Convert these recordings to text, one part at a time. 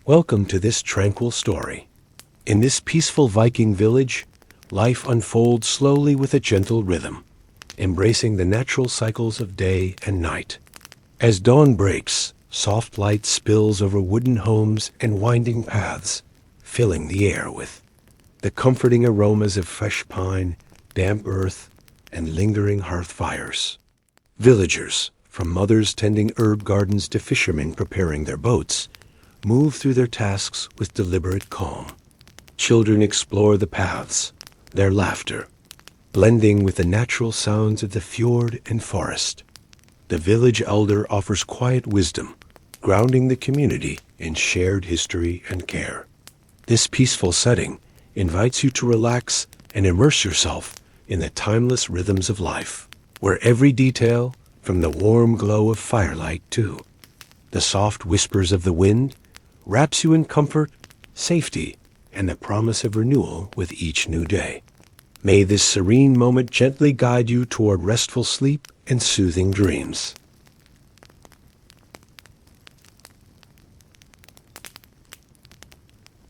Welcome to this tranquil story. In this peaceful Viking village, life unfolds slowly with a gentle rhythm, embracing the natural cycles of day and night. As dawn breaks, soft light spills over wooden homes and winding paths, filling the air with the comforting aromas of fresh pine, damp earth, and lingering hearth fires. Villagers, from mothers tending herb gardens to fishermen preparing their boats, move through their tasks with deliberate calm. Children explore the paths, their laughter blending with the natural sounds of the fjord and forest. The village elder offers quiet wisdom, grounding the community in shared history and care. This peaceful setting invites you to relax and immerse yourself in the timeless rhythms of life, where every detail, from the warm glow of firelight to the soft whispers of the wind, wraps you in comfort, safety, and the promise of renewal with each new day. May this serene moment gently guide you toward restful sleep and soothing dreams.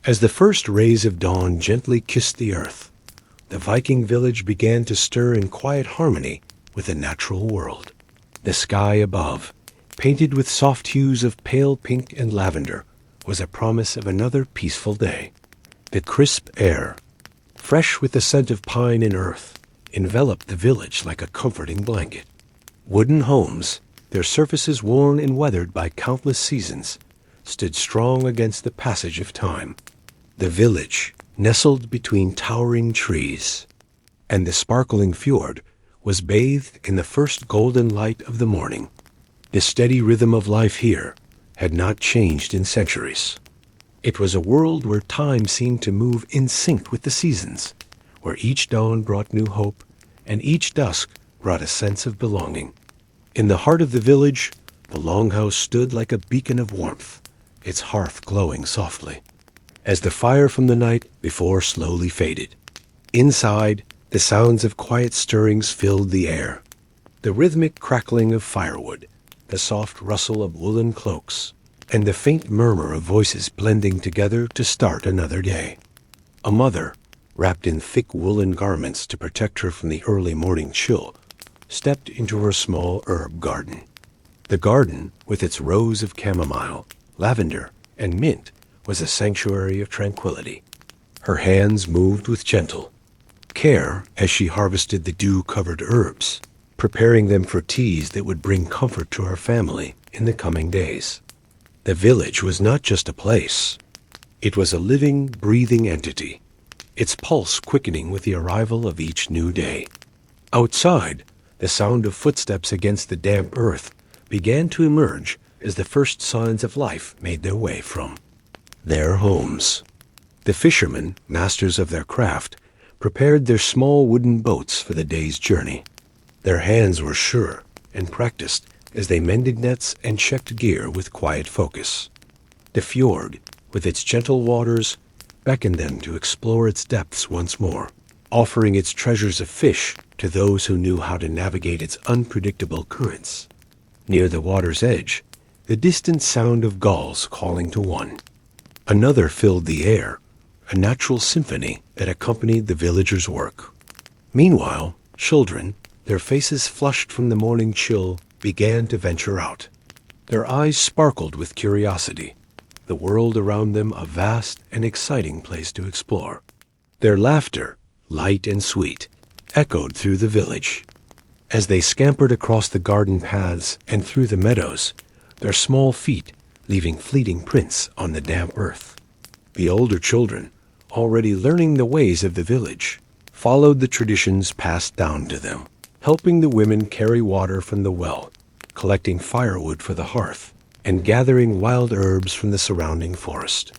As the first rays of dawn gently kissed the earth, the Viking village began to stir in quiet harmony with the natural world. The sky above, painted with soft hues of pale pink and lavender, was a promise of another peaceful day. The crisp air, fresh with the scent of pine and earth, enveloped the village like a comforting blanket. Wooden homes, their surfaces worn and weathered by countless seasons, stood strong against the passage of time. The village, nestled between towering trees, and the sparkling fjord, was bathed in the first golden light of the morning. The steady rhythm of life here had not changed in centuries. It was a world where time seemed to move in sync with the seasons, where each dawn brought new hope and each dusk brought a sense of belonging. In the heart of the village, the longhouse stood like a beacon of warmth, its hearth glowing softly, as the fire from the night before slowly faded. Inside, the sounds of quiet stirrings filled the air. The rhythmic crackling of firewood, the soft rustle of woolen cloaks, and the faint murmur of voices blending together to start another day. A mother, wrapped in thick woolen garments to protect her from the early morning chill, stepped into her small herb garden. The garden, with its rows of chamomile, lavender, and mint, was a sanctuary of tranquility. Her hands moved with gentle care as she harvested the dew-covered herbs, preparing them for teas that would bring comfort to her family in the coming days. The village was not just a place. It was a living, breathing entity, its pulse quickening with the arrival of each new day. Outside, the sound of footsteps against the damp earth began to emerge as the first signs of life made their way from their homes. The fishermen, masters of their craft, prepared their small wooden boats for the day's journey. Their hands were sure and practiced as they mended nets and checked gear with quiet focus. The fjord, with its gentle waters, beckoned them to explore its depths once more, offering its treasures of fish to those who knew how to navigate its unpredictable currents. Near the water's edge, the distant sound of gulls calling to one. Another filled the air, a natural symphony that accompanied the villagers' work. Meanwhile, children, their faces flushed from the morning chill, began to venture out. Their eyes sparkled with curiosity, the world around them a vast and exciting place to explore. Their laughter, light and sweet, echoed through the village. As they scampered across the garden paths and through the meadows, their small feet leaving fleeting prints on the damp earth. The older children, already learning the ways of the village, followed the traditions passed down to them, helping the women carry water from the well, collecting firewood for the hearth, and gathering wild herbs from the surrounding forest.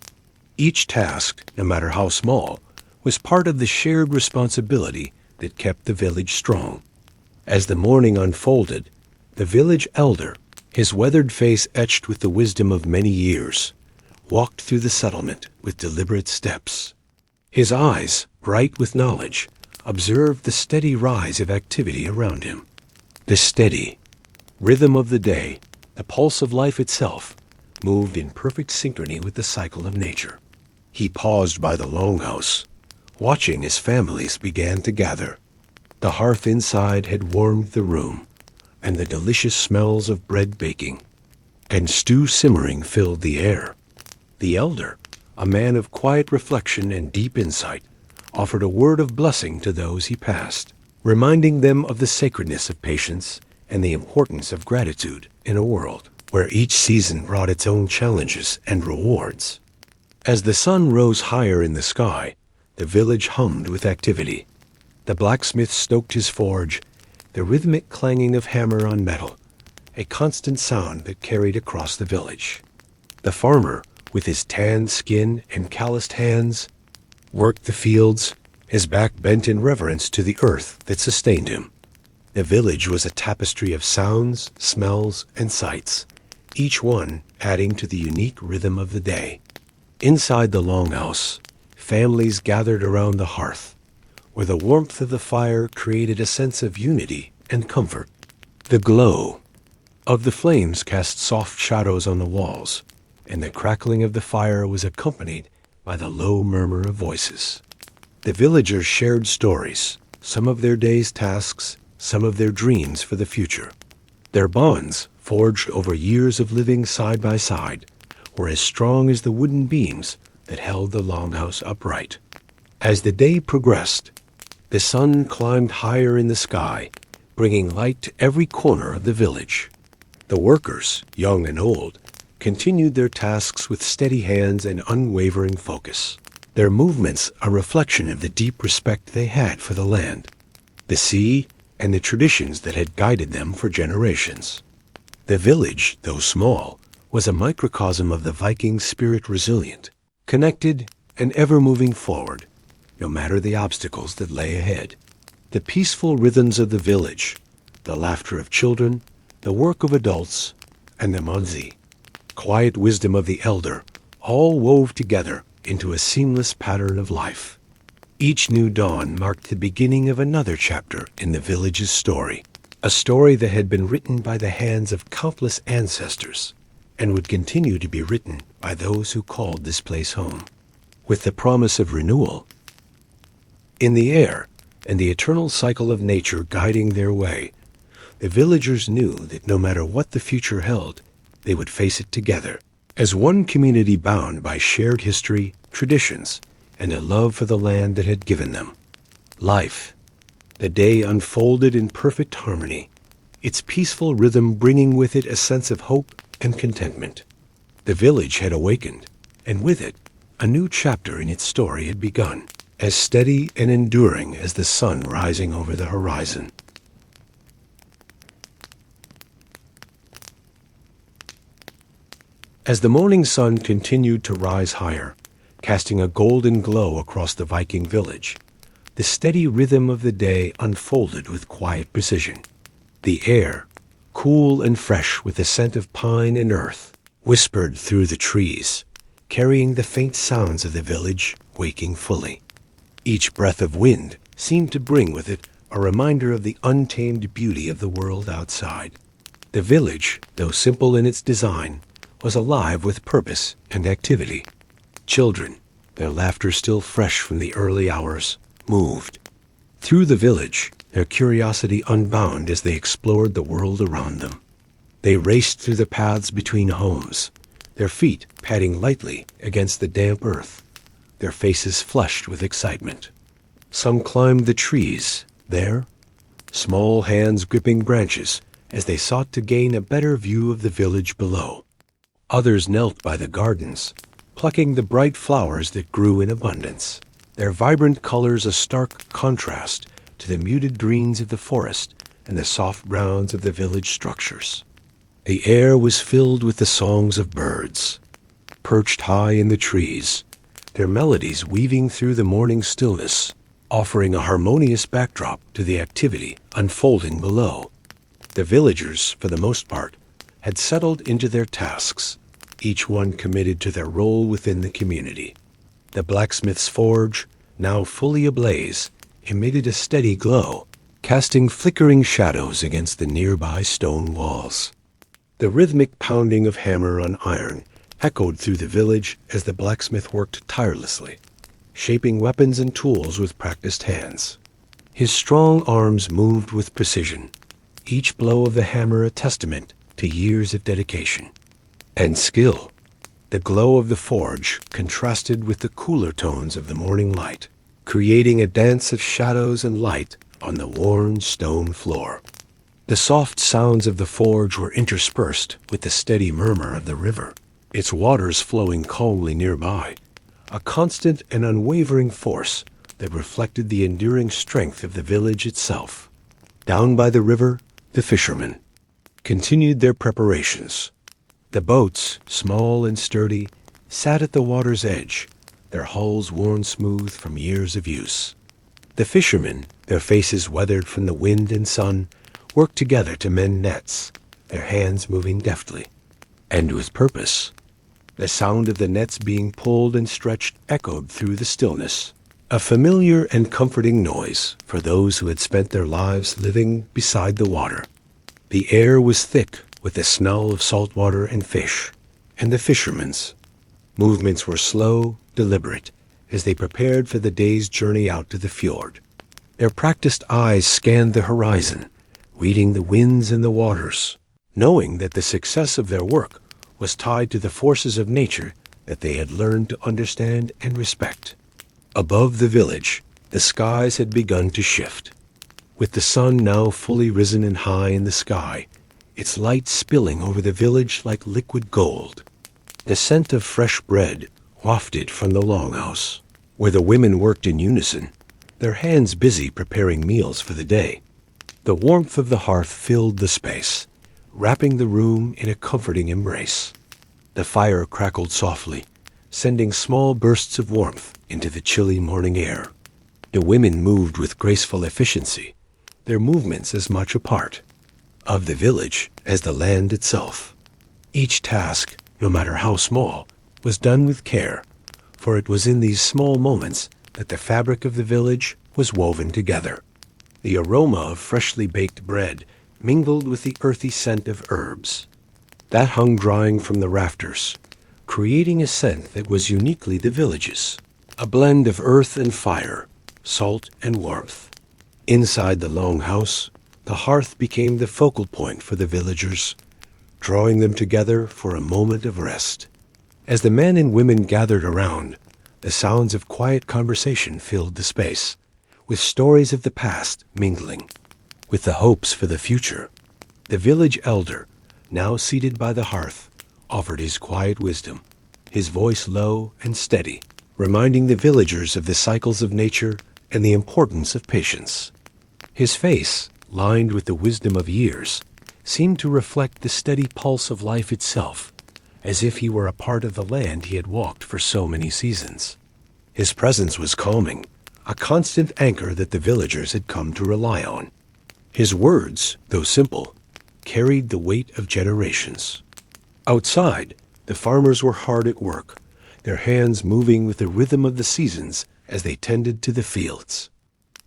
Each task, no matter how small, was part of the shared responsibility that kept the village strong. As the morning unfolded, the village elder, his weathered face etched with the wisdom of many years, walked through the settlement with deliberate steps. His eyes, bright with knowledge, observed the steady rise of activity around him. The steady rhythm of the day, the pulse of life itself, moved in perfect synchrony with the cycle of nature. He paused by the longhouse, watching as families began to gather. The hearth inside had warmed the room, and the delicious smells of bread baking and stew simmering filled the air. The elder, a man of quiet reflection and deep insight, offered a word of blessing to those he passed, reminding them of the sacredness of patience and the importance of gratitude in a world where each season brought its own challenges and rewards. As the sun rose higher in the sky, the village hummed with activity. The blacksmith stoked his forge, the rhythmic clanging of hammer on metal, a constant sound that carried across the village. The farmer, with his tanned skin and calloused hands, worked the fields, his back bent in reverence to the earth that sustained him. The village was a tapestry of sounds, smells, and sights, each one adding to the unique rhythm of the day. Inside the longhouse, families gathered around the hearth, where the warmth of the fire created a sense of unity and comfort. The glow of the flames cast soft shadows on the walls, and the crackling of the fire was accompanied by the low murmur of voices. The villagers shared stories, some of their day's tasks, some of their dreams for the future. Their bonds, forged over years of living side by side, were as strong as the wooden beams that held the longhouse upright. As the day progressed, the sun climbed higher in the sky, bringing light to every corner of the village. The workers, young and old, continued their tasks with steady hands and unwavering focus, their movements a reflection of the deep respect they had for the land, the sea, and the traditions that had guided them for generations. The village, though small, was a microcosm of the Viking spirit, resilient, connected, and ever moving forward, no matter the obstacles that lay ahead. The peaceful rhythms of the village, the laughter of children, the work of adults, and the manzi, quiet wisdom of the elder, all wove together into a seamless pattern of life. Each new dawn marked the beginning of another chapter in the village's story, a story that had been written by the hands of countless ancestors and would continue to be written by those who called this place home. With the promise of renewal in the air and the eternal cycle of nature guiding their way, the villagers knew that no matter what the future held, they would face it together, as one community bound by shared history, traditions, and a love for the land that had given them life. The day unfolded in perfect harmony, its peaceful rhythm bringing with it a sense of hope and contentment. The village had awakened, and with it, a new chapter in its story had begun, as steady and enduring as the sun rising over the horizon. As the morning sun continued to rise higher, casting a golden glow across the Viking village, the steady rhythm of the day unfolded with quiet precision. The air, cool and fresh with the scent of pine and earth, whispered through the trees, carrying the faint sounds of the village waking fully. Each breath of wind seemed to bring with it a reminder of the untamed beauty of the world outside. The village, though simple in its design, was alive with purpose and activity. Children, their laughter still fresh from the early hours, moved through the village, their curiosity unbound as they explored the world around them. They raced through the paths between homes, their feet padding lightly against the damp earth, their faces flushed with excitement. Some climbed the trees, there, small hands gripping branches as they sought to gain a better view of the village below. Others knelt by the gardens, plucking the bright flowers that grew in abundance, their vibrant colors a stark contrast to the muted greens of the forest and the soft browns of the village structures. The air was filled with the songs of birds, perched high in the trees, their melodies weaving through the morning stillness, offering a harmonious backdrop to the activity unfolding below. The villagers, for the most part, had settled into their tasks, each one committed to their role within the community. The blacksmith's forge, now fully ablaze, emitted a steady glow, casting flickering shadows against the nearby stone walls. The rhythmic pounding of hammer on iron echoed through the village as the blacksmith worked tirelessly, shaping weapons and tools with practiced hands. His strong arms moved with precision, each blow of the hammer a testament to years of dedication and skill. The glow of the forge contrasted with the cooler tones of the morning light, creating a dance of shadows and light on the worn stone floor. The soft sounds of the forge were interspersed with the steady murmur of the river, its waters flowing calmly nearby, a constant and unwavering force that reflected the enduring strength of the village itself. Down by the river, the fishermen continued their preparations. The boats, small and sturdy, sat at the water's edge, their hulls worn smooth from years of use. The fishermen, their faces weathered from the wind and sun, worked together to mend nets, their hands moving deftly, and with purpose. The sound of the nets being pulled and stretched echoed through the stillness, a familiar and comforting noise for those who had spent their lives living beside the water. The air was thick with the smell of salt water and fish, and the fishermen's movements were slow, deliberate, as they prepared for the day's journey out to the fjord. Their practiced eyes scanned the horizon, reading the winds and the waters, knowing that the success of their work was tied to the forces of nature that they had learned to understand and respect. Above the village, the skies had begun to shift. With the sun now fully risen and high in the sky, its light spilling over the village like liquid gold. The scent of fresh bread wafted from the longhouse, where the women worked in unison, their hands busy preparing meals for the day. The warmth of the hearth filled the space, wrapping the room in a comforting embrace. The fire crackled softly, sending small bursts of warmth into the chilly morning air. The women moved with graceful efficiency, their movements as much a part of the village as the land itself. Each task, no matter how small, was done with care, for it was in these small moments that the fabric of the village was woven together. The aroma of freshly baked bread mingled with the earthy scent of herbs that hung drying from the rafters, creating a scent that was uniquely the village's, a blend of earth and fire, salt and warmth. Inside the longhouse, the hearth became the focal point for the villagers, drawing them together for a moment of rest. As the men and women gathered around, the sounds of quiet conversation filled the space, with stories of the past mingling with the hopes for the future. The village elder, now seated by the hearth, offered his quiet wisdom, his voice low and steady, reminding the villagers of the cycles of nature and the importance of patience. His face, lined with the wisdom of years, seemed to reflect the steady pulse of life itself, as if he were a part of the land he had walked for so many seasons. His presence was calming, a constant anchor that the villagers had come to rely on. His words, though simple, carried the weight of generations. Outside, the farmers were hard at work, their hands moving with the rhythm of the seasons as they tended to the fields.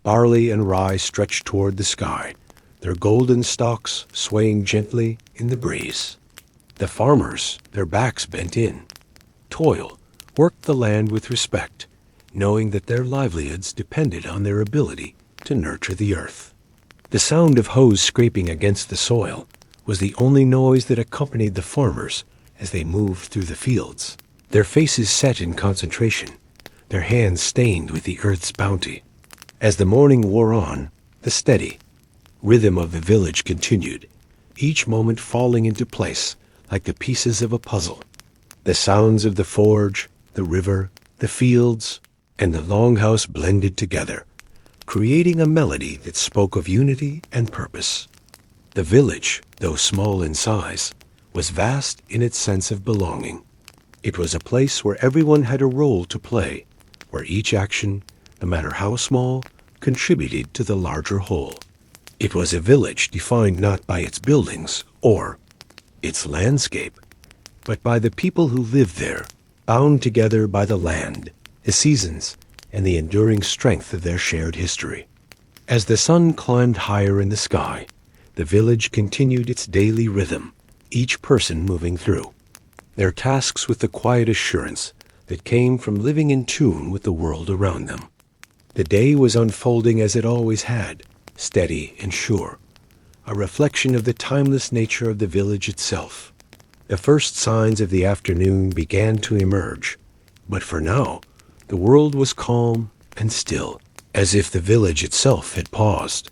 Barley and rye stretched toward the sky, their golden stalks swaying gently in the breeze. The farmers, their backs bent in, toil, worked the land with respect, knowing that their livelihoods depended on their ability to nurture the earth. The sound of hoes scraping against the soil was the only noise that accompanied the farmers as they moved through the fields, their faces set in concentration, their hands stained with the earth's bounty. As the morning wore on, the steady rhythm of the village continued, each moment falling into place like the pieces of a puzzle. The sounds of the forge, the river, the fields, and the longhouse blended together, creating a melody that spoke of unity and purpose. The village, though small in size, was vast in its sense of belonging. It was a place where everyone had a role to play, where each action, no matter how small, contributed to the larger whole. It was a village defined not by its buildings or its landscape, but by the people who lived there, bound together by the land, the seasons, and the enduring strength of their shared history. As the sun climbed higher in the sky, the village continued its daily rhythm, each person moving through their tasks with the quiet assurance that came from living in tune with the world around them. The day was unfolding as it always had, steady and sure, a reflection of the timeless nature of the village itself. The first signs of the afternoon began to emerge, but for now, the world was calm and still, as if the village itself had paused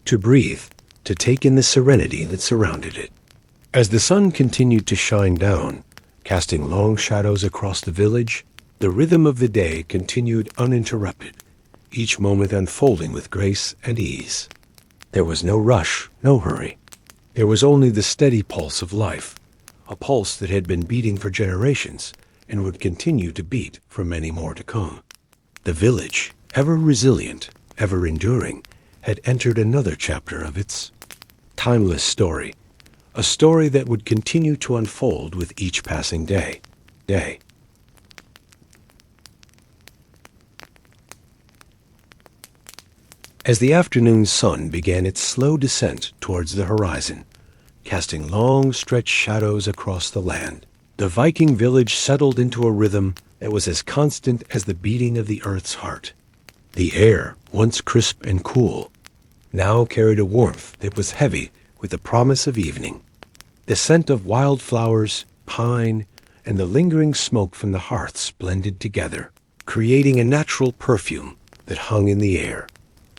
to breathe, to take in the serenity that surrounded it. As the sun continued to shine down, casting long shadows across the village, the rhythm of the day continued uninterrupted, each moment unfolding with grace and ease. There was no rush, no hurry. There was only the steady pulse of life, a pulse that had been beating for generations and would continue to beat for many more to come. The village, ever resilient, ever enduring, had entered another chapter of its timeless story, a story that would continue to unfold with each passing day. As the afternoon sun began its slow descent towards the horizon, casting long stretched shadows across the land, the Viking village settled into a rhythm that was as constant as the beating of the earth's heart. The air, once crisp and cool, now carried a warmth that was heavy with the promise of evening. The scent of wildflowers, pine, and the lingering smoke from the hearths blended together, creating a natural perfume that hung in the air,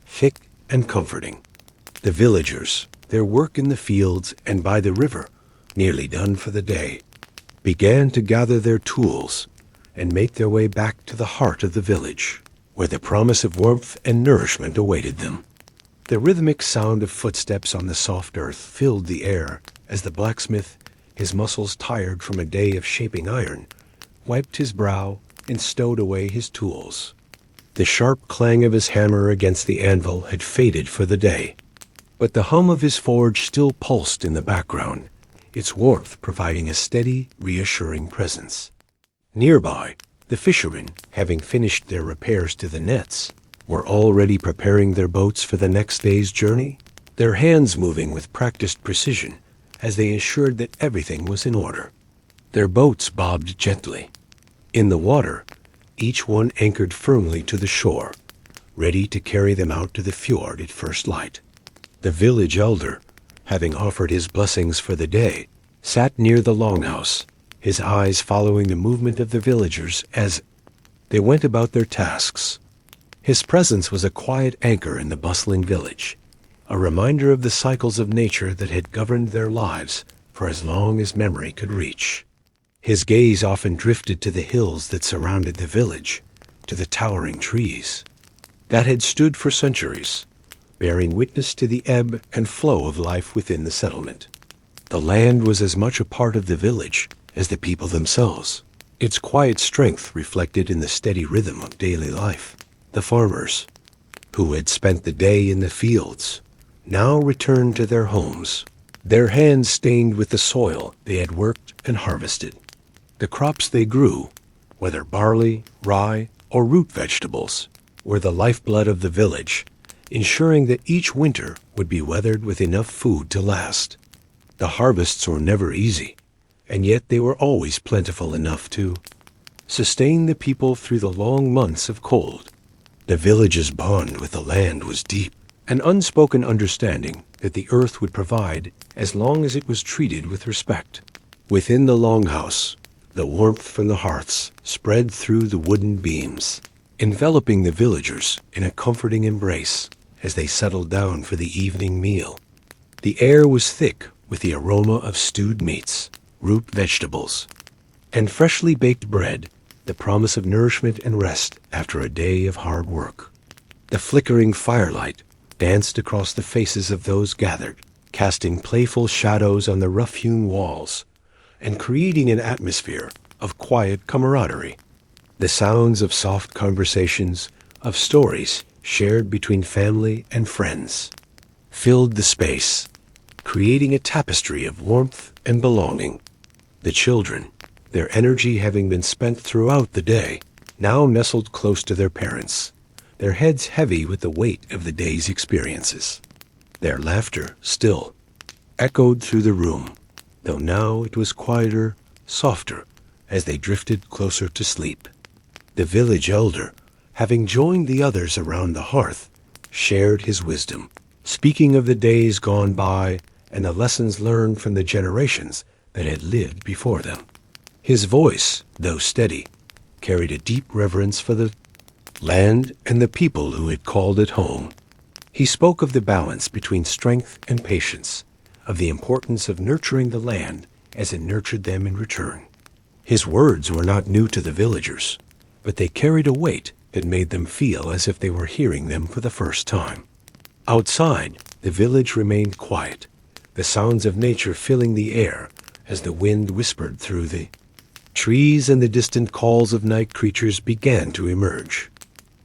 thick and comforting. The villagers, their work in the fields and by the river, nearly done for the day, began to gather their tools and make their way back to the heart of the village, where the promise of warmth and nourishment awaited them. The rhythmic sound of footsteps on the soft earth filled the air as the blacksmith, his muscles tired from a day of shaping iron, wiped his brow and stowed away his tools. The sharp clang of his hammer against the anvil had faded for the day, but the hum of his forge still pulsed in the background, its warmth providing a steady, reassuring presence. Nearby, the fishermen, having finished their repairs to the nets, were already preparing their boats for the next day's journey, their hands moving with practiced precision as they ensured that everything was in order. Their boats bobbed gently. In the water, each one anchored firmly to the shore, ready to carry them out to the fjord at first light. The village elder, having offered his blessings for the day, sat near the longhouse, his eyes following the movement of the villagers as they went about their tasks. His presence was a quiet anchor in the bustling village, a reminder of the cycles of nature that had governed their lives for as long as memory could reach. His gaze often drifted to the hills that surrounded the village, to the towering trees that had stood for centuries, bearing witness to the ebb and flow of life within the settlement. The land was as much a part of the village as the people themselves, its quiet strength reflected in the steady rhythm of daily life. The farmers, who had spent the day in the fields, now returned to their homes, their hands stained with the soil they had worked and harvested. The crops they grew, whether barley, rye, or root vegetables, were the lifeblood of the village, ensuring that each winter would be weathered with enough food to last. The harvests were never easy, and yet they were always plentiful enough to sustain the people through the long months of cold. The village's bond with the land was deep, an unspoken understanding that the earth would provide as long as it was treated with respect. Within the longhouse, the warmth from the hearths spread through the wooden beams, enveloping the villagers in a comforting embrace as they settled down for the evening meal. The air was thick with the aroma of stewed meats, root vegetables, and freshly baked bread, the promise of nourishment and rest after a day of hard work. The flickering firelight danced across the faces of those gathered, casting playful shadows on the rough-hewn walls and creating an atmosphere of quiet camaraderie. The sounds of soft conversations, of stories shared between family and friends, filled the space, creating a tapestry of warmth and belonging. The children, their energy having been spent throughout the day, now nestled close to their parents, their heads heavy with the weight of the day's experiences. Their laughter, still, echoed through the room, though now it was quieter, softer, as they drifted closer to sleep. The village elder, having joined the others around the hearth, shared his wisdom, speaking of the days gone by and the lessons learned from the generations that had lived before them. His voice, though steady, carried a deep reverence for the land and the people who had called it home. He spoke of the balance between strength and patience, of the importance of nurturing the land as it nurtured them in return. His words were not new to the villagers, but they carried a weight that made them feel as if they were hearing them for the first time. Outside, the village remained quiet, the sounds of nature filling the air as the wind whispered through the trees, and the distant calls of night creatures began to emerge.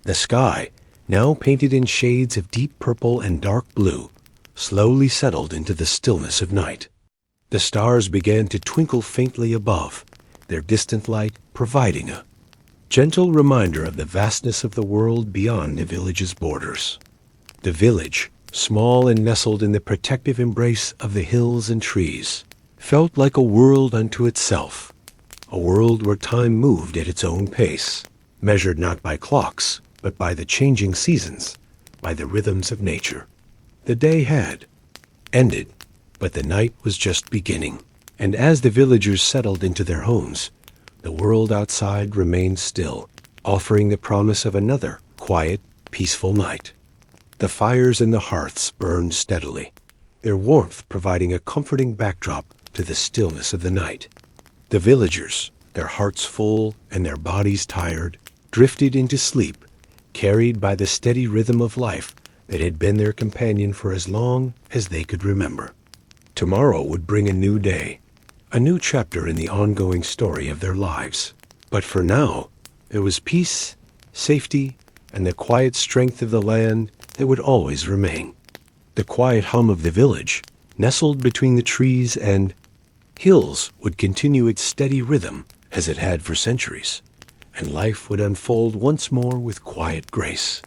The sky, now painted in shades of deep purple and dark blue, slowly settled into the stillness of night. The stars began to twinkle faintly above, their distant light providing a gentle reminder of the vastness of the world beyond the village's borders. The village, small and nestled in the protective embrace of the hills and trees, felt like a world unto itself, a world where time moved at its own pace, measured not by clocks, but by the changing seasons, by the rhythms of nature. The day had ended, but the night was just beginning, and as the villagers settled into their homes, the world outside remained still, offering the promise of another quiet, peaceful night. The fires in the hearths burned steadily, their warmth providing a comforting backdrop to the stillness of the night. The villagers, their hearts full and their bodies tired, drifted into sleep, carried by the steady rhythm of life that had been their companion for as long as they could remember. Tomorrow would bring a new day, a new chapter in the ongoing story of their lives. But for now, there was peace, safety, and the quiet strength of the land that would always remain. The quiet hum of the village, nestled between the trees and hills, would continue its steady rhythm as it had for centuries, and life would unfold once more with quiet grace.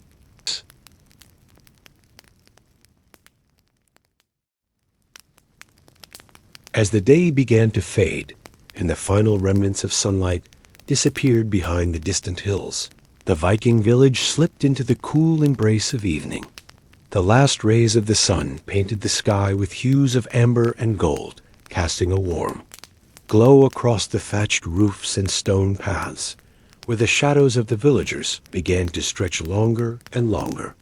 As the day began to fade, and the final remnants of sunlight disappeared behind the distant hills, the Viking village slipped into the cool embrace of evening. The last rays of the sun painted the sky with hues of amber and gold, casting a warm glow across the thatched roofs and stone paths, where the shadows of the villagers began to stretch longer and longer.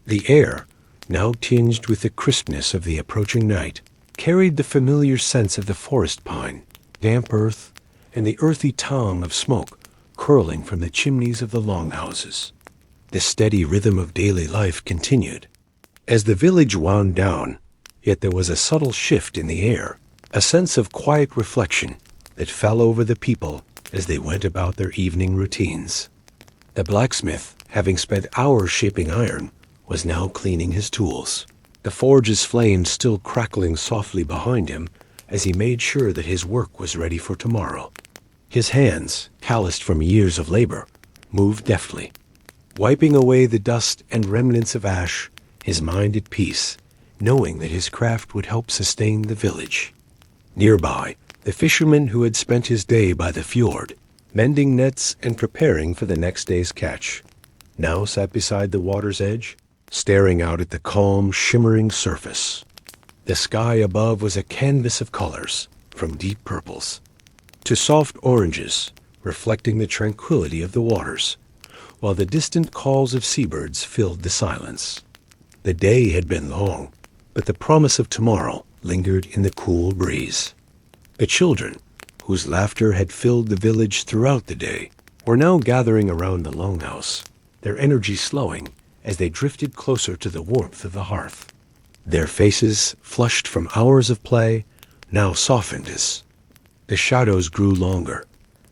The air, now tinged with the crispness of the approaching night, carried the familiar sense of the forest pine, damp earth, and the earthy tongue of smoke curling from the chimneys of the longhouses. The steady rhythm of daily life continued. As the village wound down, yet there was a subtle shift in the air, a sense of quiet reflection that fell over the people as they went about their evening routines. The blacksmith, having spent hours shaping iron, was now cleaning his tools, the forge's flames still crackling softly behind him as he made sure that his work was ready for tomorrow. His hands, calloused from years of labor, moved deftly, wiping away the dust and remnants of ash, his mind at peace, knowing that his craft would help sustain the village. Nearby, the fisherman who had spent his day by the fjord, mending nets and preparing for the next day's catch, now sat beside the water's edge, staring out at the calm, shimmering surface. The sky above was a canvas of colors, from deep purples to soft oranges, reflecting the tranquility of the waters, while the distant calls of seabirds filled the silence. The day had been long, but the promise of tomorrow lingered in the cool breeze. The children, whose laughter had filled the village throughout the day, were now gathering around the longhouse, their energy slowing as they drifted closer to the warmth of the hearth. Their faces, flushed from hours of play, now softened as the shadows grew longer,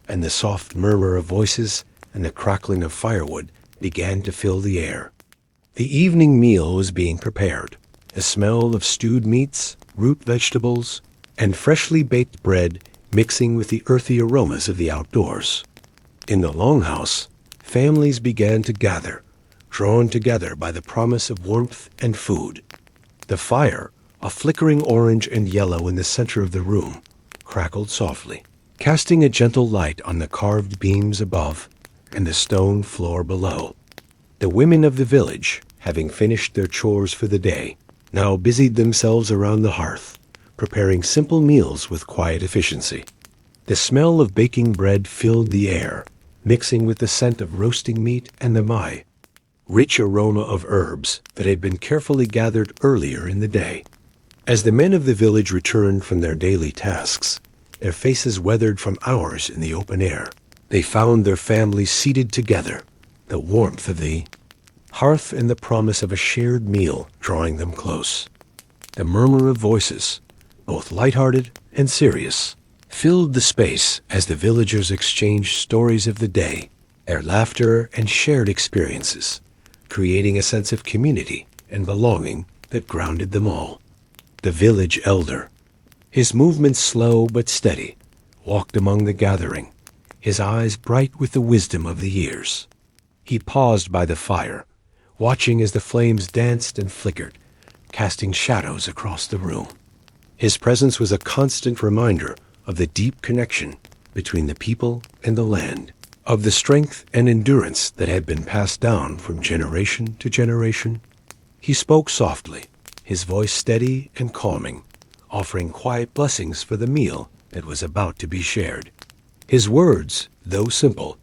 and the soft murmur of voices and the crackling of firewood began to fill the air. The evening meal was being prepared, a smell of stewed meats, root vegetables, and freshly baked bread mixing with the earthy aromas of the outdoors. In the longhouse, families began to gather, drawn together by the promise of warmth and food. The fire, a flickering orange and yellow in the center of the room, crackled softly, casting a gentle light on the carved beams above and the stone floor below. The women of the village, having finished their chores for the day, now busied themselves around the hearth, preparing simple meals with quiet efficiency. The smell of baking bread filled the air, mixing with the scent of roasting meat and the mai, rich aroma of herbs that had been carefully gathered earlier in the day. As the men of the village returned from their daily tasks, their faces weathered from hours in the open air, they found their families seated together, the warmth of the hearth and the promise of a shared meal drawing them close. The murmur of voices, both light-hearted and serious, filled the space as the villagers exchanged stories of the day, their laughter and shared experiences, creating a sense of community and belonging that grounded them all. The village elder, his movements slow but steady, walked among the gathering, his eyes bright with the wisdom of the years. He paused by the fire, watching as the flames danced and flickered, casting shadows across the room. His presence was a constant reminder of the deep connection between the people and the land, of the strength and endurance that had been passed down from generation to generation. He spoke softly, his voice steady and calming, offering quiet blessings for the meal that was about to be shared. His words, though simple,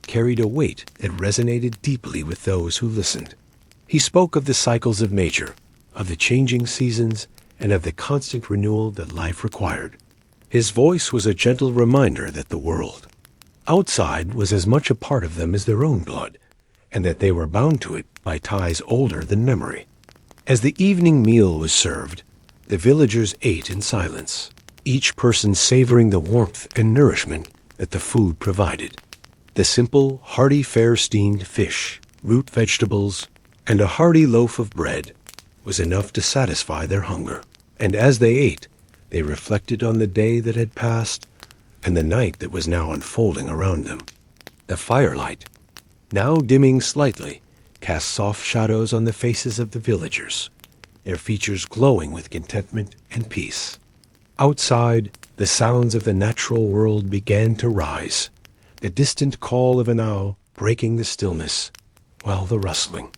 carried a weight that resonated deeply with those who listened. He spoke of the cycles of nature, of the changing seasons, and of the constant renewal that life required. His voice was a gentle reminder that the world outside was as much a part of them as their own blood, and that they were bound to it by ties older than memory. As the evening meal was served, the villagers ate in silence, each person savoring the warmth and nourishment that the food provided. The simple, hearty fare-steamed fish, root vegetables, and a hearty loaf of bread was enough to satisfy their hunger. And as they ate, they reflected on the day that had passed and the night that was now unfolding around them. The firelight, now dimming slightly, cast soft shadows on the faces of the villagers, their features glowing with contentment and peace. Outside, the sounds of the natural world began to rise, the distant call of an owl breaking the stillness, while the rustling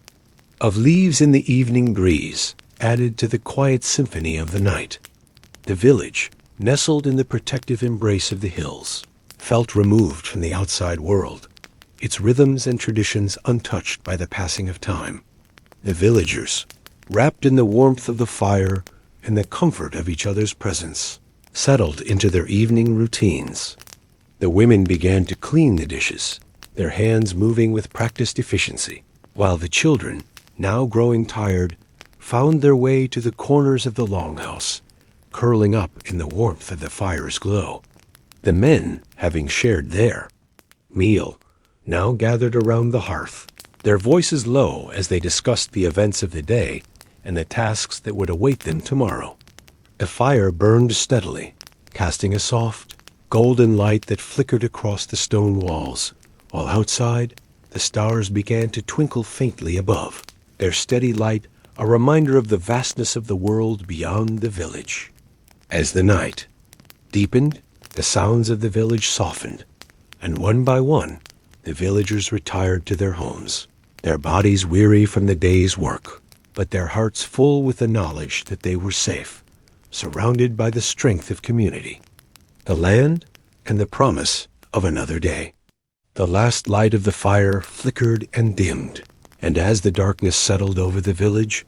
of leaves in the evening breeze added to the quiet symphony of the night. The village, nestled in the protective embrace of the hills, felt removed from the outside world, its rhythms and traditions untouched by the passing of time. The villagers, wrapped in the warmth of the fire and the comfort of each other's presence, settled into their evening routines. The women began to clean the dishes, their hands moving with practiced efficiency, while the children, now growing tired, found their way to the corners of the longhouse, curling up in the warmth of the fire's glow. The men, having shared their meal, now gathered around the hearth, their voices low as they discussed the events of the day and the tasks that would await them tomorrow. The fire burned steadily, casting a soft, golden light that flickered across the stone walls, while outside, the stars began to twinkle faintly above, their steady light a reminder of the vastness of the world beyond the village. As the night deepened, the sounds of the village softened, and one by one, the villagers retired to their homes, their bodies weary from the day's work, but their hearts full with the knowledge that they were safe, surrounded by the strength of community, the land, and the promise of another day. The last light of the fire flickered and dimmed, and as the darkness settled over the village,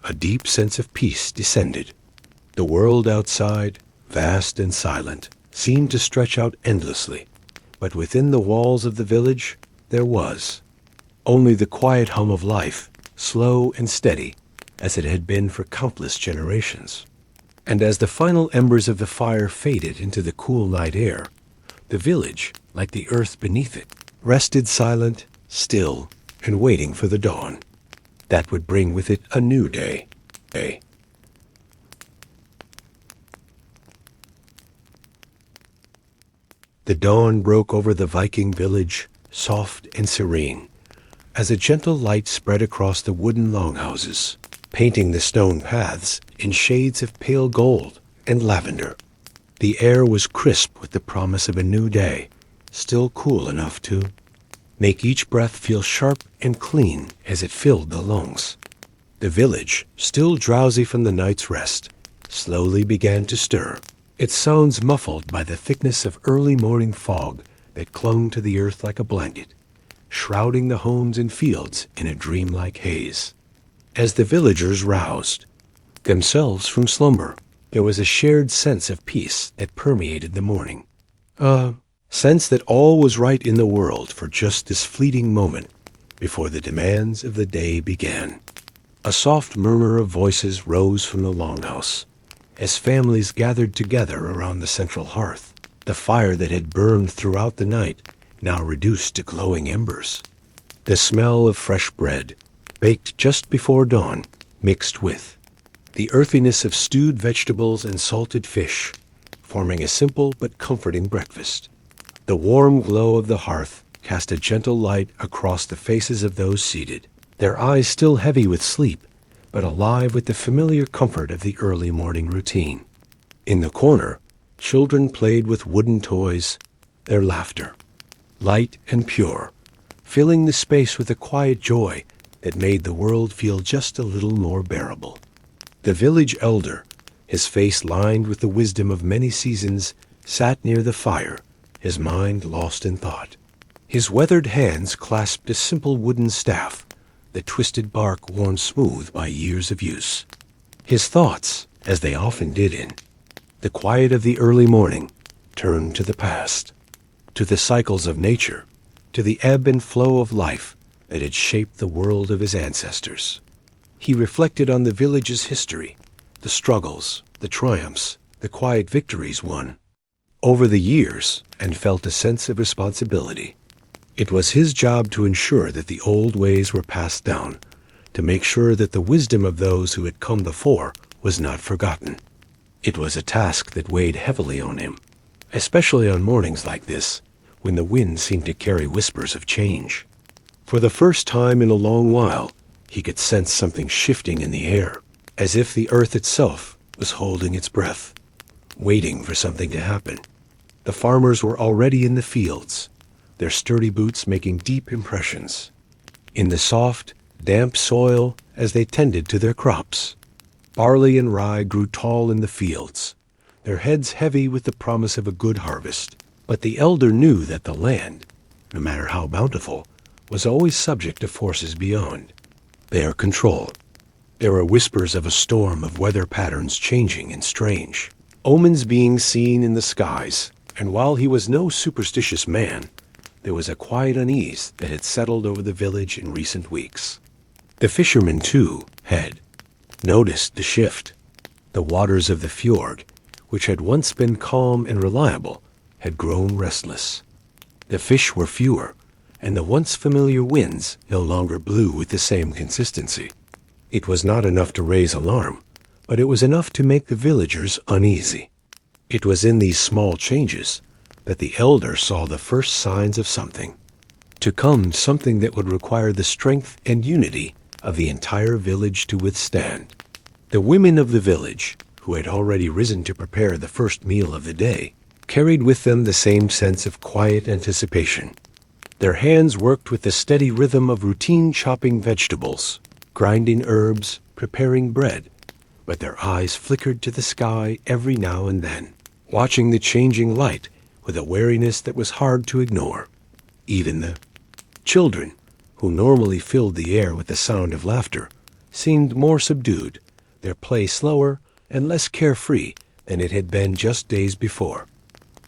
a deep sense of peace descended. The world outside, vast and silent, seemed to stretch out endlessly, but within the walls of the village there was only the quiet hum of life, slow and steady, as it had been for countless generations. And as the final embers of the fire faded into the cool night air, the village, like the earth beneath it, rested silent, still, and waiting for the dawn that would bring with it a new day. The dawn broke over the Viking village, soft and serene, as a gentle light spread across the wooden longhouses, painting the stone paths in shades of pale gold and lavender. The air was crisp with the promise of a new day, still cool enough to make each breath feel sharp and clean as it filled the lungs. The village, still drowsy from the night's rest, slowly began to stir, its sounds muffled by the thickness of early morning fog that clung to the earth like a blanket, shrouding the homes and fields in a dreamlike haze. As the villagers roused themselves from slumber, there was a shared sense of peace that permeated the morning. A sense that all was right in the world for just this fleeting moment before the demands of the day began. A soft murmur of voices rose from the longhouse as families gathered together around the central hearth, the fire that had burned throughout the night now reduced to glowing embers. The smell of fresh bread, baked just before dawn, mixed with the earthiness of stewed vegetables and salted fish, forming a simple but comforting breakfast. The warm glow of the hearth cast a gentle light across the faces of those seated, their eyes still heavy with sleep, but alive with the familiar comfort of the early morning routine. In the corner, children played with wooden toys, their laughter, light and pure, filling the space with a quiet joy that made the world feel just a little more bearable. The village elder, his face lined with the wisdom of many seasons, sat near the fire, his mind lost in thought. His weathered hands clasped a simple wooden staff, the twisted bark worn smooth by years of use. His thoughts, as they often did in the quiet of the early morning, turned to the past, to the cycles of nature, to the ebb and flow of life that had shaped the world of his ancestors. He reflected on the village's history, the struggles, the triumphs, the quiet victories won over the years, and felt a sense of responsibility. It was his job to ensure that the old ways were passed down, to make sure that the wisdom of those who had come before was not forgotten. It was a task that weighed heavily on him, especially on mornings like this, when the wind seemed to carry whispers of change. For the first time in a long while, he could sense something shifting in the air, as if the earth itself was holding its breath, waiting for something to happen. The farmers were already in the fields, their sturdy boots making deep impressions in the soft, damp soil as they tended to their crops. Barley and rye grew tall in the fields, their heads heavy with the promise of a good harvest. But the elder knew that the land, no matter how bountiful, was always subject to forces beyond their control. There were whispers of a storm, of weather patterns changing and strange, omens being seen in the skies, and while he was no superstitious man, there was a quiet unease that had settled over the village in recent weeks. The fishermen, too, had noticed the shift. The waters of the fjord, which had once been calm and reliable, had grown restless. The fish were fewer, and the once familiar winds no longer blew with the same consistency. It was not enough to raise alarm, but it was enough to make the villagers uneasy. It was in these small changes that the elder saw the first signs of something to come, something that would require the strength and unity of the entire village to withstand. The women of the village, who had already risen to prepare the first meal of the day, carried with them the same sense of quiet anticipation. Their hands worked with the steady rhythm of routine chopping vegetables, grinding herbs, preparing bread, but their eyes flickered to the sky every now and then, watching the changing light with a wariness that was hard to ignore. Even the children, who normally filled the air with the sound of laughter, seemed more subdued, their play slower and less carefree than it had been just days before.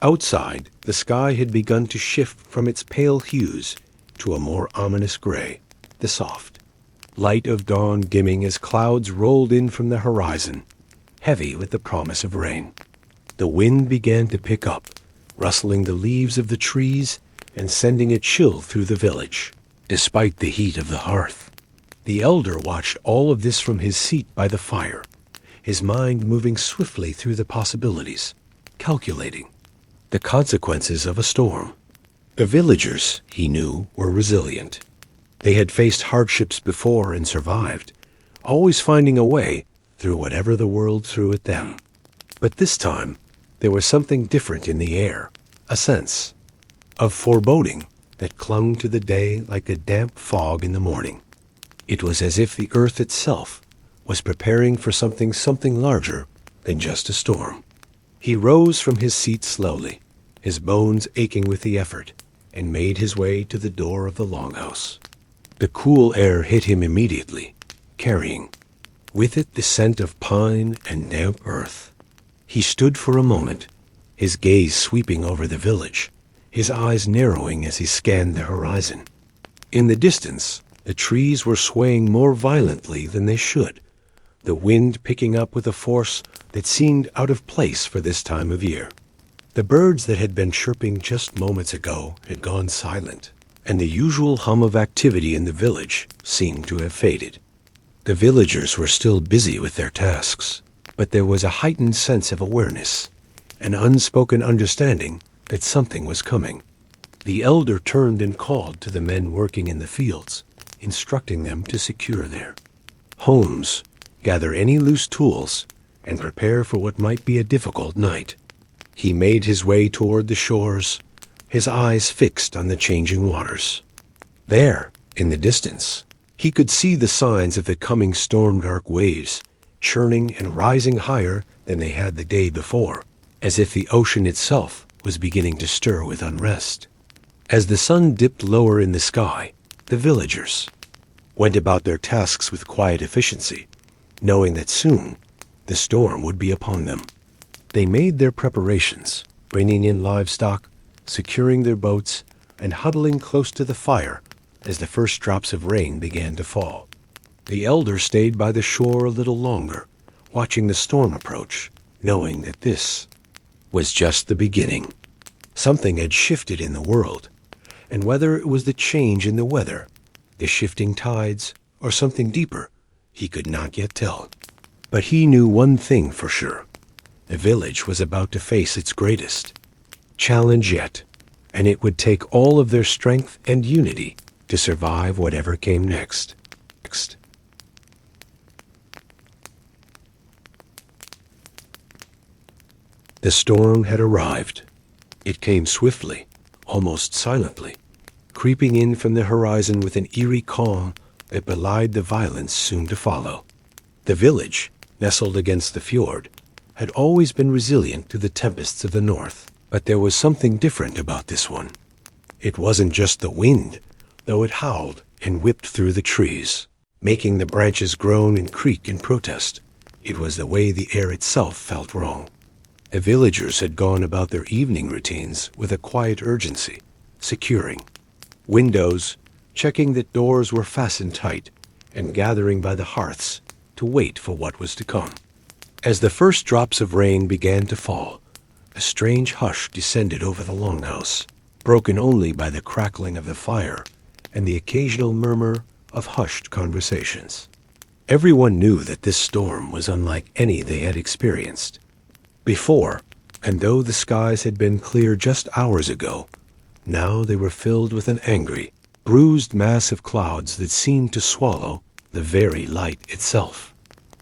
Outside, the sky had begun to shift from its pale hues to a more ominous gray, the soft light of dawn dimming as clouds rolled in from the horizon, heavy with the promise of rain. The wind began to pick up, rustling the leaves of the trees and sending a chill through the village, despite the heat of the hearth. The elder watched all of this from his seat by the fire, his mind moving swiftly through the possibilities, calculating the consequences of a storm. The villagers, he knew, were resilient. They had faced hardships before and survived, always finding a way through whatever the world threw at them. But this time, There was something different in the air, a sense of foreboding that clung to the day like a damp fog in the morning. It was as if the earth itself was preparing for something larger than just a storm. He rose from his seat slowly, his bones aching with the effort, and made his way to the door of the longhouse. The cool air hit him immediately, carrying with it the scent of pine and damp earth. He stood for a moment, his gaze sweeping over the village, his eyes narrowing as he scanned the horizon. In the distance, the trees were swaying more violently than they should, the wind picking up with a force that seemed out of place for this time of year. The birds that had been chirping just moments ago had gone silent, and the usual hum of activity in the village seemed to have faded. The villagers were still busy with their tasks, but there was a heightened sense of awareness, an unspoken understanding that something was coming. The elder turned and called to the men working in the fields, instructing them to secure their homes, gather any loose tools, and prepare for what might be a difficult night. He made his way toward the shores, his eyes fixed on the changing waters. There, in the distance, he could see the signs of the coming storm-dark waves, churning and rising higher than they had the day before, as if the ocean itself was beginning to stir with unrest. As the sun dipped lower in the sky, the villagers went about their tasks with quiet efficiency, knowing that soon the storm would be upon them. They made their preparations, reining in livestock, securing their boats, and huddling close to the fire as the first drops of rain began to fall. The elder stayed by the shore a little longer, watching the storm approach, knowing that this was just the beginning. Something had shifted in the world, and whether it was the change in the weather, the shifting tides, or something deeper, he could not yet tell. But he knew one thing for sure. The village was about to face its greatest challenge yet, and it would take all of their strength and unity to survive whatever came next. The storm had arrived. It came swiftly, almost silently, creeping in from the horizon with an eerie calm that belied the violence soon to follow. The village, nestled against the fjord, had always been resilient to the tempests of the north, but there was something different about this one. It wasn't just the wind, though it howled and whipped through the trees, making the branches groan and creak in protest. It was the way the air itself felt wrong. The villagers had gone about their evening routines with a quiet urgency, securing windows, checking that doors were fastened tight, and gathering by the hearths to wait for what was to come. As the first drops of rain began to fall, a strange hush descended over the longhouse, broken only by the crackling of the fire and the occasional murmur of hushed conversations. Everyone knew that this storm was unlike any they had experienced before, and though the skies had been clear just hours ago, now they were filled with an angry, bruised mass of clouds that seemed to swallow the very light itself.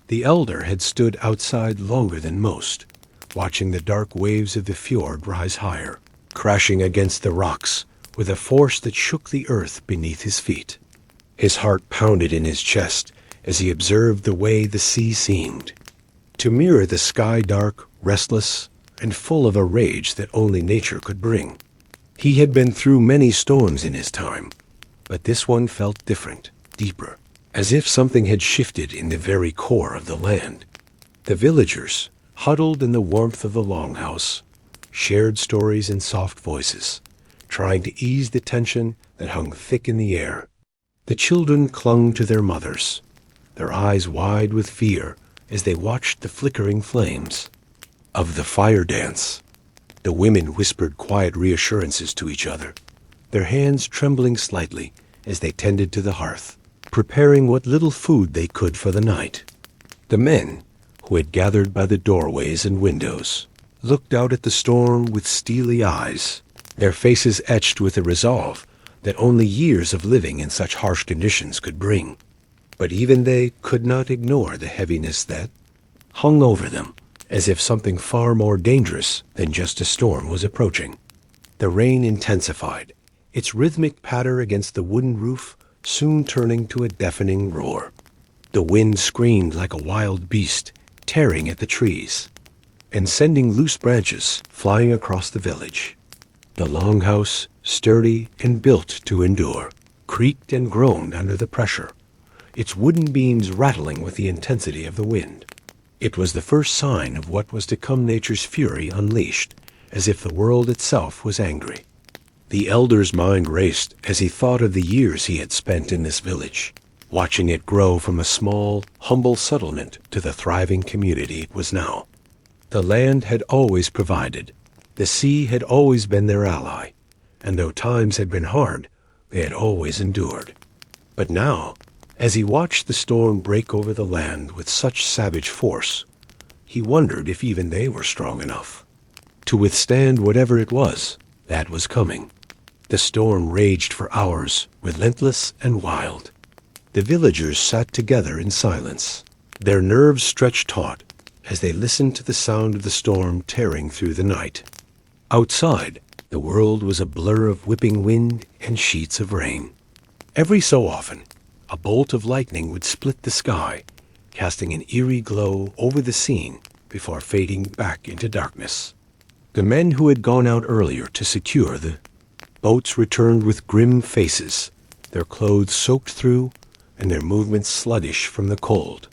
The elder had stood outside longer than most, watching the dark waves of the fjord rise higher, crashing against the rocks with a force that shook the earth beneath his feet. His heart pounded in his chest as he observed the way the sea seemed to mirror the sky, dark, restless, and full of a rage that only nature could bring. He had been through many storms in his time, but this one felt different, deeper, as if something had shifted in the very core of the land. The villagers, huddled in the warmth of the longhouse, shared stories in soft voices, trying to ease the tension that hung thick in the air. The children clung to their mothers, their eyes wide with fear as they watched the flickering flames of the fire dance. The women whispered quiet reassurances to each other, their hands trembling slightly as they tended to the hearth, preparing what little food they could for the night. The men, who had gathered by the doorways and windows, looked out at the storm with steely eyes, their faces etched with a resolve that only years of living in such harsh conditions could bring. But even they could not ignore the heaviness that hung over them as if something far more dangerous than just a storm was approaching. The rain intensified, its rhythmic patter against the wooden roof soon turning to a deafening roar. The wind screamed like a wild beast, tearing at the trees and sending loose branches flying across the village. The longhouse, sturdy and built to endure, creaked and groaned under the pressure, its wooden beams rattling with the intensity of the wind. It was the first sign of what was to come, nature's fury unleashed, as if the world itself was angry. The elder's mind raced as he thought of the years he had spent in this village, watching it grow from a small, humble settlement to the thriving community it was now. The land had always provided. The sea had always been their ally, and though times had been hard, they had always endured. But now, as he watched the storm break over the land with such savage force, he wondered if even they were strong enough to withstand whatever it was that was coming. The storm raged for hours, relentless and wild. The villagers sat together in silence, their nerves stretched taut as they listened to the sound of the storm tearing through the night. Outside, the world was a blur of whipping wind and sheets of rain. Every so often, a bolt of lightning would split the sky, casting an eerie glow over the scene before fading back into darkness. The men who had gone out earlier to secure the boats returned with grim faces, their clothes soaked through and their movements sluggish from the cold.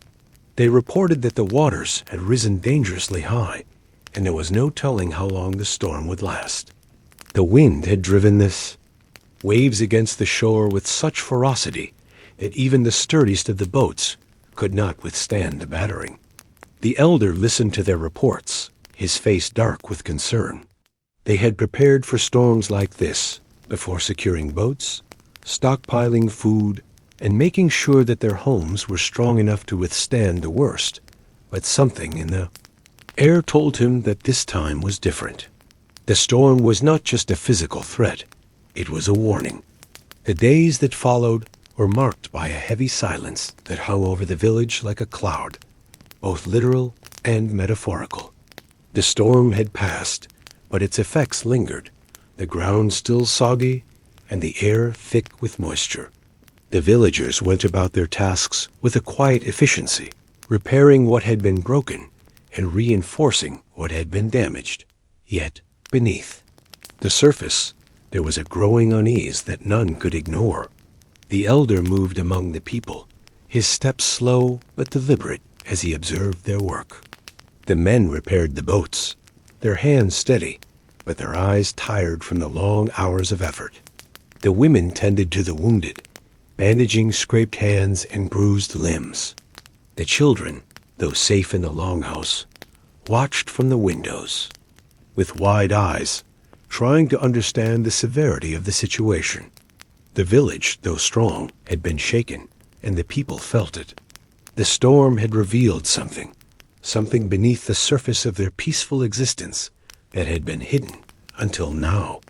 They reported that the waters had risen dangerously high, and there was no telling how long the storm would last. The wind had driven this waves against the shore with such ferocity that even the sturdiest of the boats could not withstand the battering. The elder listened to their reports, his face dark with concern. They had prepared for storms like this before securing boats, stockpiling food, and making sure that their homes were strong enough to withstand the worst. But something in the air told him that this time was different. The storm was not just a physical threat, it was a warning. The days that followed were marked by a heavy silence that hung over the village like a cloud, both literal and metaphorical. The storm had passed, but its effects lingered, the ground still soggy and the air thick with moisture. The villagers went about their tasks with a quiet efficiency, repairing what had been broken and reinforcing what had been damaged. Yet, beneath the surface, there was a growing unease that none could ignore. The elder moved among the people, his steps slow but deliberate as he observed their work. The men repaired the boats, their hands steady, but their eyes tired from the long hours of effort. The women tended to the wounded, bandaging scraped hands and bruised limbs. The children, though safe in the longhouse, watched from the windows, with wide eyes, trying to understand the severity of the situation. The village, though strong, had been shaken, and the people felt it. The storm had revealed something beneath the surface of their peaceful existence that had been hidden until now.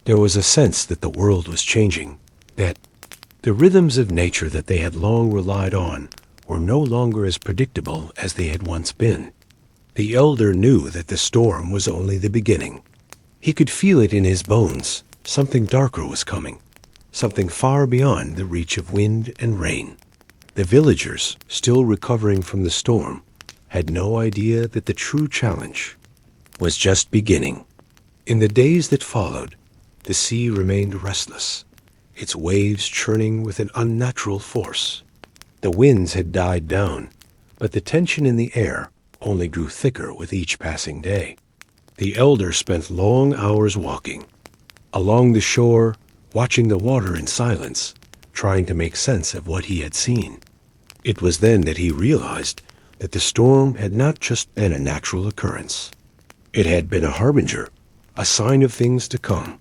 There was a sense that the world was changing, that the rhythms of nature that they had long relied on were no longer as predictable as they had once been. The elder knew that the storm was only the beginning. He could feel it in his bones. Something darker was coming, something far beyond the reach of wind and rain. The villagers, still recovering from the storm, had no idea that the true challenge was just beginning. In the days that followed, the sea remained restless, its waves churning with an unnatural force. The winds had died down, but the tension in the air only grew thicker with each passing day. The elder spent long hours walking along the shore, watching the water in silence, trying to make sense of what he had seen. It was then that he realized that the storm had not just been a natural occurrence. It had been a harbinger, a sign of things to come.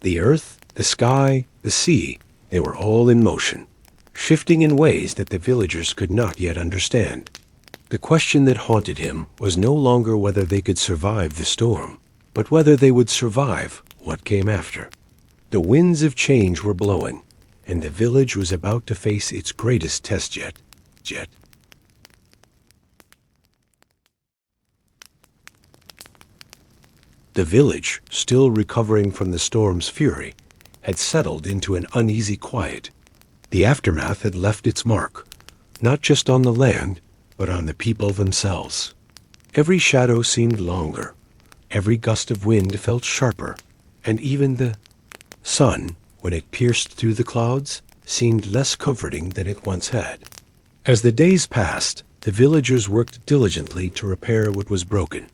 The earth, the sky, the sea, they were all in motion, shifting in ways that the villagers could not yet understand. The question that haunted him was no longer whether they could survive the storm, but whether they would survive what came after. The winds of change were blowing, and the village was about to face its greatest test yet. The village, still recovering from the storm's fury, had settled into an uneasy quiet. The aftermath had left its mark, not just on the land, but on the people themselves. Every shadow seemed longer, every gust of wind felt sharper, and even the sun, when it pierced through the clouds, seemed less comforting than it once had. As the days passed, the villagers worked diligently to repair what was broken,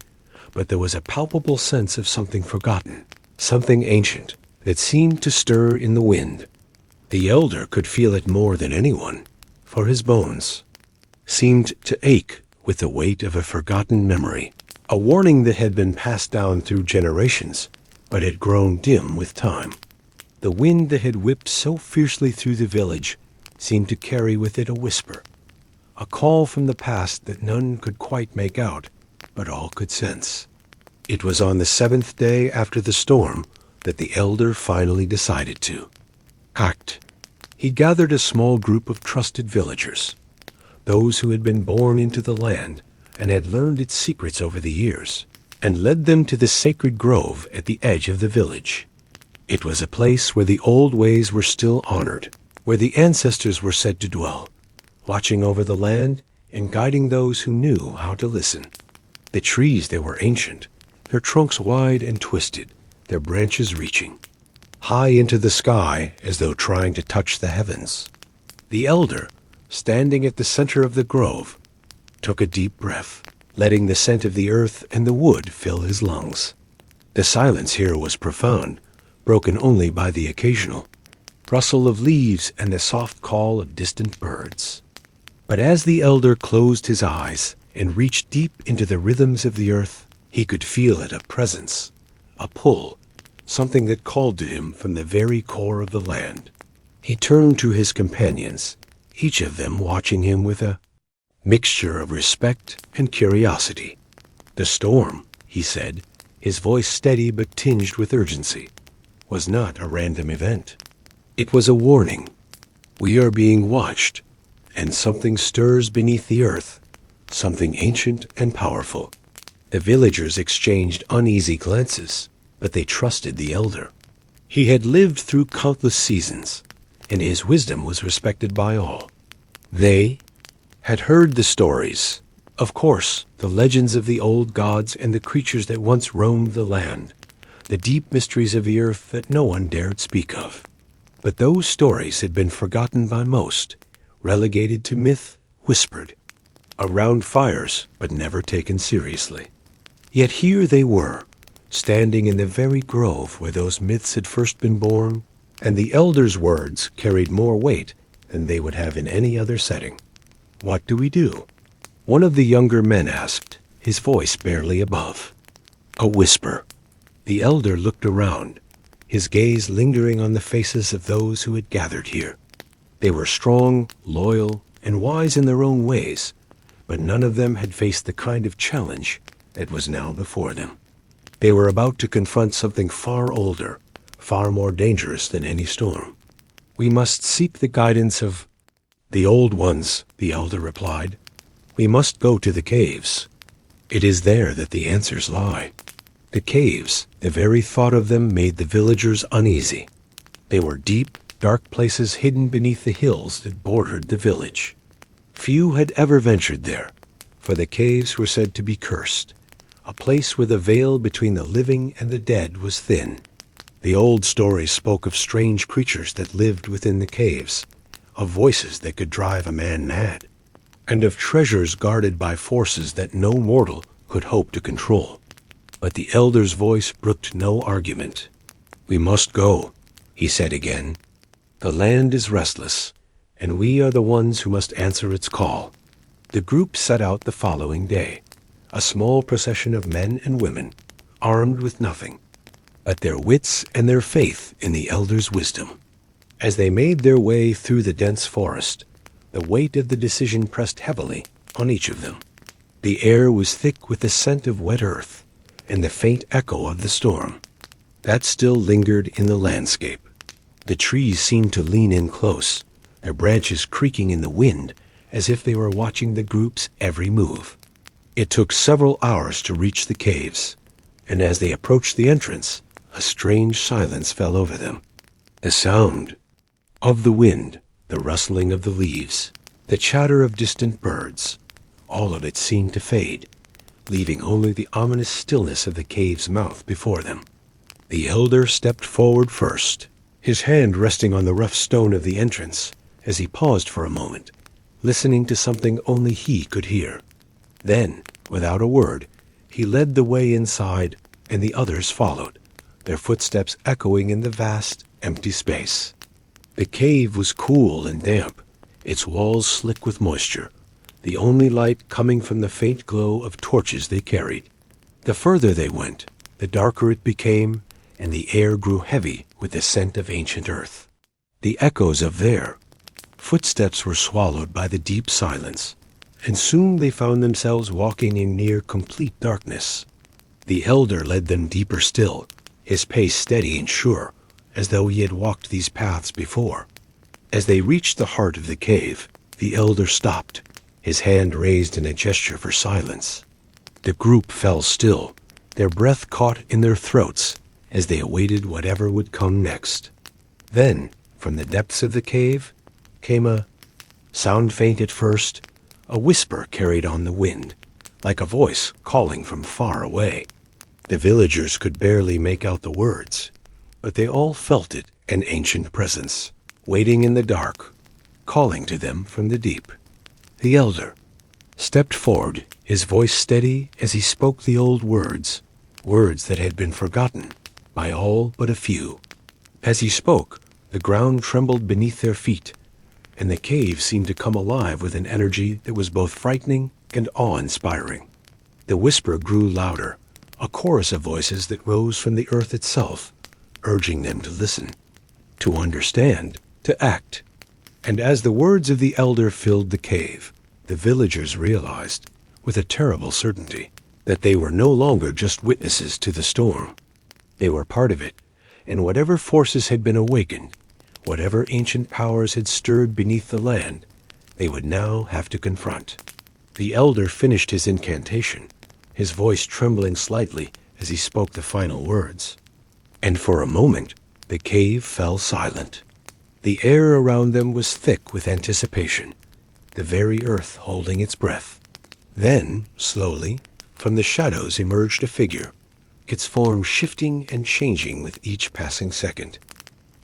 but there was a palpable sense of something forgotten, something ancient, that seemed to stir in the wind. The elder could feel it more than anyone, for his bones seemed to ache with the weight of a forgotten memory, a warning that had been passed down through generations, but had grown dim with time. The wind that had whipped so fiercely through the village seemed to carry with it a whisper, a call from the past that none could quite make out, but all could sense. It was on the 7th day after the storm that the elder finally decided to act. He gathered a small group of trusted villagers, those who had been born into the land and had learned its secrets over the years, and led them to the sacred grove at the edge of the village. It was a place where the old ways were still honored, where the ancestors were said to dwell, watching over the land and guiding those who knew how to listen. The trees, they were ancient, their trunks wide and twisted, their branches reaching high into the sky as though trying to touch the heavens. The elder, standing at the center of the grove, took a deep breath, letting the scent of the earth and the wood fill his lungs. The silence here was profound, broken only by the occasional rustle of leaves and the soft call of distant birds. But as the elder closed his eyes and reached deep into the rhythms of the earth, he could feel it, a presence, a pull, something that called to him from the very core of the land. He turned to his companions, each of them watching him with a mixture of respect and curiosity. The storm, he said, his voice steady but tinged with urgency, was not a random event. It was a warning. We are being watched, and something stirs beneath the earth, something ancient and powerful. The villagers exchanged uneasy glances, but they trusted the elder. He had lived through countless seasons, and his wisdom was respected by all. They had heard the stories, of course, the legends of the old gods and the creatures that once roamed the land, the deep mysteries of the earth that no one dared speak of. But those stories had been forgotten by most, relegated to myth, whispered around fires, but never taken seriously. Yet here they were, standing in the very grove where those myths had first been born, and the elder's words carried more weight than they would have in any other setting. "What do we do?" one of the younger men asked, his voice barely above. A whisper. The elder looked around, his gaze lingering on the faces of those who had gathered here. They were strong, loyal, and wise in their own ways, but none of them had faced the kind of challenge that was now before them. They were about to confront something far older, far more dangerous than any storm. "We must seek the guidance of the old ones," the elder replied. "We must go to the caves. It is there that the answers lie." The caves, the very thought of them made the villagers uneasy. They were deep, dark places hidden beneath the hills that bordered the village. Few had ever ventured there, for the caves were said to be cursed, a place where the veil between the living and the dead was thin. The old stories spoke of strange creatures that lived within the caves, of voices that could drive a man mad, and of treasures guarded by forces that no mortal could hope to control. But the elder's voice brooked no argument. "We must go," he said again. "The land is restless, and we are the ones who must answer its call." The group set out the following day, a small procession of men and women, armed with nothing but their wits and their faith in the elder's wisdom. As they made their way through the dense forest, the weight of the decision pressed heavily on each of them. The air was thick with the scent of wet earth and the faint echo of the storm that still lingered in the landscape. The trees seemed to lean in close, their branches creaking in the wind as if they were watching the group's every move. It took several hours to reach the caves. and as they approached the entrance, a strange silence fell over them. The sound of the wind, the rustling of the leaves, the chatter of distant birds, all of it seemed to fade, leaving only the ominous stillness of the cave's mouth before them. The elder stepped forward first, his hand resting on the rough stone of the entrance as he paused for a moment, listening to something only he could hear. Then, without a word, he led the way inside, and the others followed, their footsteps echoing in the vast, empty space. The cave was cool and damp, its walls slick with moisture, the only light coming from the faint glow of torches they carried. The further they went, the darker it became, and the air grew heavy with the scent of ancient earth. The echoes of their footsteps were swallowed by the deep silence, and soon they found themselves walking in near complete darkness. The elder led them deeper still, his pace steady and sure, as though he had walked these paths before. As they reached the heart of the cave, the elder stopped, his hand raised in a gesture for silence. The group fell still, their breath caught in their throats as they awaited whatever would come next. Then, from the depths of the cave, came a sound faint at first, a whisper carried on the wind, like a voice calling from far away. The villagers could barely make out the words, but they all felt it, an ancient presence, waiting in the dark, calling to them from the deep. The elder stepped forward, his voice steady as he spoke the old words, words that had been forgotten by all but a few. As he spoke, the ground trembled beneath their feet, and the cave seemed to come alive with an energy that was both frightening and awe-inspiring. The whisper grew louder, a chorus of voices that rose from the earth itself, urging them to listen, to understand, to act. And as the words of the elder filled the cave, the villagers realized, with a terrible certainty, that they were no longer just witnesses to the storm. They were part of it, and whatever forces had been awakened, whatever ancient powers had stirred beneath the land, they would now have to confront. The elder finished his incantation, his voice trembling slightly as he spoke the final words. And for a moment, the cave fell silent. The air around them was thick with anticipation, the very earth holding its breath. Then, slowly, from the shadows emerged a figure, its form shifting and changing with each passing second.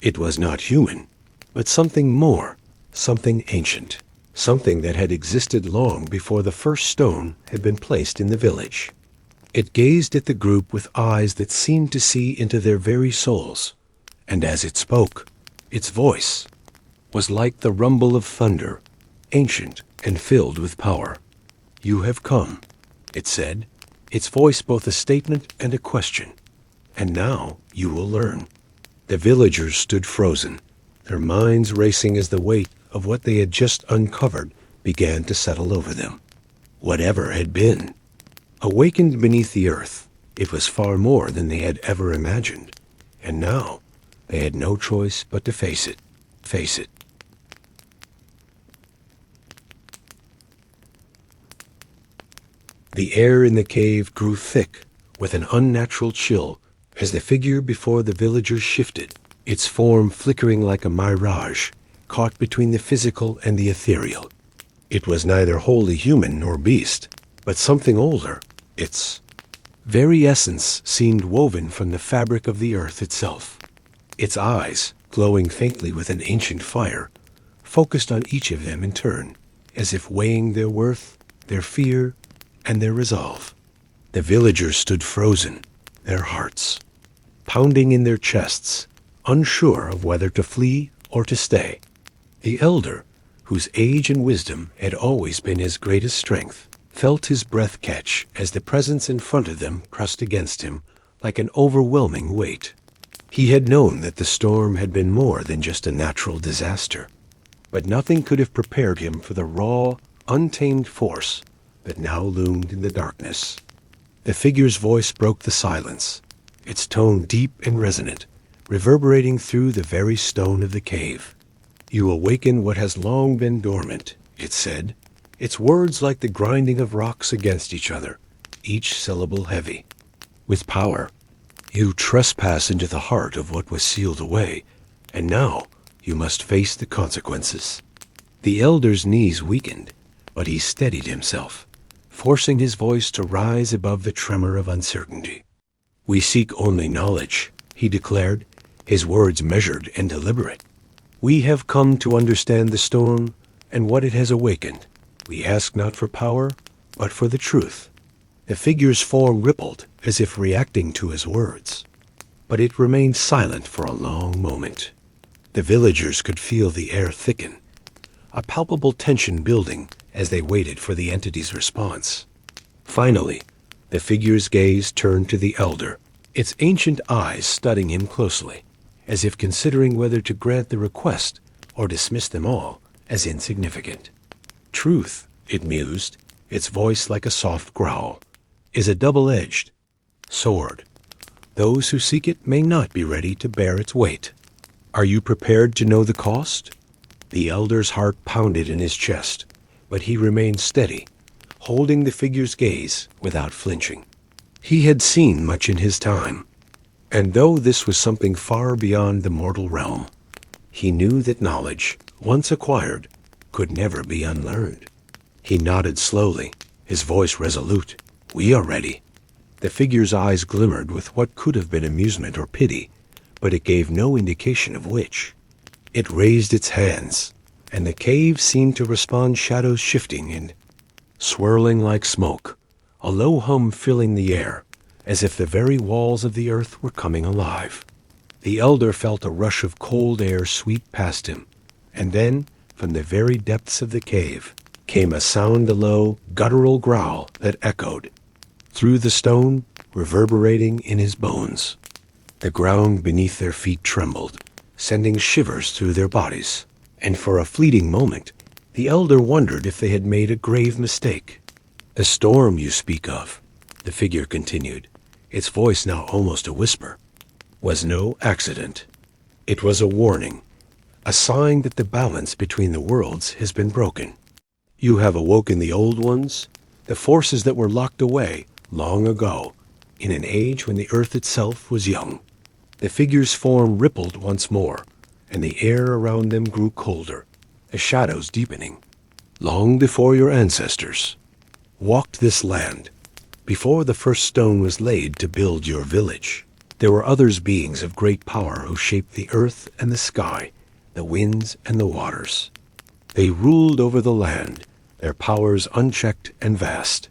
It was not human, but something more, something ancient, something that had existed long before the first stone had been placed in the village. It gazed at the group with eyes that seemed to see into their very souls, and as it spoke, its voice was like the rumble of thunder, ancient and filled with power. "You have come," it said, its voice both a statement and a question. "And now you will learn." The villagers stood frozen, their minds racing as the weight of what they had just uncovered began to settle over them. Whatever had been, awakened beneath the earth, it was far more than they had ever imagined, and now they had no choice but to face it. The air in the cave grew thick with an unnatural chill as the figure before the villagers shifted, its form flickering like a mirage caught between the physical and the ethereal. It was neither wholly human nor beast, but something older. Its very essence seemed woven from the fabric of the earth itself. Its eyes, glowing faintly with an ancient fire, focused on each of them in turn, as if weighing their worth, their fear, and their resolve. The villagers stood frozen, their hearts pounding in their chests, unsure of whether to flee or to stay. The elder, whose age and wisdom had always been his greatest strength, felt his breath catch as the presence in front of them pressed against him like an overwhelming weight. He had known that the storm had been more than just a natural disaster, but nothing could have prepared him for the raw, untamed force that now loomed in the darkness. The figure's voice broke the silence, its tone deep and resonant, reverberating through the very stone of the cave. "You awaken what has long been dormant," it said, its words like the grinding of rocks against each other, each syllable heavy. With power, you trespass into the heart of what was sealed away, and now you must face the consequences. The elder's knees weakened, but he steadied himself, forcing his voice to rise above the tremor of uncertainty. "We seek only knowledge," he declared, his words measured and deliberate. "We have come to understand the storm and what it has awakened. We ask not for power, but for the truth." The figure's form rippled as if reacting to his words, but it remained silent for a long moment. The villagers could feel the air thicken, a palpable tension building as they waited for the entity's response. Finally, the figure's gaze turned to the elder, its ancient eyes studying him closely, as if considering whether to grant the request or dismiss them all as insignificant. "Truth," it mused, its voice like a soft growl, "is a double-edged sword. Those who seek it may not be ready to bear its weight. Are you prepared to know the cost?" The elder's heart pounded in his chest, but he remained steady, holding the figure's gaze without flinching. He had seen much in his time, and though this was something far beyond the mortal realm, he knew that knowledge, once acquired, could never be unlearned. He nodded slowly, his voice resolute. "We are ready." The figure's eyes glimmered with what could have been amusement or pity, but it gave no indication of which. It raised its hands, and the cave seemed to respond, shadows shifting and swirling like smoke, a low hum filling the air, as if the very walls of the earth were coming alive. The elder felt a rush of cold air sweep past him, and then, from the very depths of the cave, came a sound, a low, guttural growl that echoed through the stone, reverberating in his bones. The ground beneath their feet trembled, sending shivers through their bodies, and for a fleeting moment, the elder wondered if they had made a grave mistake. "The storm you speak of," the figure continued, its voice now almost a whisper, "was no accident. It was a warning, a sign that the balance between the worlds has been broken. You have awoken the old ones, the forces that were locked away long ago, in an age when the earth itself was young." The figure's form rippled once more, and the air around them grew colder, the shadows deepening. "Long before your ancestors walked this land, before the first stone was laid to build your village, there were others beings of great power who shaped the earth and the sky, the winds and the waters. They ruled over the land, their powers unchecked and vast.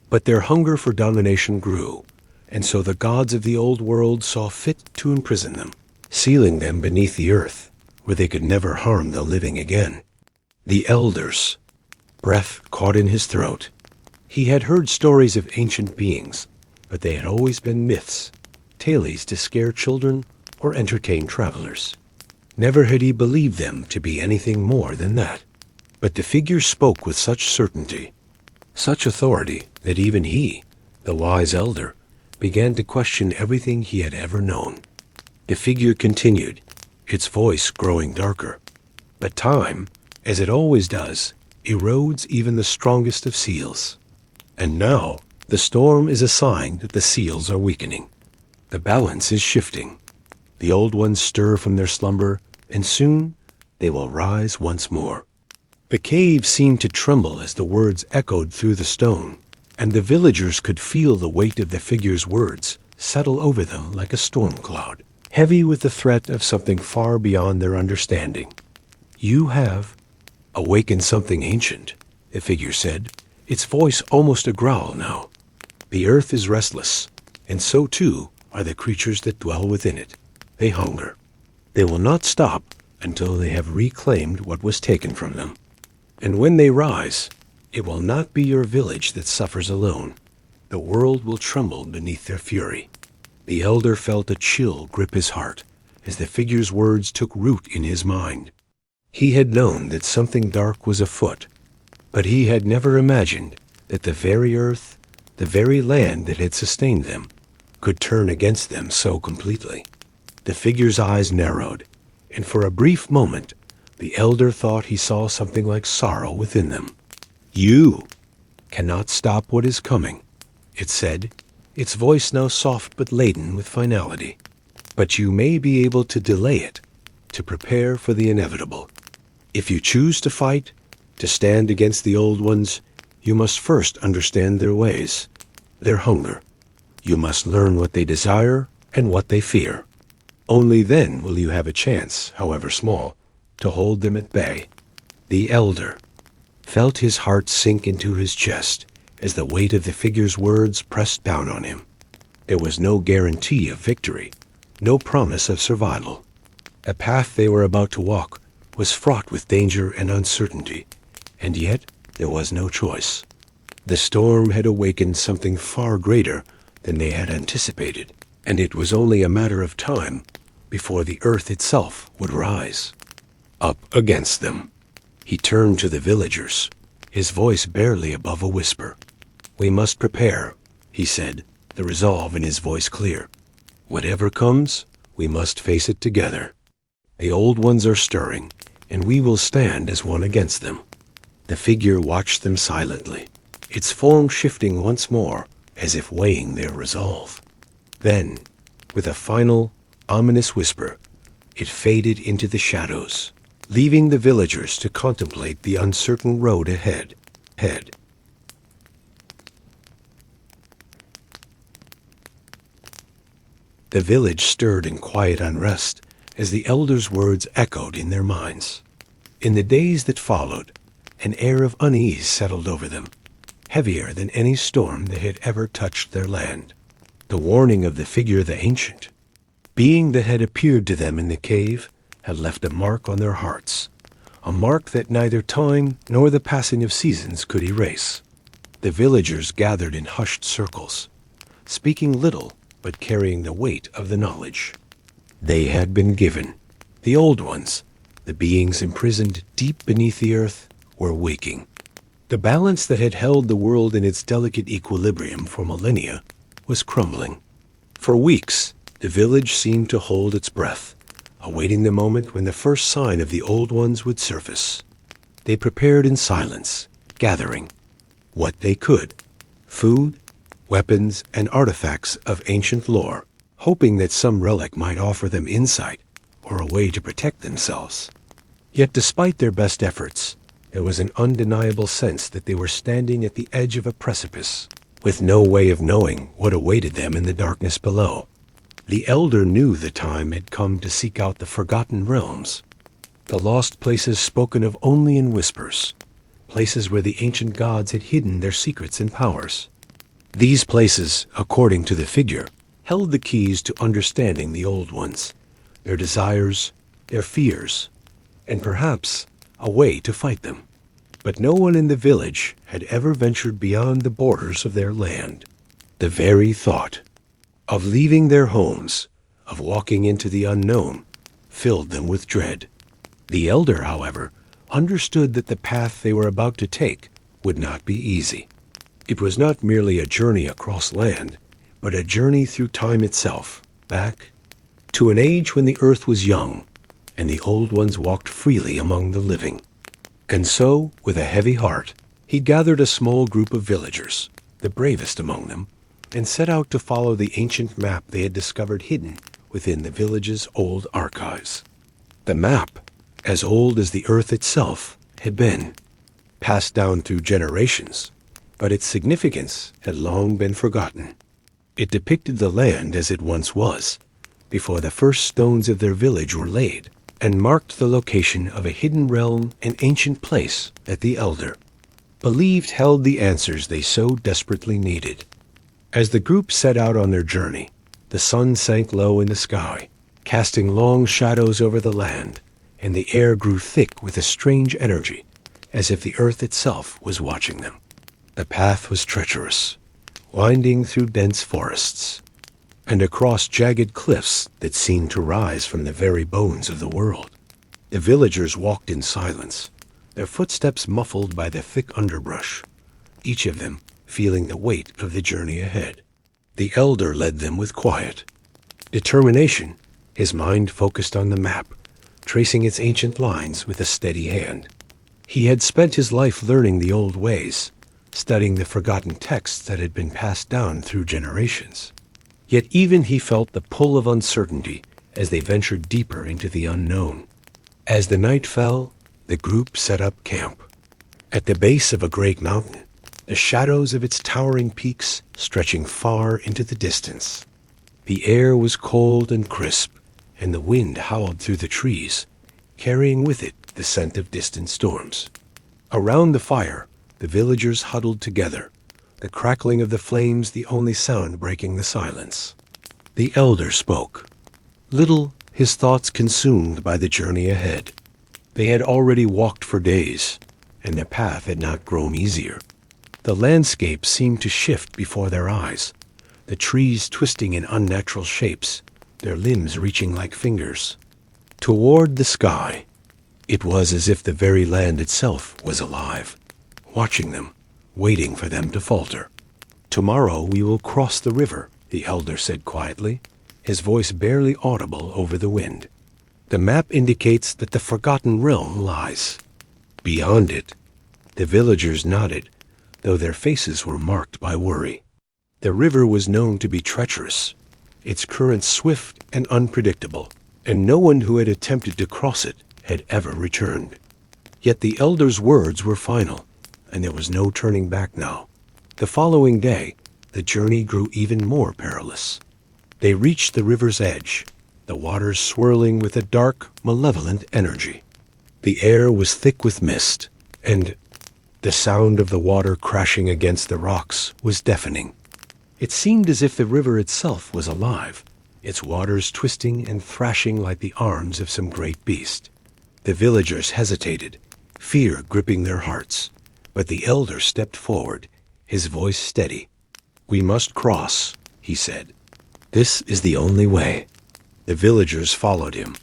But their hunger for domination grew, and so the gods of the old world saw fit to imprison them, sealing them beneath the earth, where they could never harm the living again." The elder's breath caught in his throat. He had heard stories of ancient beings, but they had always been myths, tales to scare children or entertain travelers. Never had he believed them to be anything more than that. But the figure spoke with such certainty, such authority, that even he, the wise elder, began to question everything he had ever known. The figure continued, its voice growing darker. "But time, as it always does, erodes even the strongest of seals. And now the storm is a sign that the seals are weakening. The balance is shifting. The old ones stir from their slumber, and soon they will rise once more." The cave seemed to tremble as the words echoed through the stone, and the villagers could feel the weight of the figure's words settle over them like a storm cloud, heavy with the threat of something far beyond their understanding. "You have awakened something ancient," the figure said, its voice almost a growl now. "The earth is restless, and so too are the creatures that dwell within it. They hunger. They will not stop until they have reclaimed what was taken from them. And when they rise, it will not be your village that suffers alone. The world will tremble beneath their fury." The elder felt a chill grip his heart as the figure's words took root in his mind. He had known that something dark was afoot, but he had never imagined that the very earth, the very land that had sustained them, could turn against them so completely. The figure's eyes narrowed, and for a brief moment, the elder thought he saw something like sorrow within them. "You cannot stop what is coming," it said, its voice now soft but laden with finality. But you may be able to delay it, to prepare for the inevitable. If you choose to fight, to stand against the old ones, you must first understand their ways, their hunger. You must learn what they desire and what they fear. Only then will you have a chance, however small, to hold them at bay. The elder felt his heart sink into his chest as the weight of the figure's words pressed down on him. There was no guarantee of victory, no promise of survival. A path they were about to walk was fraught with danger and uncertainty, and yet there was no choice. The storm had awakened something far greater than they had anticipated, and it was only a matter of time before the earth itself would rise. Up against them, he turned to the villagers, his voice barely above a whisper. "We must prepare," he said, the resolve in his voice clear. "Whatever comes, we must face it together. The old ones are stirring, and we will stand as one against them." The figure watched them silently, its form shifting once more, as if weighing their resolve. Then, with a final, ominous whisper, it faded into the shadows, leaving the villagers to contemplate the uncertain road ahead. The village stirred in quiet unrest as the elders' words echoed in their minds. In the days that followed, an air of unease settled over them, heavier than any storm that had ever touched their land. The warning of the figure the ancient, being that had appeared to them in the cave, had left a mark on their hearts, a mark that neither time nor the passing of seasons could erase. The villagers gathered in hushed circles, speaking little but carrying the weight of the knowledge. They had been given. The old ones, the beings imprisoned deep beneath the earth, were waking. The balance that had held the world in its delicate equilibrium for millennia was crumbling. For weeks, the village seemed to hold its breath, awaiting the moment when the first sign of the old ones would surface. They prepared in silence, gathering what they could: food, weapons, and artifacts of ancient lore, hoping that some relic might offer them insight or a way to protect themselves. Yet despite their best efforts, there was an undeniable sense that they were standing at the edge of a precipice, with no way of knowing what awaited them in the darkness below. The elder knew the time had come to seek out the forgotten realms, the lost places spoken of only in whispers, places where the ancient gods had hidden their secrets and powers. These places, according to the figure, held the keys to understanding the old ones, their desires, their fears, and perhaps a way to fight them. But no one in the village had ever ventured beyond the borders of their land. The very thought of leaving their homes, of walking into the unknown, filled them with dread. The elder, however, understood that the path they were about to take would not be easy. It was not merely a journey across land, but a journey through time itself, back to an age when the earth was young, and the old ones walked freely among the living. And so, with a heavy heart, he gathered a small group of villagers, the bravest among them, and set out to follow the ancient map they had discovered hidden within the village's old archives. The map, as old as the earth itself, had been passed down through generations, but its significance had long been forgotten. It depicted the land as it once was, before the first stones of their village were laid, and marked the location of a hidden realm and ancient place that the elder believed held the answers they so desperately needed. As the group set out on their journey, the sun sank low in the sky, casting long shadows over the land, and the air grew thick with a strange energy, as if the earth itself was watching them. The path was treacherous, winding through dense forests, and across jagged cliffs that seemed to rise from the very bones of the world. The villagers walked in silence, their footsteps muffled by the thick underbrush, each of them feeling the weight of the journey ahead. The elder led them with quiet determination, his mind focused on the map, tracing its ancient lines with a steady hand. He had spent his life learning the old ways, studying the forgotten texts that had been passed down through generations. Yet even he felt the pull of uncertainty as they ventured deeper into the unknown. As the night fell, the group set up camp. At the base of a great mountain, the shadows of its towering peaks stretching far into the distance. The air was cold and crisp, and the wind howled through the trees, carrying with it the scent of distant storms. Around the fire, the villagers huddled together, the crackling of the flames the only sound breaking the silence. The elder spoke, little his thoughts consumed by the journey ahead. They had already walked for days, and the path had not grown easier. The landscape seemed to shift before their eyes, the trees twisting in unnatural shapes, their limbs reaching like fingers. Toward the sky, it was as if the very land itself was alive, watching them, waiting for them to falter. "Tomorrow we will cross the river," the elder said quietly, his voice barely audible over the wind. "The map indicates that the forgotten realm lies beyond it." The villagers nodded, though their faces were marked by worry. The river was known to be treacherous, its currents swift and unpredictable, and no one who had attempted to cross it had ever returned. Yet the elder's words were final, and there was no turning back now. The following day, the journey grew even more perilous. They reached the river's edge, the waters swirling with a dark, malevolent energy. The air was thick with mist, and the sound of the water crashing against the rocks was deafening. It seemed as if the river itself was alive, its waters twisting and thrashing like the arms of some great beast. The villagers hesitated, fear gripping their hearts, but the elder stepped forward, his voice steady. "We must cross," he said. "This is the only way." The villagers followed him,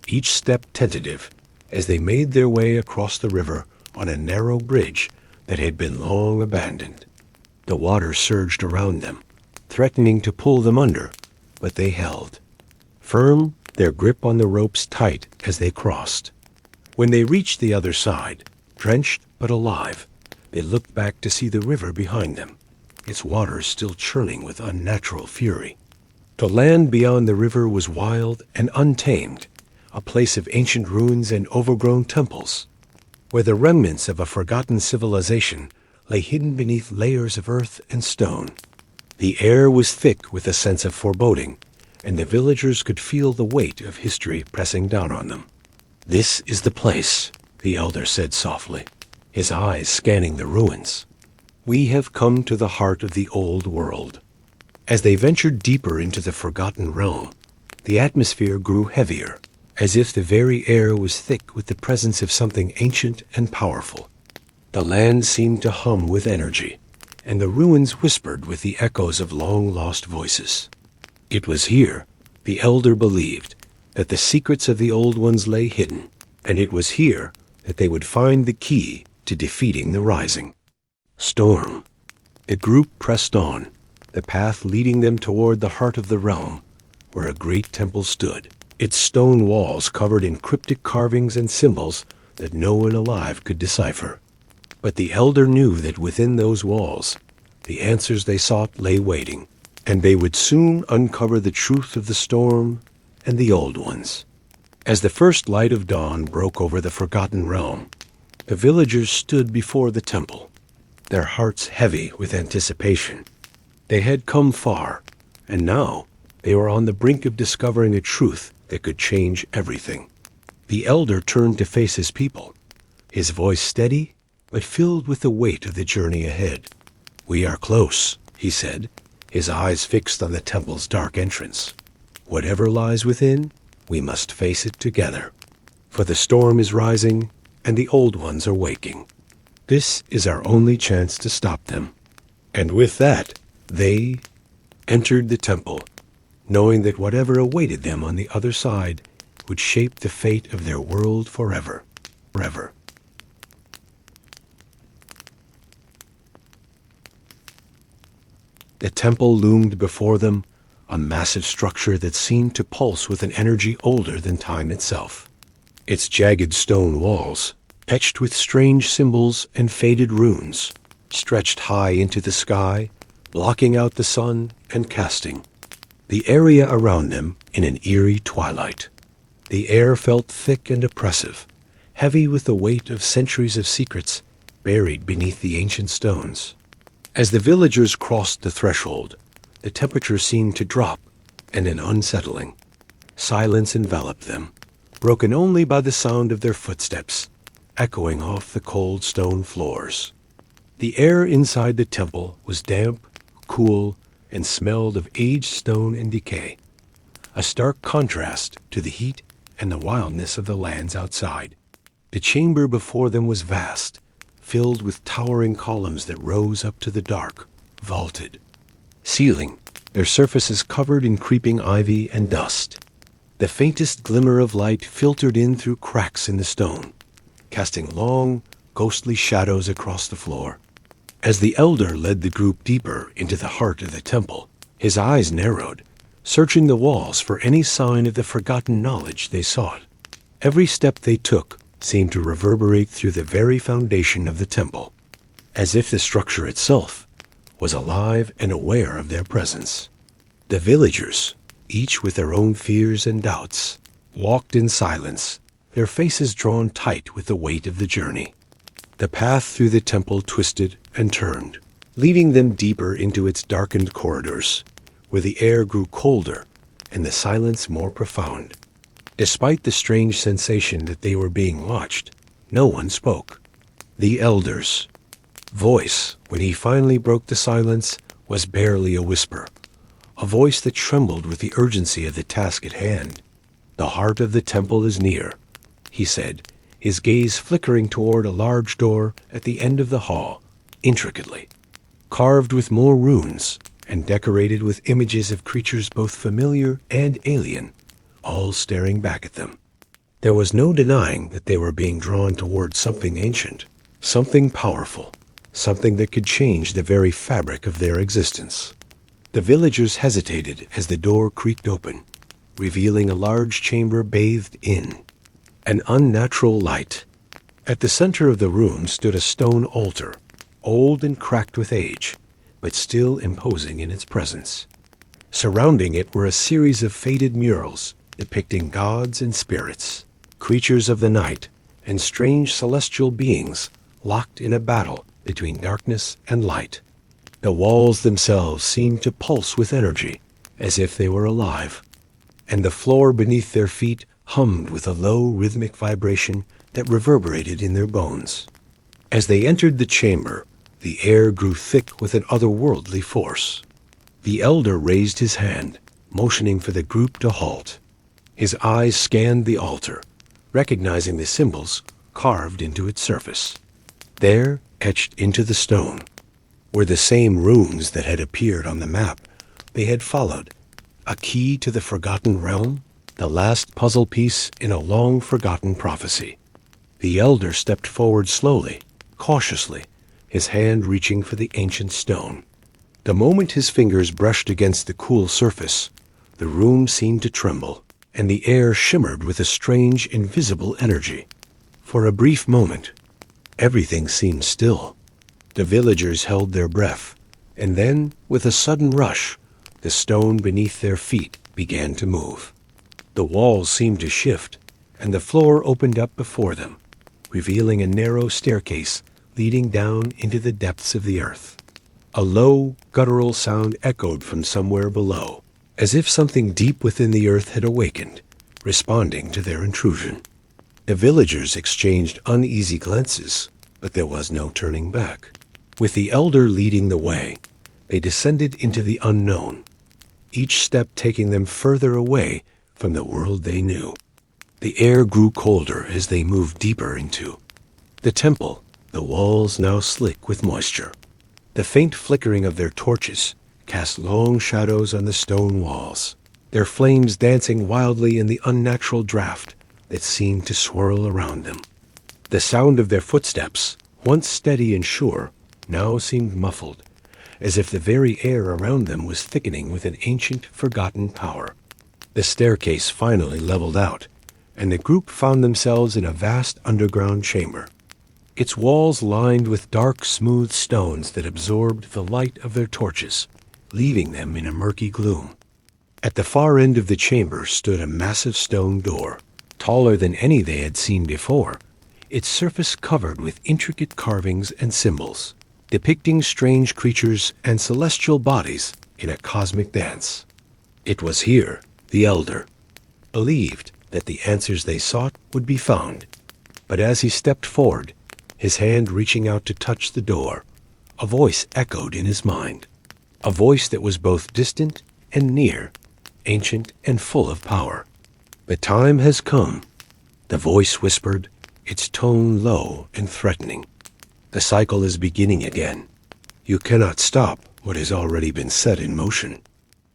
each step tentative, as they made their way across the river on a narrow bridge that had been long abandoned. The water surged around them, threatening to pull them under, but they held firm, their grip on the ropes tight as they crossed. When they reached the other side, drenched but alive, they looked back to see the river behind them, its waters still churning with unnatural fury. The land beyond the river was wild and untamed, a place of ancient ruins and overgrown temples, where the remnants of a forgotten civilization lay hidden beneath layers of earth and stone. The air was thick with a sense of foreboding, and the villagers could feel the weight of history pressing down on them. "This is the place," the elder said softly, his eyes scanning the ruins. "We have come to the heart of the old world." As they ventured deeper into the forgotten realm, the atmosphere grew heavier, as if the very air was thick with the presence of something ancient and powerful. The land seemed to hum with energy, and the ruins whispered with the echoes of long-lost voices. It was here, the elder believed, that the secrets of the old ones lay hidden, and it was here that they would find the key to defeating the rising storm. The group pressed on, the path leading them toward the heart of the realm, where a great temple stood, its stone walls covered in cryptic carvings and symbols that no one alive could decipher. But the elder knew that within those walls, the answers they sought lay waiting, and they would soon uncover the truth of the storm and the old ones. As the first light of dawn broke over the forgotten realm, the villagers stood before the temple, their hearts heavy with anticipation. They had come far, and now they were on the brink of discovering a truth that could change everything. The elder turned to face his people, his voice steady but filled with the weight of the journey ahead. "We are close," he said, his eyes fixed on the temple's dark entrance. "Whatever lies within, we must face it together. For the storm is rising, and the old ones are waking. This is our only chance to stop them." And with that, they entered the temple, knowing that whatever awaited them on the other side would shape the fate of their world forever. Forever. The temple loomed before them, a massive structure that seemed to pulse with an energy older than time itself. Its jagged stone walls, etched with strange symbols and faded runes, stretched high into the sky, blocking out the sun and casting the area around them in an eerie twilight. The air felt thick and oppressive, heavy with the weight of centuries of secrets buried beneath the ancient stones. As the villagers crossed the threshold, the temperature seemed to drop, and an unsettling silence enveloped them, broken only by the sound of their footsteps, echoing off the cold stone floors. The air inside the temple was damp, cool, and smelled of aged stone and decay, a stark contrast to the heat and the wildness of the lands outside. The chamber before them was vast, filled with towering columns that rose up to the dark, vaulted ceiling, their surfaces covered in creeping ivy and dust. The faintest glimmer of light filtered in through cracks in the stone, casting long, ghostly shadows across the floor. As the elder led the group deeper into the heart of the temple, his eyes narrowed, searching the walls for any sign of the forgotten knowledge they sought. Every step they took seemed to reverberate through the very foundation of the temple, as if the structure itself was alive and aware of their presence. The villagers, each with their own fears and doubts, walked in silence, their faces drawn tight with the weight of the journey. The path through the temple twisted and turned, leading them deeper into its darkened corridors, where the air grew colder and the silence more profound. Despite the strange sensation that they were being watched, no one spoke. The elder's voice, when he finally broke the silence, was barely a whisper, a voice that trembled with the urgency of the task at hand. "The heart of the temple is near," he said, his gaze flickering toward a large door at the end of the hall, intricately carved with more runes and decorated with images of creatures both familiar and alien, all staring back at them. There was no denying that they were being drawn toward something ancient, something powerful, something that could change the very fabric of their existence. The villagers hesitated as the door creaked open, revealing a large chamber bathed in an unnatural light. At the center of the room stood a stone altar, old and cracked with age, but still imposing in its presence. Surrounding it were a series of faded murals depicting gods and spirits, creatures of the night, and strange celestial beings locked in a battle between darkness and light. The walls themselves seemed to pulse with energy, as if they were alive, and the floor beneath their feet hummed with a low rhythmic vibration that reverberated in their bones. As they entered the chamber, the air grew thick with an otherworldly force. The elder raised his hand, motioning for the group to halt. His eyes scanned the altar, recognizing the symbols carved into its surface. There, etched into the stone, were the same runes that had appeared on the map they had followed, a key to the forgotten realm, the last puzzle piece in a long-forgotten prophecy. The elder stepped forward slowly, cautiously, his hand reaching for the ancient stone. The moment his fingers brushed against the cool surface, the room seemed to tremble, and the air shimmered with a strange, invisible energy. For a brief moment, everything seemed still. The villagers held their breath, and then, with a sudden rush, the stone beneath their feet began to move. The walls seemed to shift, and the floor opened up before them, revealing a narrow staircase leading down into the depths of the earth. A low, guttural sound echoed from somewhere below, as if something deep within the earth had awakened, responding to their intrusion. The villagers exchanged uneasy glances, but there was no turning back. With the elder leading the way, they descended into the unknown, each step taking them further away from the world they knew. The air grew colder as they moved deeper into the temple, the walls now slick with moisture. The faint flickering of their torches cast long shadows on the stone walls, their flames dancing wildly in the unnatural draft that seemed to swirl around them. The sound of their footsteps, once steady and sure, now seemed muffled, as if the very air around them was thickening with an ancient, forgotten power. The staircase finally leveled out, and the group found themselves in a vast underground chamber. its walls lined with dark, smooth stones that absorbed the light of their torches, leaving them in a murky gloom. At the far end of the chamber stood a massive stone door, taller than any they had seen before, its surface covered with intricate carvings and symbols, depicting strange creatures and celestial bodies in a cosmic dance. It was here the Elder believed that the answers they sought would be found. But as he stepped forward, his hand reaching out to touch the door, a voice echoed in his mind, a voice that was both distant and near, ancient and full of power. "The time has come," the voice whispered, its tone low and threatening. "The cycle is beginning again. You cannot stop what has already been set in motion."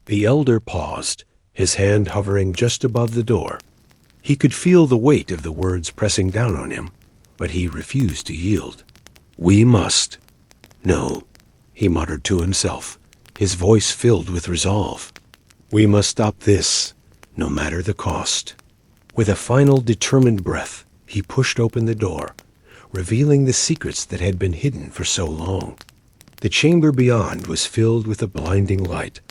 The Elder paused, his hand hovering just above the door. He could feel the weight of the words pressing down on him, but he refused to yield. "We must." "No," he muttered to himself, his voice filled with resolve. "We must stop this, no matter the cost." With a final determined breath, he pushed open the door, revealing the secrets that had been hidden for so long. The chamber beyond was filled with a blinding light,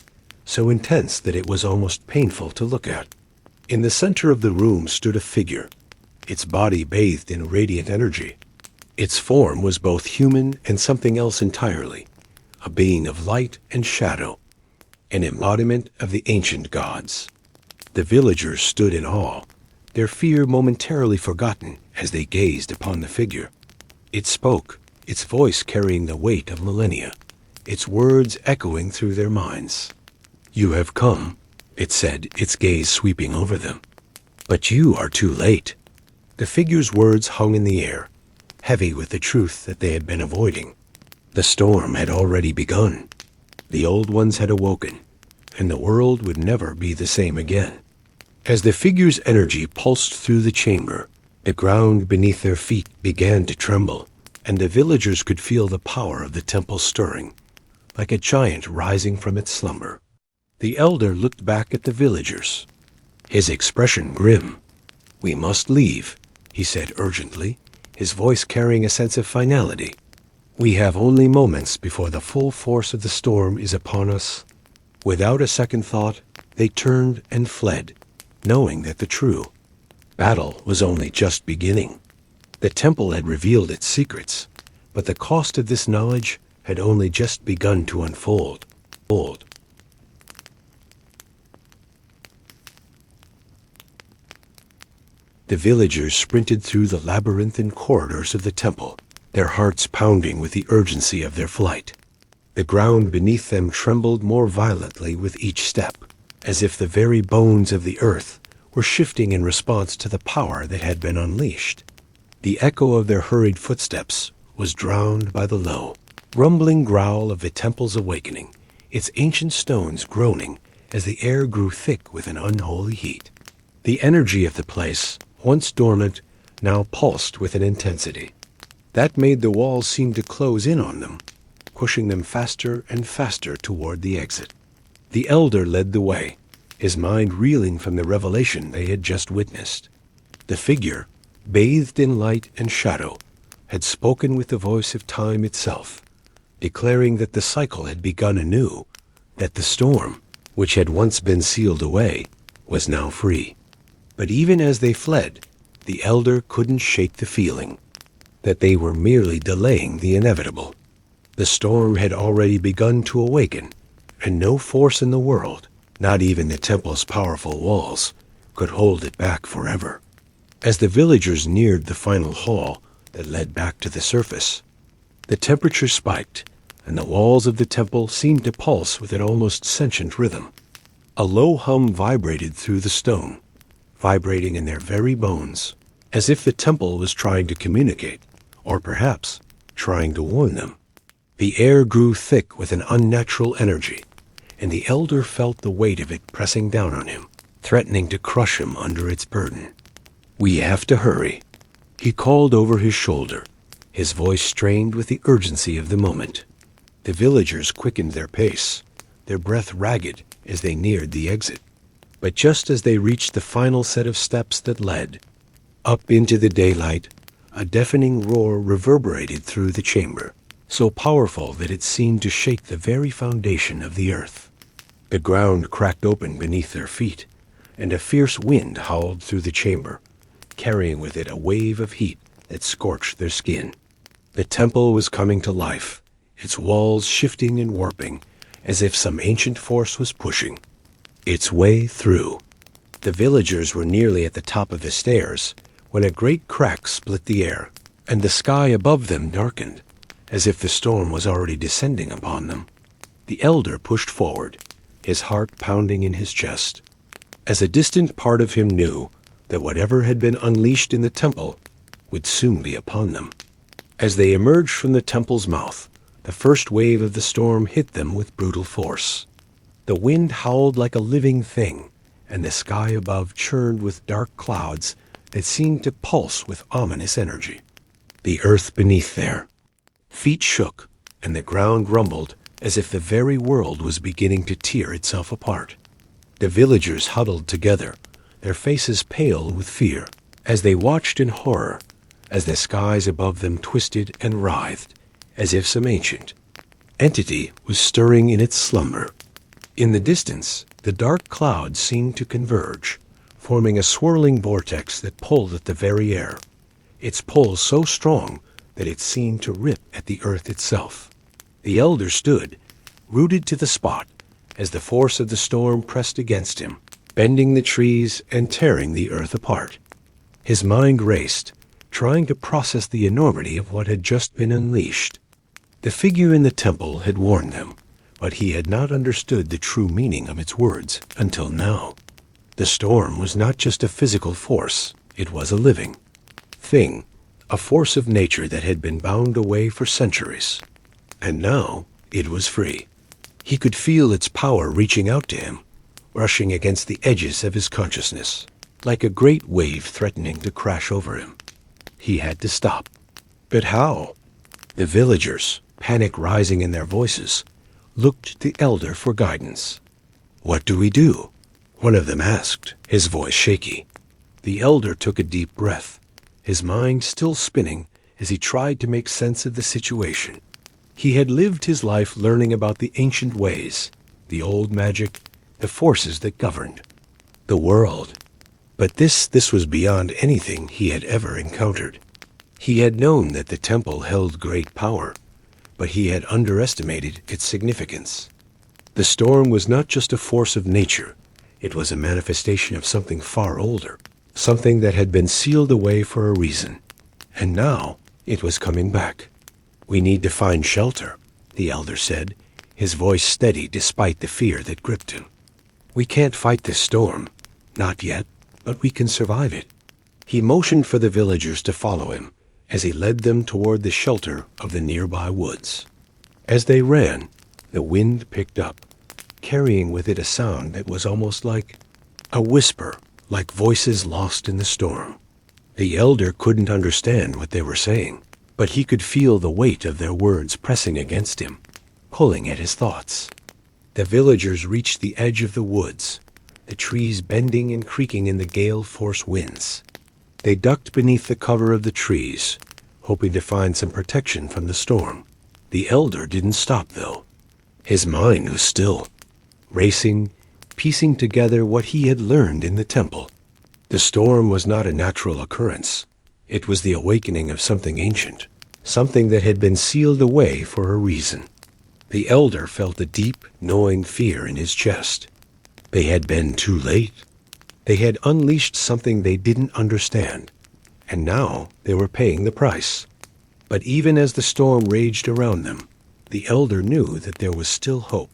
so intense that it was almost painful to look at. In the center of the room stood a figure, its body bathed in radiant energy. Its form was both human and something else entirely, a being of light and shadow, an embodiment of the ancient gods. The villagers stood in awe, their fear momentarily forgotten as they gazed upon the figure. It spoke, its voice carrying the weight of millennia, its words echoing through their minds. "You have come," it said, its gaze sweeping over them. "But you are too late." The figure's words hung in the air, heavy with the truth that they had been avoiding. The storm had already begun. The old ones had awoken, and the world would never be the same again. As the figure's energy pulsed through the chamber, the ground beneath their feet began to tremble, and the villagers could feel the power of the temple stirring, like a giant rising from its slumber. The Elder looked back at the villagers, his expression grim. "We must leave," he said urgently, his voice carrying a sense of finality. "We have only moments before the full force of the storm is upon us." Without a second thought, they turned and fled, knowing that the true battle was only just beginning. The temple had revealed its secrets, but the cost of this knowledge had only just begun to unfold. The villagers sprinted through the labyrinthine corridors of the temple, their hearts pounding with the urgency of their flight. The ground beneath them trembled more violently with each step, as if the very bones of the earth were shifting in response to the power that had been unleashed. The echo of their hurried footsteps was drowned by the low, rumbling growl of the temple's awakening, its ancient stones groaning as the air grew thick with an unholy heat. The energy of the place, once dormant, now pulsed with an intensity that made the walls seem to close in on them, pushing them faster and faster toward the exit. The Elder led the way, his mind reeling from the revelation they had just witnessed. The figure, bathed in light and shadow, had spoken with the voice of time itself, declaring that the cycle had begun anew, that the storm, which had once been sealed away, was now free. But even as they fled, the Elder couldn't shake the feeling that they were merely delaying the inevitable. The storm had already begun to awaken, and no force in the world, not even the temple's powerful walls, could hold it back forever. As the villagers neared the final hall that led back to the surface, the temperature spiked, and the walls of the temple seemed to pulse with an almost sentient rhythm. A low hum vibrated through the stone, vibrating in their very bones, as if the temple was trying to communicate, or perhaps trying to warn them. The air grew thick with an unnatural energy, and the Elder felt the weight of it pressing down on him, threatening to crush him under its burden. "We have to hurry," he called over his shoulder, his voice strained with the urgency of the moment. The villagers quickened their pace, their breath ragged as they neared the exit. But just as they reached the final set of steps that led up into the daylight, A deafening roar reverberated through the chamber, so powerful that it seemed to shake the very foundation of the earth. The ground cracked open beneath their feet, and a fierce wind howled through the chamber, carrying with it a wave of heat that scorched their skin. The temple was coming to life, its walls shifting and warping, as if some ancient force was pushing its way through. The villagers were nearly at the top of the stairs when a great crack split the air, and the sky above them darkened, as if the storm was already descending upon them. The elder pushed forward, his heart pounding in his chest, as a distant part of him knew that whatever had been unleashed in the temple would soon be upon them. As they emerged from the temple's mouth, the first wave of the storm hit them with brutal force. The wind howled like a living thing, and the sky above churned with dark clouds that seemed to pulse with ominous energy. The earth beneath their feet shook, and the ground rumbled as if the very world was beginning to tear itself apart. The villagers huddled together, their faces pale with fear, as they watched in horror as the skies above them twisted and writhed, as if some ancient entity was stirring in its slumber. In the distance, the dark clouds seemed to converge, forming a swirling vortex that pulled at the very air, its pull so strong that it seemed to rip at the earth itself. The elder stood, rooted to the spot, as the force of the storm pressed against him, bending the trees and tearing the earth apart. His mind raced, trying to process the enormity of what had just been unleashed. The figure in the temple had warned them, but he had not understood the true meaning of its words until now. The storm was not just a physical force, it was a living thing, a force of nature that had been bound away for centuries. And now it was free. He could feel its power reaching out to him, rushing against the edges of his consciousness, like a great wave threatening to crash over him. He had to stop. But how? The villagers, panic rising in their voices, looked to the elder for guidance. "What do we do?" one of them asked, his voice shaky. The elder took a deep breath, his mind still spinning as he tried to make sense of the situation. He had lived his life learning about the ancient ways, the old magic, the forces that governed the world. But this was beyond anything he had ever encountered. He had known that the temple held great power, but he had underestimated its significance. The storm was not just a force of nature, it was a manifestation of something far older, something that had been sealed away for a reason. And now it was coming back. "We need to find shelter," the elder said, his voice steady despite the fear that gripped him. "We can't fight this storm, not yet, but we can survive it." He motioned for the villagers to follow him as he led them toward the shelter of the nearby woods. As they ran, the wind picked up, carrying with it a sound that was almost like a whisper, like voices lost in the storm. The elder couldn't understand what they were saying, but he could feel the weight of their words pressing against him, pulling at his thoughts. The villagers reached the edge of the woods, the trees bending and creaking in the gale-force winds. They ducked beneath the cover of the trees, hoping to find some protection from the storm. The elder didn't stop, though. His mind was still racing, piecing together what he had learned in the temple. The storm was not a natural occurrence. It was the awakening of something ancient, something that had been sealed away for a reason. The elder felt a deep, gnawing fear in his chest. They had been too late. They had unleashed something they didn't understand, and now they were paying the price. But even as the storm raged around them, the elder knew that there was still hope.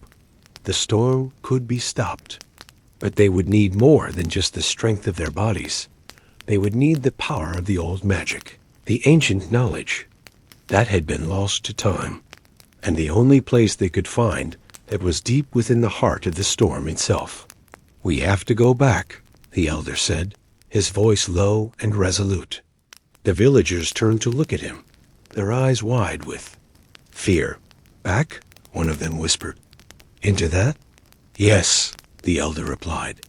The storm could be stopped, but they would need more than just the strength of their bodies. They would need the power of the old magic, the ancient knowledge. That had been lost to time, and the only place they could find that was deep within the heart of the storm itself. "We have to go back," the elder said, his voice low and resolute. The villagers turned to look at him, their eyes wide with fear. "Back?" one of them whispered. "Into that?" "Yes," the elder replied,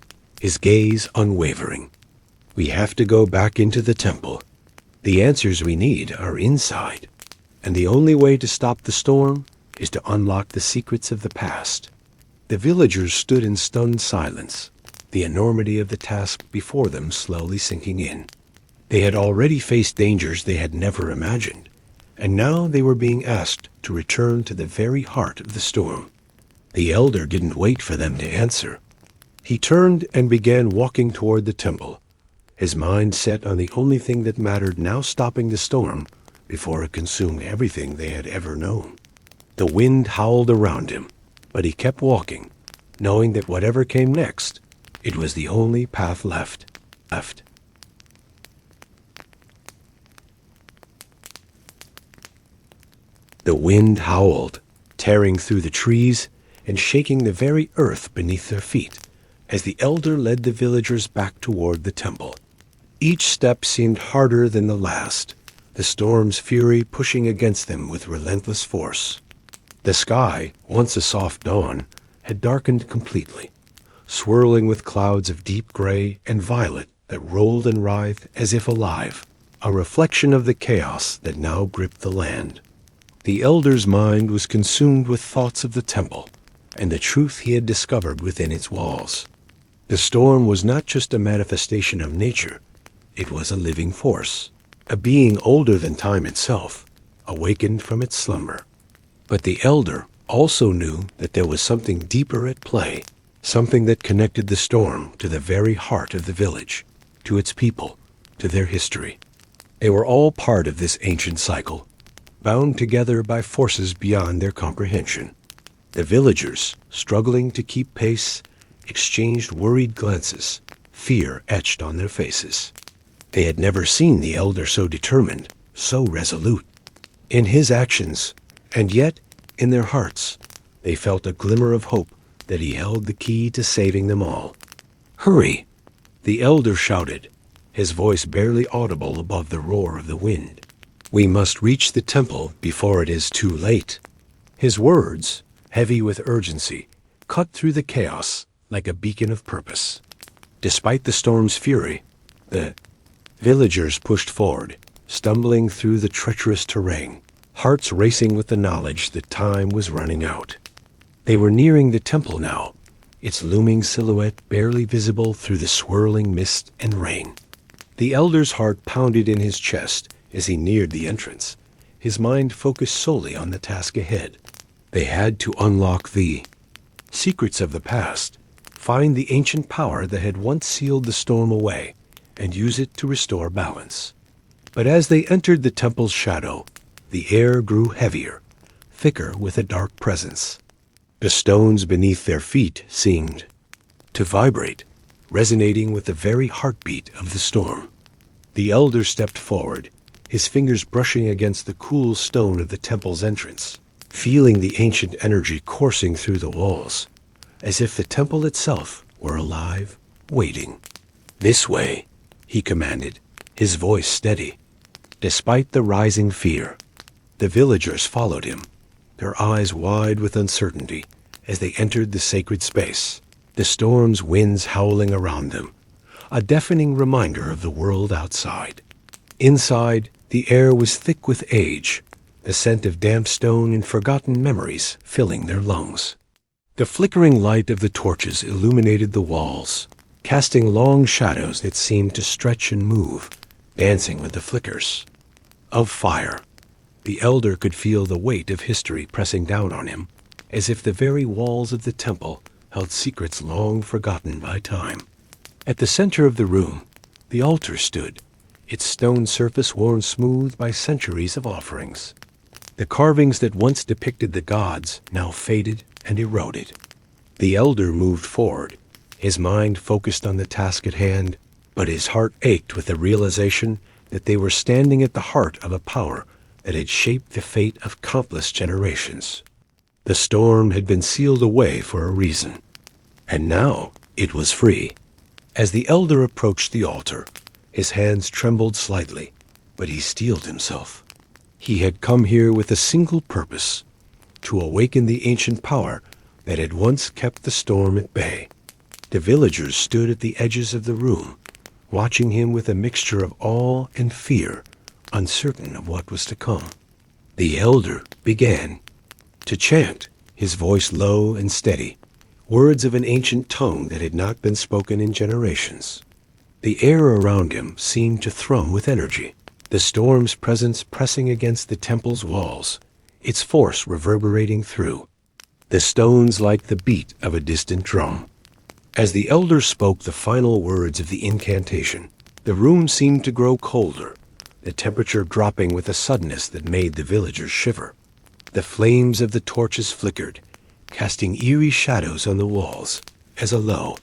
his gaze unwavering. "We have to go back into the temple. The answers we need are inside, and the only way to stop the storm is to unlock the secrets of the past. The villagers stood in stunned silence, the enormity of the task before them slowly sinking in. They had already faced dangers they had never imagined, and now they were being asked to return to the very heart of the storm. The elder didn't wait for them to answer. He turned and began walking toward the temple, his mind set on the only thing that mattered, now stopping the storm before it consumed everything they had ever known. The wind howled around him, but he kept walking, knowing that whatever came next, it was the only path left. The wind howled, tearing through the trees and shaking the very earth beneath their feet, as the elder led the villagers back toward the temple. Each step seemed harder than the last, the storm's fury pushing against them with relentless force. The sky, once a soft dawn, had darkened completely, swirling with clouds of deep gray and violet that rolled and writhed as if alive, a reflection of the chaos that now gripped the land. The elder's mind was consumed with thoughts of the temple and the truth he had discovered within its walls. The storm was not just a manifestation of nature, it was a living force, a being older than time itself, awakened from its slumber. But the elder also knew that there was something deeper at play, something that connected the storm to the very heart of the village, to its people, to their history. They were all part of this ancient cycle, bound together by forces beyond their comprehension. The villagers, struggling to keep pace, exchanged worried glances, fear etched on their faces. They had never seen the elder so determined, so resolute. In his actions, and yet in their hearts, they felt a glimmer of hope that he held the key to saving them all. "Hurry!" the elder shouted, his voice barely audible above the roar of the wind. "We must reach the temple before it is too late." His words, heavy with urgency, cut through the chaos like a beacon of purpose. Despite the storm's fury, the villagers pushed forward, stumbling through the treacherous terrain, hearts racing with the knowledge that time was running out. They were nearing the temple now, its looming silhouette barely visible through the swirling mist and rain. The elder's heart pounded in his chest as he neared the entrance, his mind focused solely on the task ahead. They had to unlock the secrets of the past, find the ancient power that had once sealed the storm away, and use it to restore balance. But as they entered the temple's shadow, the air grew heavier, thicker with a dark presence. The stones beneath their feet seemed to vibrate, resonating with the very heartbeat of the storm. The elder stepped forward, his fingers brushing against the cool stone of the temple's entrance, feeling the ancient energy coursing through the walls, as if the temple itself were alive, waiting. "This way," he commanded, his voice steady. Despite the rising fear, the villagers followed him, their eyes wide with uncertainty as they entered the sacred space, the storm's winds howling around them, a deafening reminder of the world outside. Inside, the air was thick with age, the scent of damp stone and forgotten memories filling their lungs. The flickering light of the torches illuminated the walls, casting long shadows that seemed to stretch and move, dancing with the flickers of fire. The elder could feel the weight of history pressing down on him, as if the very walls of the temple held secrets long forgotten by time. At the center of the room, the altar stood, its stone surface worn smooth by centuries of offerings. The carvings that once depicted the gods now faded and eroded. The elder moved forward, his mind focused on the task at hand, but his heart ached with the realization that they were standing at the heart of a power that had shaped the fate of countless generations. The storm had been sealed away for a reason, and now it was free. As the elder approached the altar, his hands trembled slightly, but he steeled himself. He had come here with a single purpose, to awaken the ancient power that had once kept the storm at bay. The villagers stood at the edges of the room, watching him with a mixture of awe and fear, uncertain of what was to come. The elder began to chant, his voice low and steady, words of an ancient tongue that had not been spoken in generations. The air around him seemed to thrum with energy, the storm's presence pressing against the temple's walls, its force reverberating through the stones like the beat of a distant drum. As the elder spoke the final words of the incantation, the room seemed to grow colder, the temperature dropping with a suddenness that made the villagers shiver. The flames of the torches flickered, casting eerie shadows on the walls, as a low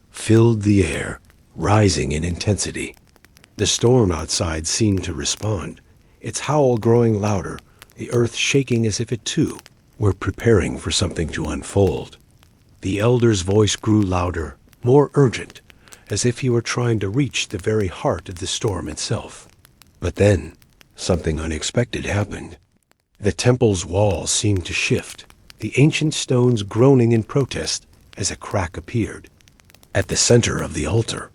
filled the air, rising in intensity. The storm outside seemed to respond, its howl growing louder, the earth shaking as if it too were preparing for something to unfold. The elder's voice grew louder, more urgent, as if he were trying to reach the very heart of the storm itself. But then, something unexpected happened. The temple's walls seemed to shift, the ancient stones groaning in protest as a crack appeared. At the center of the altar,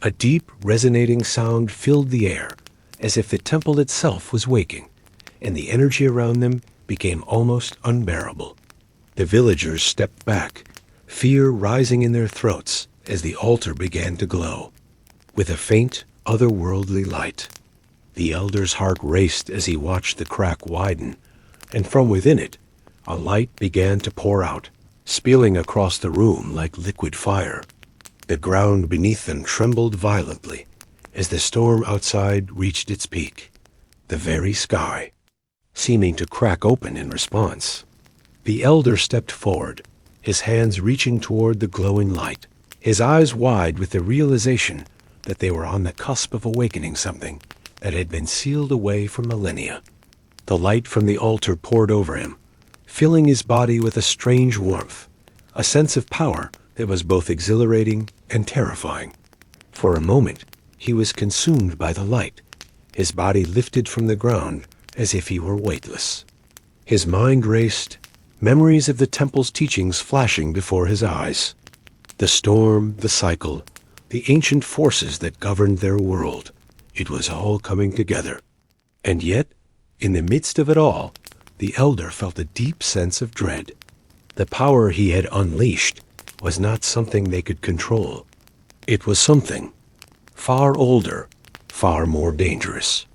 a deep, resonating sound filled the air, as if the temple itself was waking, and the energy around them became almost unbearable. The villagers stepped back, fear rising in their throats as the altar began to glow with a faint, otherworldly light. The elder's heart raced as he watched the crack widen, and from within it, a light began to pour out, spilling across the room like liquid fire. The ground beneath them trembled violently as the storm outside reached its peak, the very sky seeming to crack open in response. The elder stepped forward, his hands reaching toward the glowing light, his eyes wide with the realization that they were on the cusp of awakening something that had been sealed away for millennia. The light from the altar poured over him, filling his body with a strange warmth, a sense of power that was both exhilarating and terrifying. For a moment, he was consumed by the light, his body lifted from the ground as if he were weightless. His mind raced, memories of the temple's teachings flashing before his eyes. The storm, the cycle, the ancient forces that governed their world. It was all coming together. And yet, in the midst of it all, the elder felt a deep sense of dread. The power he had unleashed was not something they could control. It was something far older, far more dangerous.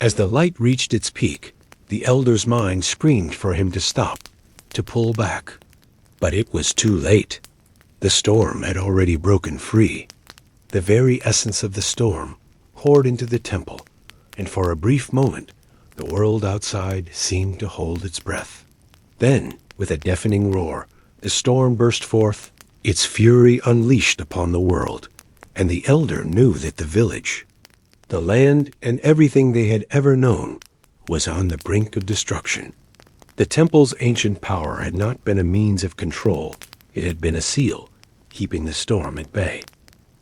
As the light reached its peak, the elder's mind screamed for him to stop, to pull back. But it was too late. The storm had already broken free. The very essence of the storm poured into the temple, and for a brief moment, the world outside seemed to hold its breath. Then, with a deafening roar, the storm burst forth, its fury unleashed upon the world, and the elder knew that the village, the land, and everything they had ever known was on the brink of destruction. The temple's ancient power had not been a means of control. It had been a seal, keeping the storm at bay.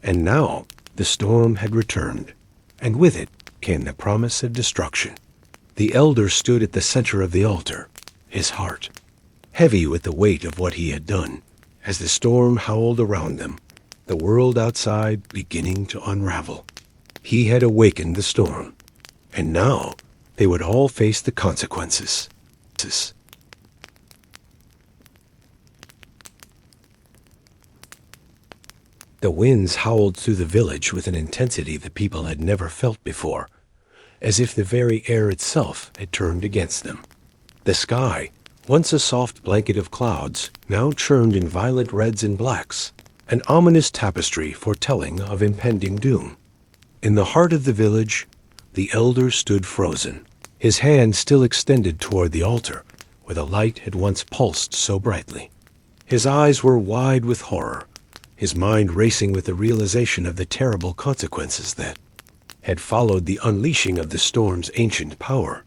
And now the storm had returned, and with it came the promise of destruction. The elder stood at the center of the altar, his heart heavy with the weight of what he had done, as the storm howled around them, the world outside beginning to unravel. He had awakened the storm, and now they would all face the consequences. The winds howled through the village with an intensity the people had never felt before, as if the very air itself had turned against them. The sky, once a soft blanket of clouds, now churned in violent reds and blacks, an ominous tapestry foretelling of impending doom. In the heart of the village, the elder stood frozen, his hand still extended toward the altar, where the light had once pulsed so brightly. His eyes were wide with horror, his mind racing with the realization of the terrible consequences that had followed the unleashing of the storm's ancient power.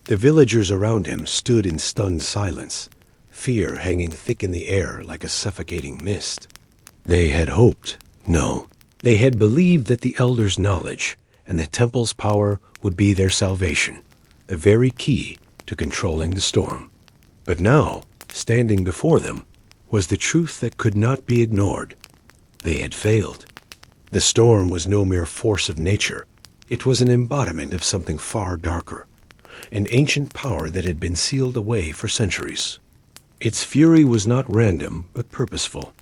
The villagers around him stood in stunned silence, fear hanging thick in the air like a suffocating mist. They had hoped, no, they had believed that the elder's knowledge and the temple's power would be their salvation, the very key to controlling the storm. But now, standing before them, was the truth that could not be ignored. They had failed. The storm was no mere force of nature. It was an embodiment of something far darker, an ancient power that had been sealed away for centuries. Its fury was not random, but purposeful.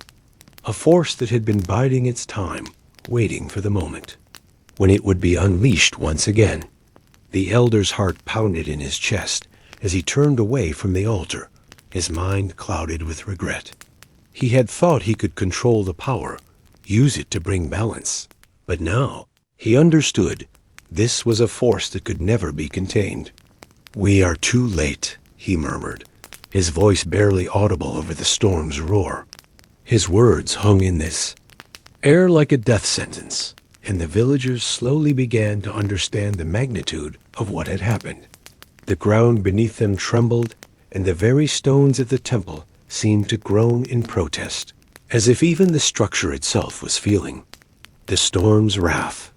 A force that had been biding its time, waiting for the moment when it would be unleashed once again. The elder's heart pounded in his chest as he turned away from the altar, his mind clouded with regret. He had thought he could control the power, use it to bring balance. But now he understood this was a force that could never be contained. "We are too late," he murmured, his voice barely audible over the storm's roar. His words hung in this air like a death sentence, and the villagers slowly began to understand the magnitude of what had happened. The ground beneath them trembled, and the very stones of the temple seemed to groan in protest, as if even the structure itself was feeling the storm's wrath.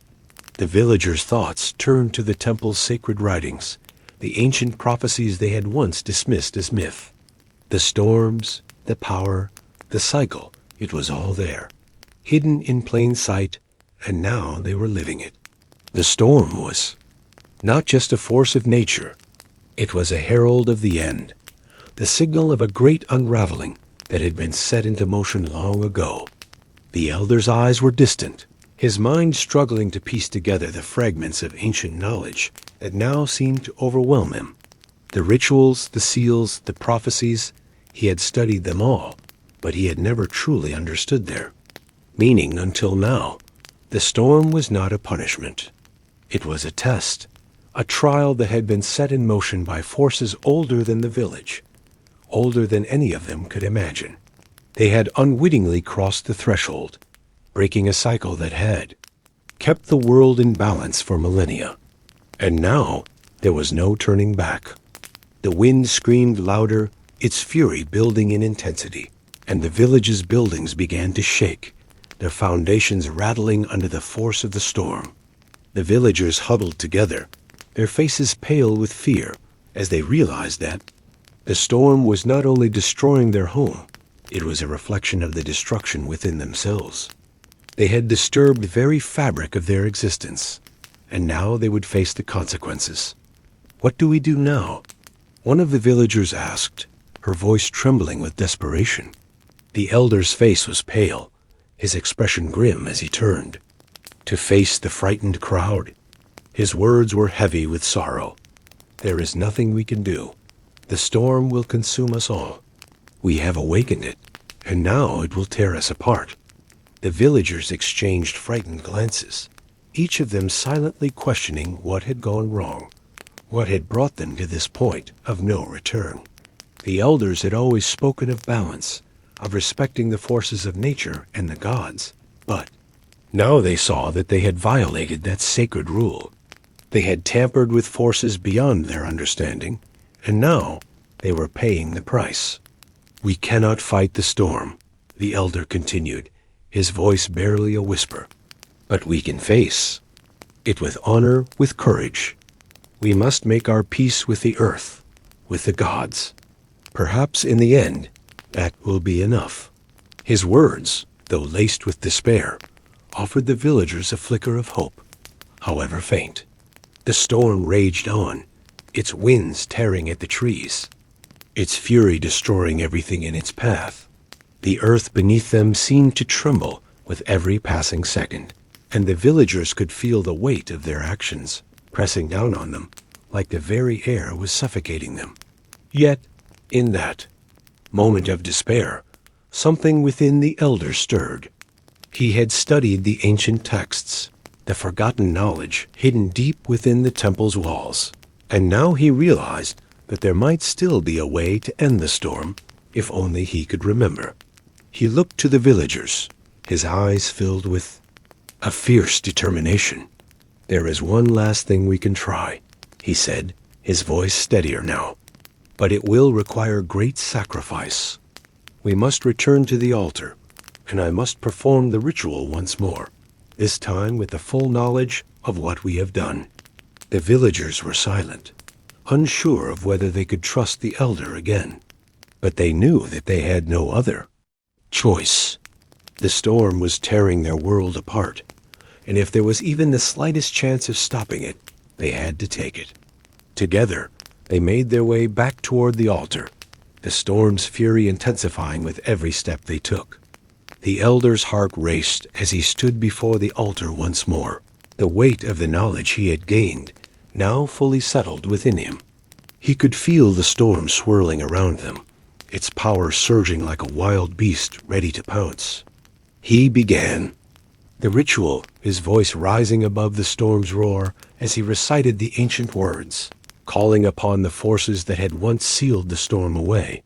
The villagers' thoughts turned to the temple's sacred writings, the ancient prophecies they had once dismissed as myth. The storms, the power, the cycle, it was all there, hidden in plain sight, and now they were living it. The storm was not just a force of nature, it was a herald of the end, the signal of a great unraveling that had been set into motion long ago. The elder's eyes were distant, his mind struggling to piece together the fragments of ancient knowledge that now seemed to overwhelm him. The rituals, the seals, the prophecies, he had studied them all, but he had never truly understood their meaning until now. The storm was not a punishment. It was a test, a trial that had been set in motion by forces older than the village, older than any of them could imagine. They had unwittingly crossed the threshold, breaking a cycle that had kept the world in balance for millennia. And now there was no turning back. The wind screamed louder, its fury building in intensity, and the village's buildings began to shake, their foundations rattling under the force of the storm. The villagers huddled together, their faces pale with fear, as they realized that the storm was not only destroying their home, it was a reflection of the destruction within themselves. They had disturbed the very fabric of their existence, and now they would face the consequences. "What do we do now?" one of the villagers asked, her voice trembling with desperation. The elder's face was pale, his expression grim as he turned to face the frightened crowd. His words were heavy with sorrow. "There is nothing we can do. The storm will consume us all. We have awakened it, and now it will tear us apart." The villagers exchanged frightened glances, each of them silently questioning what had gone wrong, what had brought them to this point of no return. The elders had always spoken of balance, of respecting the forces of nature and the gods, but now they saw that they had violated that sacred rule. They had tampered with forces beyond their understanding, and now they were paying the price. "We cannot fight the storm," the elder continued, his voice barely a whisper, "but we can face it with honor, with courage. We must make our peace with the earth, with the gods. Perhaps in the end, that will be enough." His words, though laced with despair, offered the villagers a flicker of hope, however faint. The storm raged on, its winds tearing at the trees, its fury destroying everything in its path. The earth beneath them seemed to tremble with every passing second, and the villagers could feel the weight of their actions pressing down on them, like the very air was suffocating them. Yet, in that moment of despair, something within the elder stirred. He had studied the ancient texts, the forgotten knowledge hidden deep within the temple's walls, and now he realized that there might still be a way to end the storm, if only he could remember. He looked to the villagers, his eyes filled with a fierce determination. "There is one last thing we can try," he said, his voice steadier now. "But it will require great sacrifice. We must return to the altar, and I must perform the ritual once more, this time with the full knowledge of what we have done." The villagers were silent, unsure of whether they could trust the elder again, but they knew that they had no other choice. The storm was tearing their world apart, and if there was even the slightest chance of stopping it, they had to take it. Together, they made their way back toward the altar, the storm's fury intensifying with every step they took. The elder's heart raced as he stood before the altar once more, the weight of the knowledge he had gained now fully settled within him. He could feel the storm swirling around them, its power surging like a wild beast ready to pounce. He began the ritual, his voice rising above the storm's roar as he recited the ancient words, calling upon the forces that had once sealed the storm away.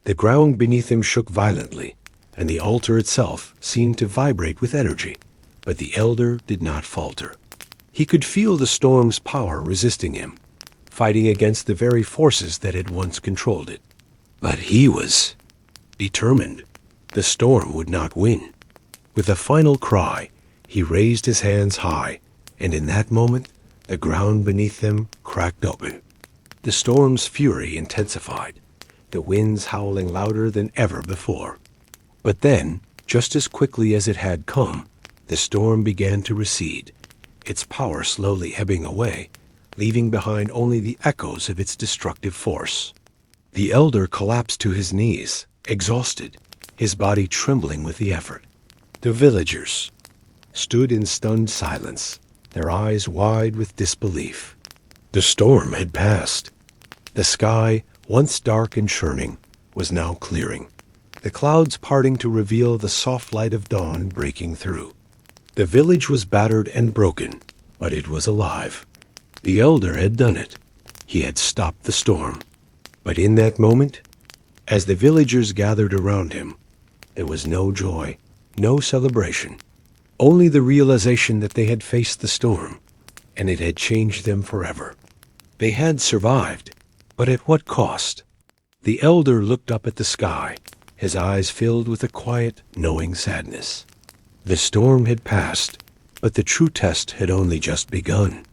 The ground beneath him shook violently, and the altar itself seemed to vibrate with energy, but the elder did not falter. He could feel the storm's power resisting him, fighting against the very forces that had once controlled it. But he was determined. The storm would not win. With a final cry, he raised his hands high, and in that moment, the ground beneath them cracked open. The storm's fury intensified, the winds howling louder than ever before. But then, just as quickly as it had come, the storm began to recede, its power slowly ebbing away, leaving behind only the echoes of its destructive force. The elder collapsed to his knees, exhausted, his body trembling with the effort. The villagers stood in stunned silence, their eyes wide with disbelief. The storm had passed. The sky, once dark and churning, was now clearing, the clouds parting to reveal the soft light of dawn breaking through. The village was battered and broken, but it was alive. The elder had done it. He had stopped the storm. But in that moment, as the villagers gathered around him, there was no joy, no celebration, only the realization that they had faced the storm, and it had changed them forever. They had survived, but at what cost? The elder looked up at the sky, his eyes filled with a quiet, knowing sadness. The storm had passed, but the true test had only just begun.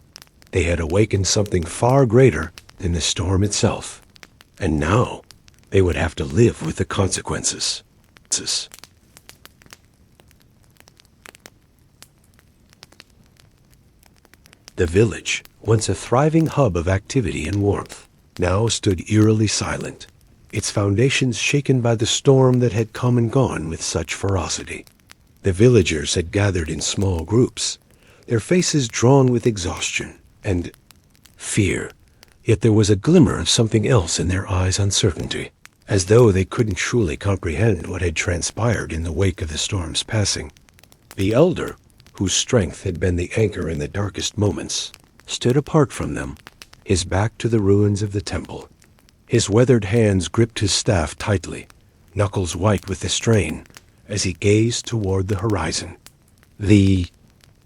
They had awakened something far greater than the storm itself, and now they would have to live with the consequences. The village, once a thriving hub of activity and warmth, now stood eerily silent, its foundations shaken by the storm that had come and gone with such ferocity. The villagers had gathered in small groups, their faces drawn with exhaustion and fear, yet there was a glimmer of something else in their eyes, uncertainty, as though they couldn't truly comprehend what had transpired in the wake of the storm's passing. The elder, whose strength had been the anchor in the darkest moments, stood apart from them, his back to the ruins of the temple. His weathered hands gripped his staff tightly, knuckles white with the strain, as he gazed toward the horizon. The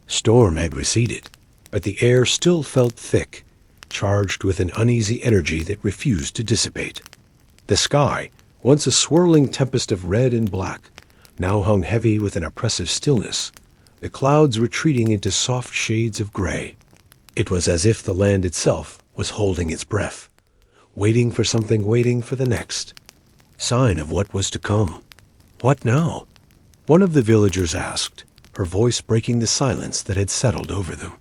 storm had receded, but the air still felt thick, charged with an uneasy energy that refused to dissipate. The sky, once a swirling tempest of red and black, now hung heavy with an oppressive stillness, the clouds retreating into soft shades of gray. It was as if the land itself was holding its breath, waiting for something, waiting for the next sign of what was to come. What now? One of the villagers asked, her voice breaking the silence that had settled over them.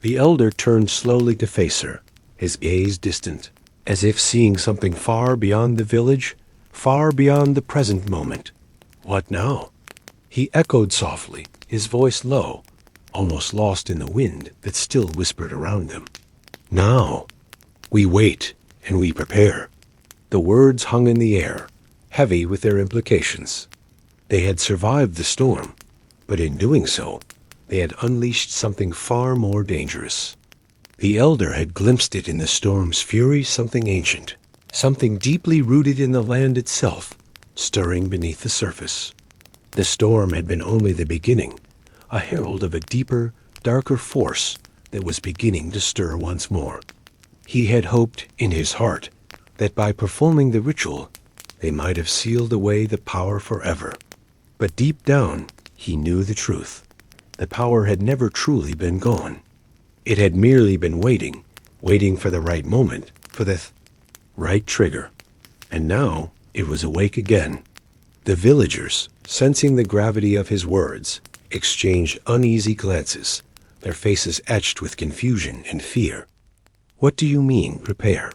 The elder turned slowly to face her, his gaze distant, as if seeing something far beyond the village, far beyond the present moment. What now? He echoed softly, his voice low, almost lost in the wind that still whispered around them. Now, we wait and we prepare. The words hung in the air, heavy with their implications. They had survived the storm, but in doing so, they had unleashed something far more dangerous. The elder had glimpsed it in the storm's fury, something ancient, something deeply rooted in the land itself, stirring beneath the surface. The storm had been only the beginning, a herald of a deeper, darker force that was beginning to stir once more. He had hoped in his heart that by performing the ritual, they might have sealed away the power forever. But deep down, he knew the truth. The power had never truly been gone. It had merely been waiting for the right moment, for the right trigger. And now it was awake again. The villagers, sensing the gravity of his words, exchanged uneasy glances, their faces etched with confusion and fear. "What do you mean, prepare?"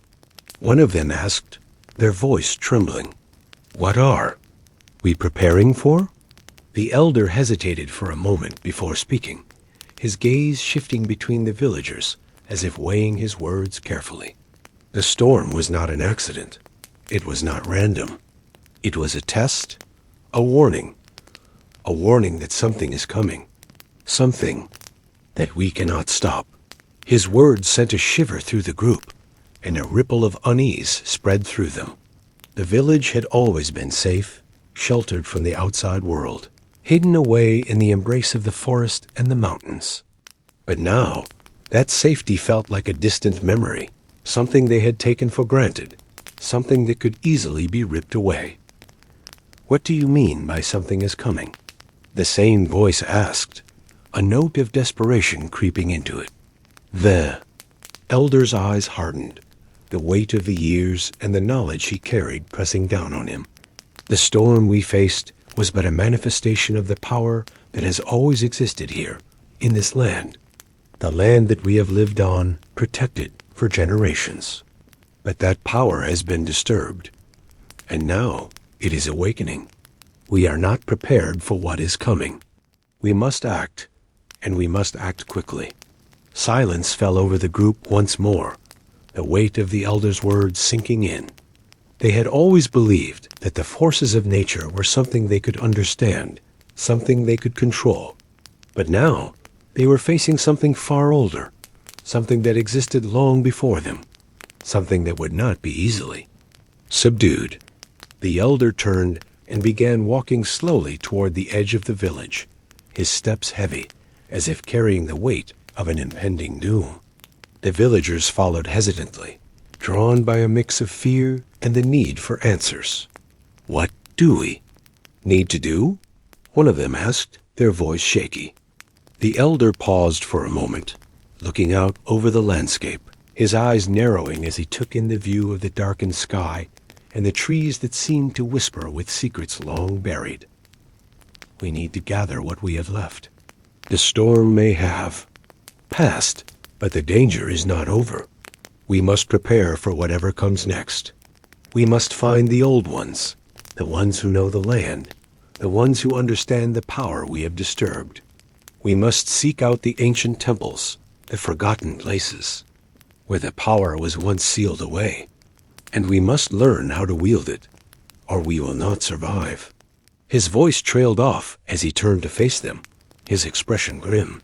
one of them asked, their voice trembling. "What are we preparing for?" The elder hesitated for a moment before speaking, his gaze shifting between the villagers as if weighing his words carefully. The storm was not an accident. It was not random. It was a test, a warning that something is coming, something that we cannot stop. His words sent a shiver through the group, and a ripple of unease spread through them. The village had always been safe, sheltered from the outside world, hidden away in the embrace of the forest and the mountains. But now, that safety felt like a distant memory, something they had taken for granted, something that could easily be ripped away. "What do you mean by something is coming?" the same voice asked, a note of desperation creeping into it. The elder's eyes hardened, the weight of the years and the knowledge he carried pressing down on him. The storm we faced was but a manifestation of the power that has always existed here, in this land, the land that we have lived on, protected for generations. But that power has been disturbed, and now it is awakening. We are not prepared for what is coming. We must act, and we must act quickly. Silence fell over the group once more, the weight of the elder's words sinking in. They had always believed that the forces of nature were something they could understand, something they could control. But now they were facing something far older, something that existed long before them, something that would not be easily subdued. The elder turned and began walking slowly toward the edge of the village, his steps heavy, as if carrying the weight of an impending doom. The villagers followed hesitantly, drawn by a mix of fear and the need for answers. "What do we need to do?" one of them asked, their voice shaky. The elder paused for a moment, looking out over the landscape, his eyes narrowing as he took in the view of the darkened sky and the trees that seemed to whisper with secrets long buried. "We need to gather what we have left. The storm may have passed, but the danger is not over. We must prepare for whatever comes next. We must find the old ones, the ones who know the land, the ones who understand the power we have disturbed. We must seek out the ancient temples, the forgotten places, where the power was once sealed away. And we must learn how to wield it, or we will not survive." His voice trailed off as he turned to face them, his expression grim.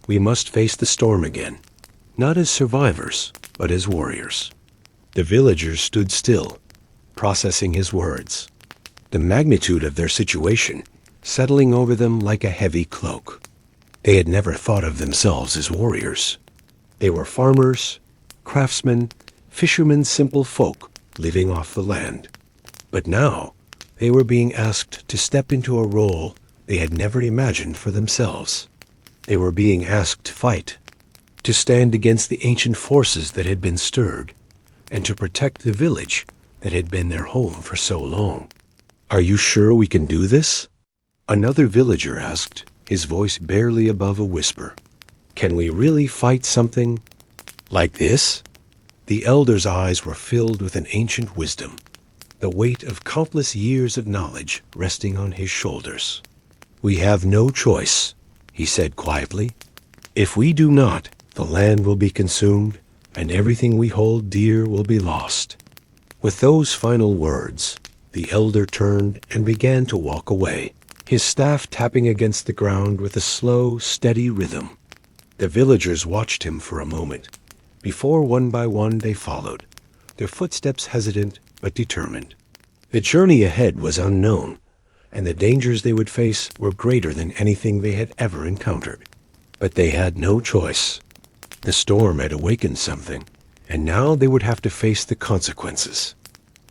"We must face the storm again, not as survivors, but as warriors." The villagers stood still, processing his words, the magnitude of their situation settling over them like a heavy cloak. They had never thought of themselves as warriors. They were farmers, craftsmen, fishermen, simple folk living off the land. But now they were being asked to step into a role they had never imagined for themselves. They were being asked to fight, to stand against the ancient forces that had been stirred, and to protect the village that had been their home for so long. "Are you sure we can do this?" another villager asked, his voice barely above a whisper. "Can we really fight something like this?" The elder's eyes were filled with an ancient wisdom, the weight of countless years of knowledge resting on his shoulders. "We have no choice," he said quietly. "If we do not, the land will be consumed, and everything we hold dear will be lost." With those final words, the elder turned and began to walk away, his staff tapping against the ground with a slow, steady rhythm. The villagers watched him for a moment, before one by one they followed, their footsteps hesitant but determined. The journey ahead was unknown, and the dangers they would face were greater than anything they had ever encountered. But they had no choice. The storm had awakened something, and now they would have to face the consequences.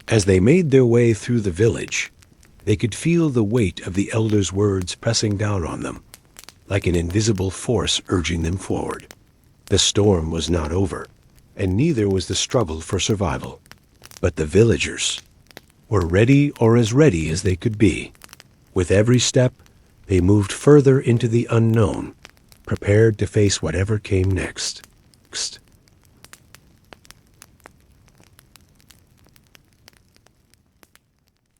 As they made their way through the village, they could feel the weight of the elder's words pressing down on them, like an invisible force urging them forward. The storm was not over, and neither was the struggle for survival. But the villagers were ready, or as ready as they could be. With every step, They moved further into the unknown, prepared to face whatever came next.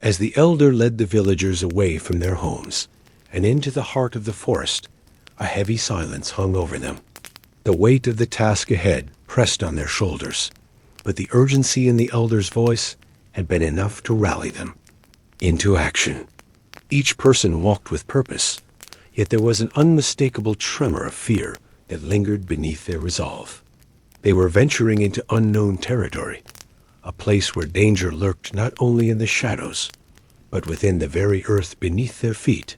As the elder led the villagers away from their homes and into the heart of the forest, a heavy silence hung over them. The weight of the task ahead pressed on their shoulders, but the urgency in the elder's voice had been enough to rally them into action. Each person walked with purpose, yet there was an unmistakable tremor of fear that lingered beneath their resolve. They were venturing into unknown territory, a place where danger lurked not only in the shadows, but within the very earth beneath their feet.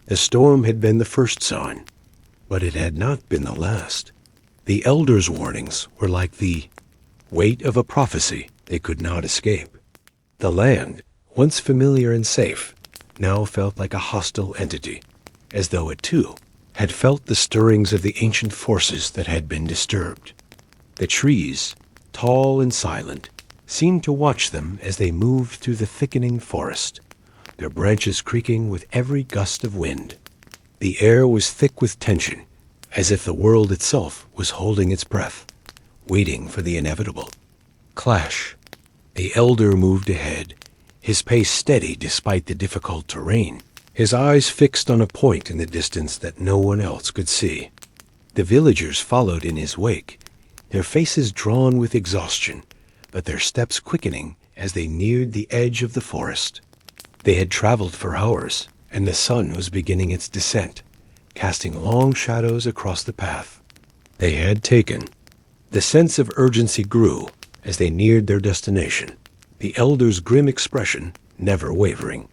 The storm had been the first sign, but it had not been the last. The elders' warnings were like the weight of a prophecy they could not escape. The land, once familiar and safe, now felt like a hostile entity, as though it too had felt the stirrings of the ancient forces that had been disturbed. The trees, tall and silent, seemed to watch them as they moved through the thickening forest, their branches creaking with every gust of wind. The air was thick with tension, as if the world itself was holding its breath, waiting for the inevitable clash. The elder moved ahead, his pace steady despite the difficult terrain, his eyes fixed on a point in the distance that no one else could see. The villagers followed in his wake, their faces drawn with exhaustion, but their steps quickening as they neared the edge of the forest. They had traveled for hours, and the sun was beginning its descent, casting long shadows across the path they had taken. The sense of urgency grew as they neared their destination, the elder's grim expression never wavering.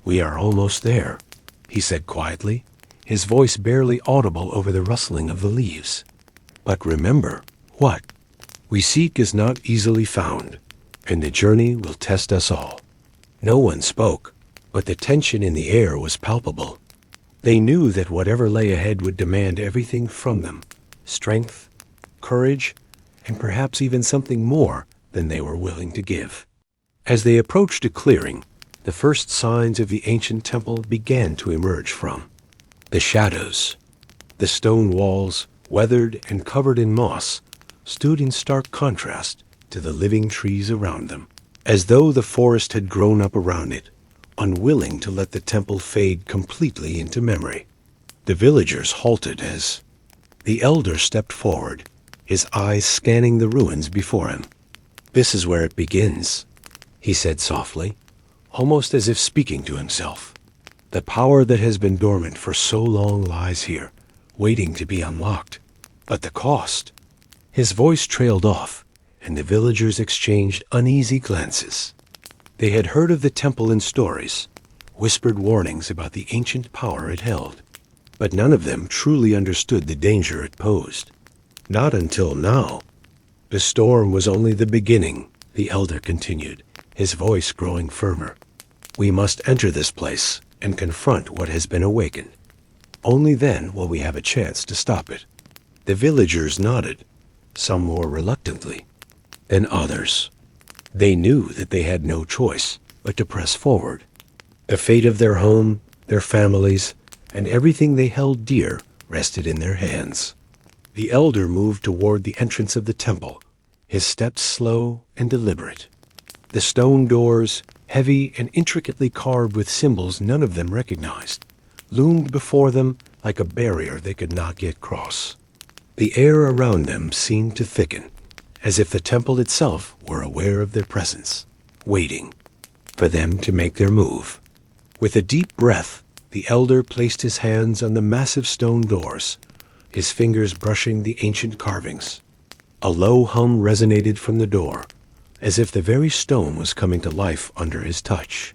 "We are almost there," he said quietly, his voice barely audible over the rustling of the leaves. "But remember, what we seek is not easily found, and the journey will test us all." No one spoke, but the tension in the air was palpable. They knew that whatever lay ahead would demand everything from them: strength, courage, and perhaps even something more than they were willing to give. As they approached a clearing, the first signs of the ancient temple began to emerge from the shadows. The stone walls, weathered and covered in moss, stood in stark contrast to the living trees around them, as though the forest had grown up around it, unwilling to let the temple fade completely into memory. The villagers halted as the elder stepped forward, his eyes scanning the ruins before him. "This is where it begins," he said softly, almost as if speaking to himself. "The power that has been dormant for so long lies here, waiting to be unlocked. But the cost—" His voice trailed off, and the villagers exchanged uneasy glances. They had heard of the temple in stories, whispered warnings about the ancient power it held, but none of them truly understood the danger it posed. Not until now. "The storm was only the beginning," the elder continued, his voice growing firmer. "We must enter this place and confront what has been awakened. Only then will we have a chance to stop it." The villagers nodded, some more reluctantly than others. They knew that they had no choice but to press forward. The fate of their home, their families, and everything they held dear rested in their hands. The elder moved toward the entrance of the temple, his steps slow and deliberate. The stone doors, heavy and intricately carved with symbols none of them recognized, loomed before them like a barrier they could not get across. The air around them seemed to thicken, as if the temple itself were aware of their presence, waiting for them to make their move. With a deep breath, the elder placed his hands on the massive stone doors, his fingers brushing the ancient carvings. A low hum resonated from the door, as if the very stone was coming to life under his touch.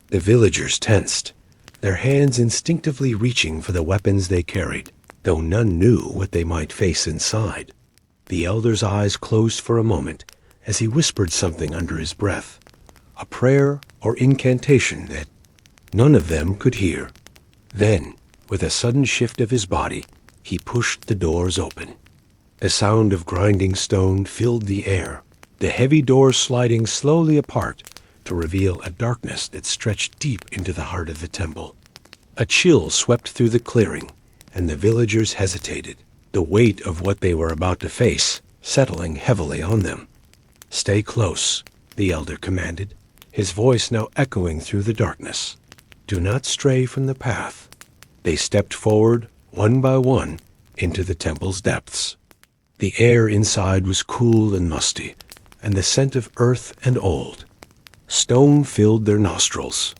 The villagers tensed, their hands instinctively reaching for the weapons they carried, though none knew what they might face inside. The elder's eyes closed for a moment as he whispered something under his breath, a prayer or incantation that none of them could hear. Then, with a sudden shift of his body, he pushed the doors open. The sound of grinding stone filled the air, the heavy doors sliding slowly apart to reveal a darkness that stretched deep into the heart of the temple. A chill swept through the clearing, and the villagers hesitated, the weight of what they were about to face settling heavily on them. "Stay close," the elder commanded, his voice now echoing through the darkness. "Do not stray from the path." They stepped forward, one by one, into the temple's depths. The air inside was cool and musty, and the scent of earth and old. Stone filled their nostrils.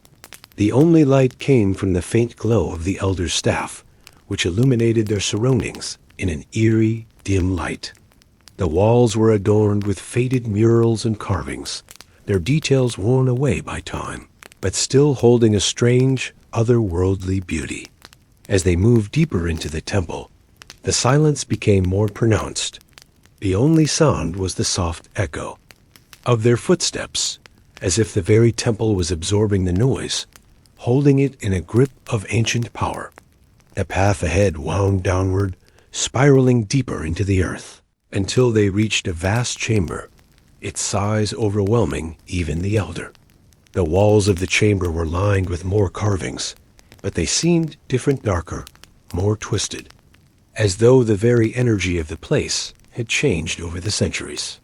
The only light came from the faint glow of the elder's staff, which illuminated their surroundings in an eerie, dim light. The walls were adorned with faded murals and carvings, their details worn away by time, but still holding a strange, otherworldly beauty. As they moved deeper into the temple, the silence became more pronounced. The only sound was the soft echo of their footsteps, as if the very temple was absorbing the noise, holding it in a grip of ancient power. The path ahead wound downward, spiraling deeper into the earth, until they reached a vast chamber, its size overwhelming even the elder. The walls of the chamber were lined with more carvings, but they seemed different, darker, more twisted, as though the very energy of the place had changed over the centuries.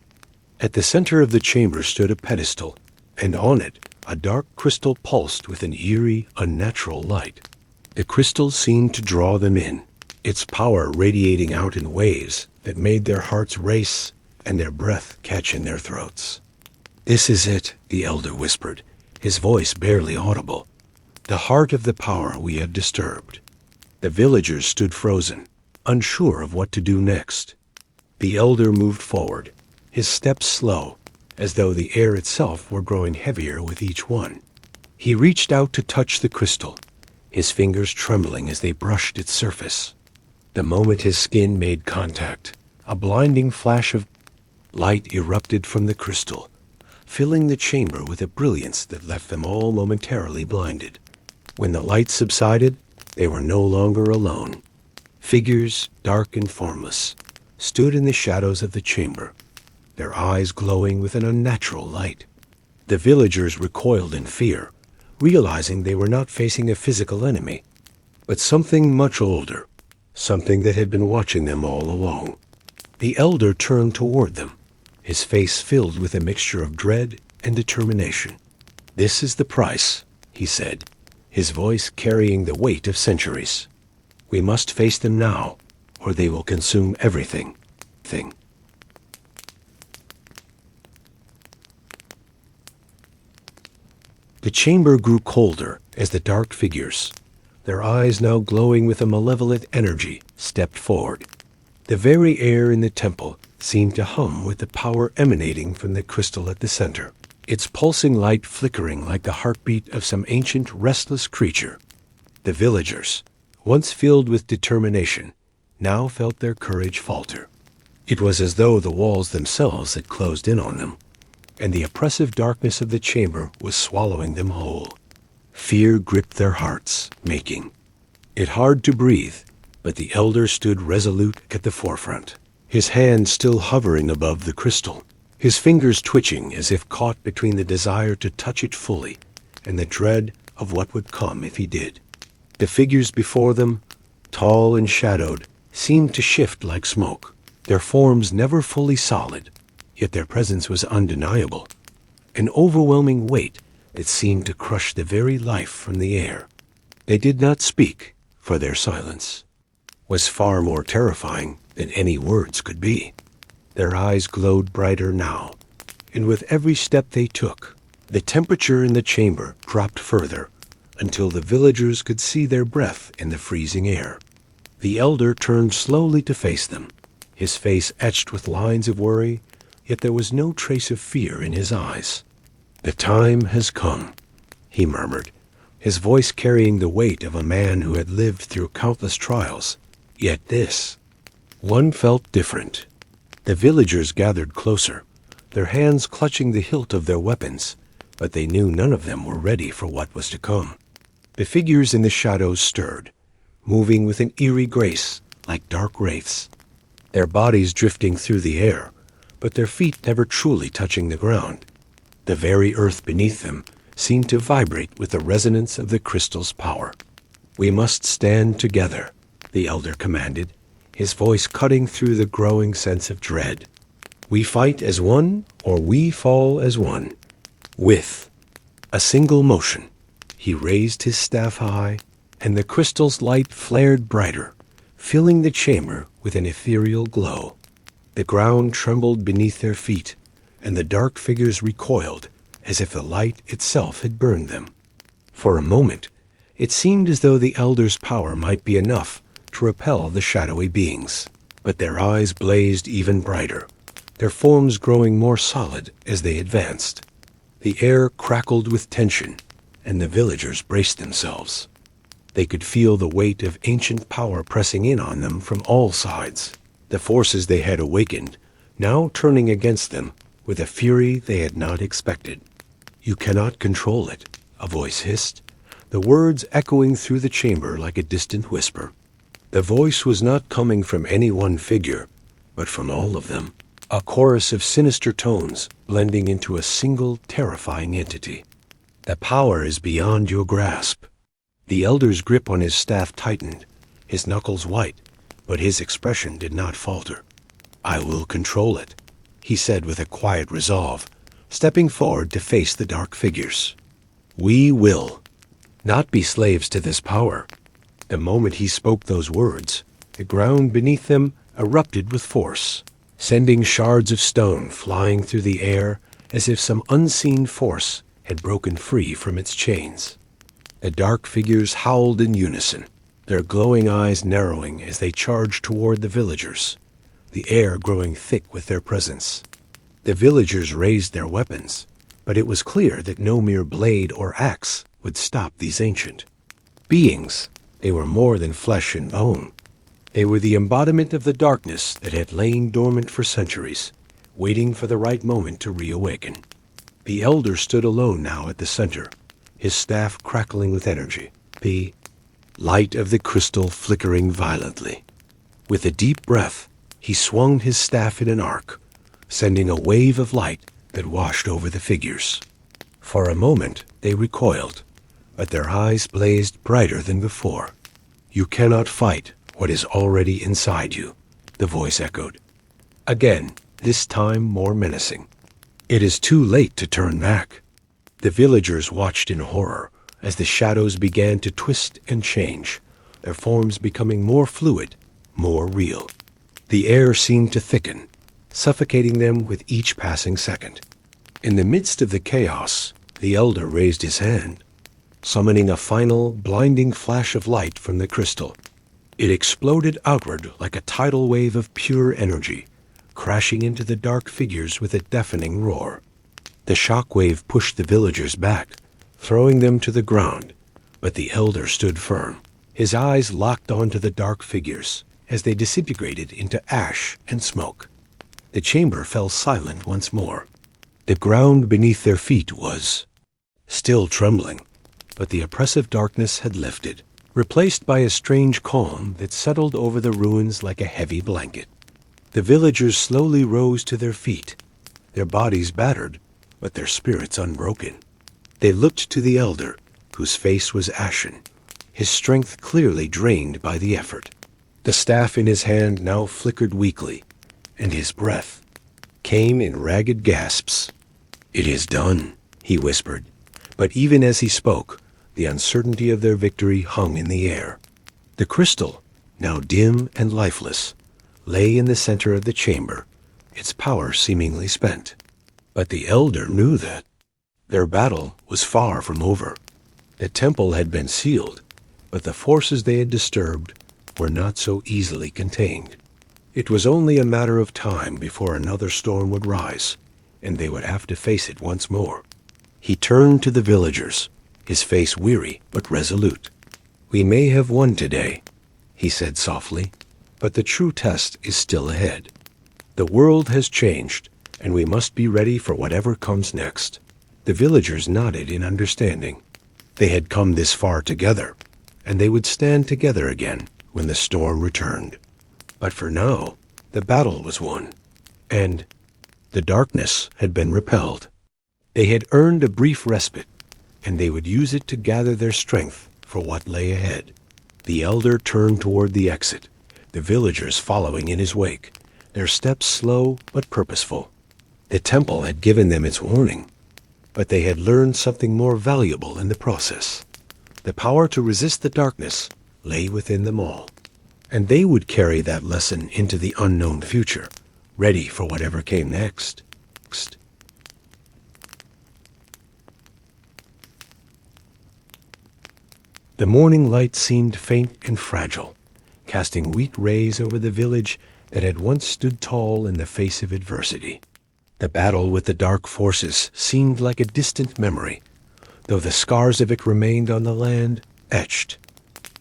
At the center of the chamber stood a pedestal, and on it a dark crystal pulsed with an eerie, unnatural light. The crystal seemed to draw them in, its power radiating out in waves that made their hearts race and their breath catch in their throats. "This is it," the elder whispered, his voice barely audible. "The heart of the power we have disturbed." The villagers stood frozen, unsure of what to do next. The elder moved forward, his steps slow, as though the air itself were growing heavier with each one. He reached out to touch the crystal, his fingers trembling as they brushed its surface. The moment his skin made contact, a blinding flash of light erupted from the crystal, filling the chamber with a brilliance that left them all momentarily blinded. When the light subsided, they were no longer alone. Figures, dark and formless, stood in the shadows of the chamber, their eyes glowing with an unnatural light. The villagers recoiled in fear, realizing they were not facing a physical enemy, but something much older, something that had been watching them all along. The elder turned toward them, his face filled with a mixture of dread and determination. "This is the price," he said, his voice carrying the weight of centuries. "We must face them now, or they will consume everything." The chamber grew colder as the dark figures, their eyes now glowing with a malevolent energy, stepped forward. The very air in the temple seemed to hum with the power emanating from the crystal at the center, its pulsing light flickering like the heartbeat of some ancient, restless creature. The villagers, once filled with determination, now felt their courage falter. It was as though the walls themselves had closed in on them, and the oppressive darkness of the chamber was swallowing them whole. Fear gripped their hearts, making it hard to breathe, but the elder stood resolute at the forefront, his hand still hovering above the crystal, his fingers twitching as if caught between the desire to touch it fully and the dread of what would come if he did. The figures before them, tall and shadowed, seemed to shift like smoke, their forms never fully solid, yet their presence was undeniable, an overwhelming weight that seemed to crush the very life from the air. They did not speak, for their silence was far more terrifying than any words could be. Their eyes glowed brighter now, and with every step they took, the temperature in the chamber dropped further, until the villagers could see their breath in the freezing air. The elder turned slowly to face them, his face etched with lines of worry, yet there was no trace of fear in his eyes. "The time has come," he murmured, his voice carrying the weight of a man who had lived through countless trials. Yet this one felt different. The villagers gathered closer, their hands clutching the hilt of their weapons, but they knew none of them were ready for what was to come. The figures in the shadows stirred, moving with an eerie grace, like dark wraiths, their bodies drifting through the air, but their feet never truly touching the ground. The very earth beneath them seemed to vibrate with the resonance of the crystal's power. "We must stand together," the elder commanded, his voice cutting through the growing sense of dread. "We fight as one, or we fall as one." With a single motion, he raised his staff high, and the crystal's light flared brighter, filling the chamber with an ethereal glow. The ground trembled beneath their feet, and the dark figures recoiled as if the light itself had burned them. For a moment, it seemed as though the elder's power might be enough to repel the shadowy beings, but their eyes blazed even brighter, their forms growing more solid as they advanced. The air crackled with tension, and the villagers braced themselves. They could feel the weight of ancient power pressing in on them from all sides, the forces they had awakened now turning against them with a fury they had not expected. "You cannot control it," a voice hissed, the words echoing through the chamber like a distant whisper. The voice was not coming from any one figure, but from all of them, a chorus of sinister tones blending into a single terrifying entity. "The power is beyond your grasp." The elder's grip on his staff tightened, his knuckles white, but his expression did not falter. "I will control it," he said with a quiet resolve, stepping forward to face the dark figures. "We will not be slaves to this power." The moment he spoke those words, the ground beneath them erupted with force, sending shards of stone flying through the air as if some unseen force had broken free from its chains. The dark figures howled in unison, their glowing eyes narrowing as they charged toward the villagers, the air growing thick with their presence. The villagers raised their weapons, but it was clear that no mere blade or axe would stop these ancient beings. They were more than flesh and bone. They were the embodiment of the darkness that had lain dormant for centuries, waiting for the right moment to reawaken. The elder stood alone now at the center, his staff crackling with energy, the light of the crystal flickering violently. With a deep breath, he swung his staff in an arc, sending a wave of light that washed over the figures. For a moment, they recoiled, but their eyes blazed brighter than before. "You cannot fight what is already inside you," the voice echoed. Again, this time more menacing. "It is too late to turn back." The villagers watched in horror as the shadows began to twist and change, their forms becoming more fluid, more real. The air seemed to thicken, suffocating them with each passing second. In the midst of the chaos, the elder raised his hand, summoning a final, blinding flash of light from the crystal. It exploded outward like a tidal wave of pure energy, crashing into the dark figures with a deafening roar. The shock wave pushed the villagers back, throwing them to the ground, but the elder stood firm, his eyes locked onto the dark figures as they disintegrated into ash and smoke. The chamber fell silent once more. The ground beneath their feet was still trembling, but the oppressive darkness had lifted, replaced by a strange calm that settled over the ruins like a heavy blanket. The villagers slowly rose to their feet, their bodies battered, but their spirits unbroken. They looked to the elder, whose face was ashen, his strength clearly drained by the effort. The staff in his hand now flickered weakly, and his breath came in ragged gasps. "It is done," he whispered, but even as he spoke, the uncertainty of their victory hung in the air. The crystal, now dim and lifeless, lay in the center of the chamber, its power seemingly spent. But the elder knew that their battle was far from over. The temple had been sealed, but the forces they had disturbed were not so easily contained. It was only a matter of time before another storm would rise, and they would have to face it once more. He turned to the villagers, his face weary but resolute. "We may have won today," he said softly, "but the true test is still ahead. The world has changed, and we must be ready for whatever comes next." The villagers nodded in understanding. They had come this far together, and they would stand together again when the storm returned. But for now, the battle was won, and the darkness had been repelled. They had earned a brief respite, and they would use it to gather their strength for what lay ahead. The elder turned toward the exit, the villagers following in his wake, their steps slow but purposeful. The temple had given them its warning, but they had learned something more valuable in the process. The power to resist the darkness lay within them all, and they would carry that lesson into the unknown future, ready for whatever came next. The morning light seemed faint and fragile, casting weak rays over the village that had once stood tall in the face of adversity. The battle with the dark forces seemed like a distant memory, though the scars of it remained on the land, etched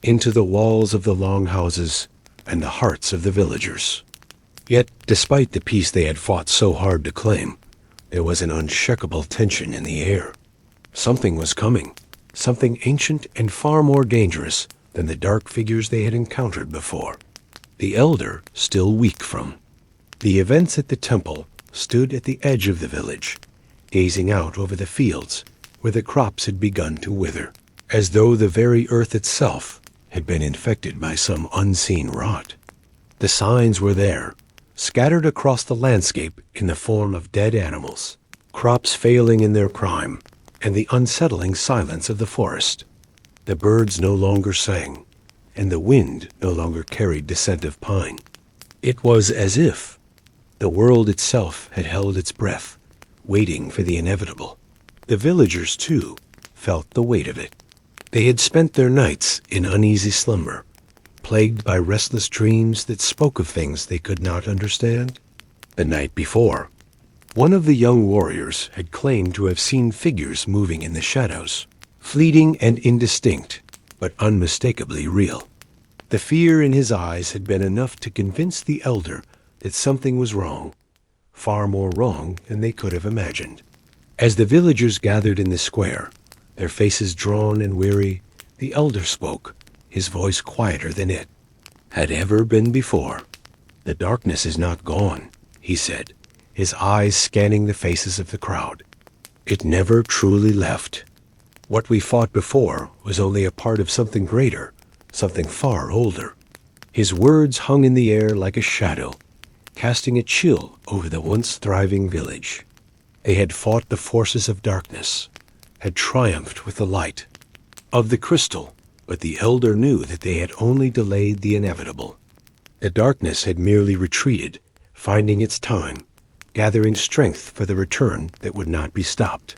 into the walls of the longhouses and the hearts of the villagers. Yet, despite the peace they had fought so hard to claim, there was an unshakable tension in the air. Something was coming, something ancient and far more dangerous than the dark figures they had encountered before. The elder still weak from. The events at the temple stood at the edge of the village, gazing out over the fields where the crops had begun to wither, as though the very earth itself had been infected by some unseen rot. The signs were there, scattered across the landscape in the form of dead animals, crops failing in their prime, and the unsettling silence of the forest. The birds no longer sang, and the wind no longer carried the scent of pine. It was as if the world itself had held its breath, waiting for the inevitable. The villagers, too, felt the weight of it. They had spent their nights in uneasy slumber, plagued by restless dreams that spoke of things they could not understand. The night before, one of the young warriors had claimed to have seen figures moving in the shadows, fleeting and indistinct, but unmistakably real. The fear in his eyes had been enough to convince the elder that something was wrong, far more wrong than they could have imagined. As the villagers gathered in the square, their faces drawn and weary, the elder spoke, his voice quieter than it had ever been before. "The darkness is not gone," he said, his eyes scanning the faces of the crowd. "It never truly left. What we fought before was only a part of something greater, something far older." His words hung in the air like a shadow, casting a chill over the once thriving village. They had fought the forces of darkness, had triumphed with the light of the crystal, but the elder knew that they had only delayed the inevitable. The darkness had merely retreated, finding its time, gathering strength for the return that would not be stopped.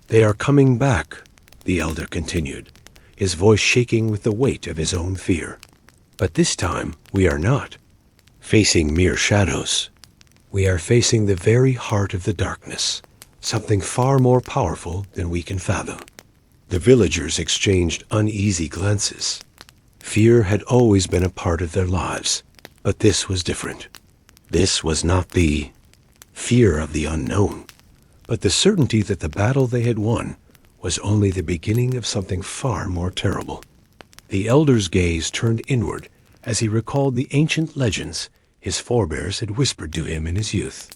"They are coming back," the elder continued, his voice shaking with the weight of his own fear. "But this time we are not facing mere shadows. We are facing the very heart of the darkness, something far more powerful than we can fathom." The villagers exchanged uneasy glances. Fear had always been a part of their lives, but this was different. This was not the fear of the unknown, but the certainty that the battle they had won was only the beginning of something far more terrible. The elder's gaze turned inward as he recalled the ancient legends his forebears had whispered to him in his youth.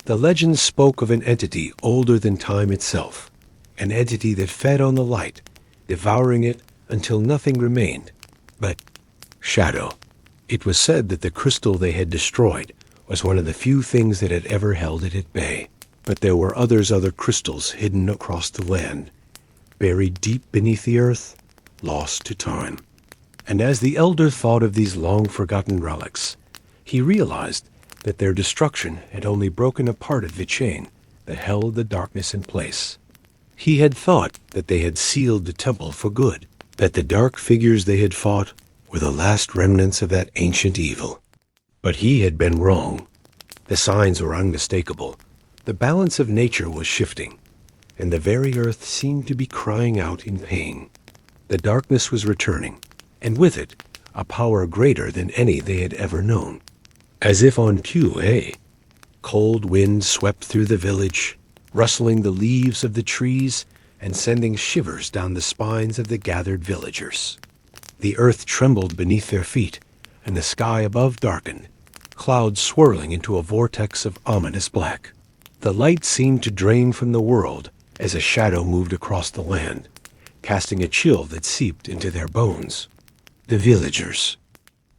The legends spoke of an entity older than time itself, an entity that fed on the light, devouring it until nothing remained but shadow. It was said that the crystal they had destroyed was one of the few things that had ever held it at bay, but there were other crystals hidden across the land, buried deep beneath the earth, lost to time. And as the elder thought of these long-forgotten relics, he realized that their destruction had only broken a part of the chain that held the darkness in place. He had thought that they had sealed the temple for good, that the dark figures they had fought were the last remnants of that ancient evil. But he had been wrong. The signs were unmistakable. The balance of nature was shifting, and the very earth seemed to be crying out in pain. The darkness was returning, and with it, a power greater than any they had ever known. As if on cue, cold winds swept through the village, rustling the leaves of the trees and sending shivers down the spines of the gathered villagers. The earth trembled beneath their feet, and the sky above darkened, clouds swirling into a vortex of ominous black. The light seemed to drain from the world as a shadow moved across the land, casting a chill that seeped into their bones. The villagers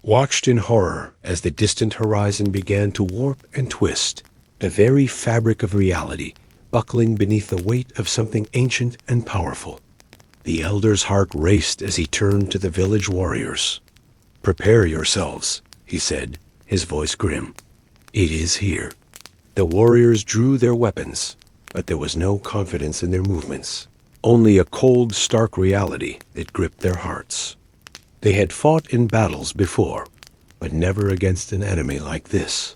watched in horror as the distant horizon began to warp and twist, the very fabric of reality buckling beneath the weight of something ancient and powerful. The elder's heart raced as he turned to the village warriors. "Prepare yourselves," he said, his voice grim. "It is here." The warriors drew their weapons, but there was no confidence in their movements, only a cold, stark reality that gripped their hearts. They had fought in battles before, but never against an enemy like this.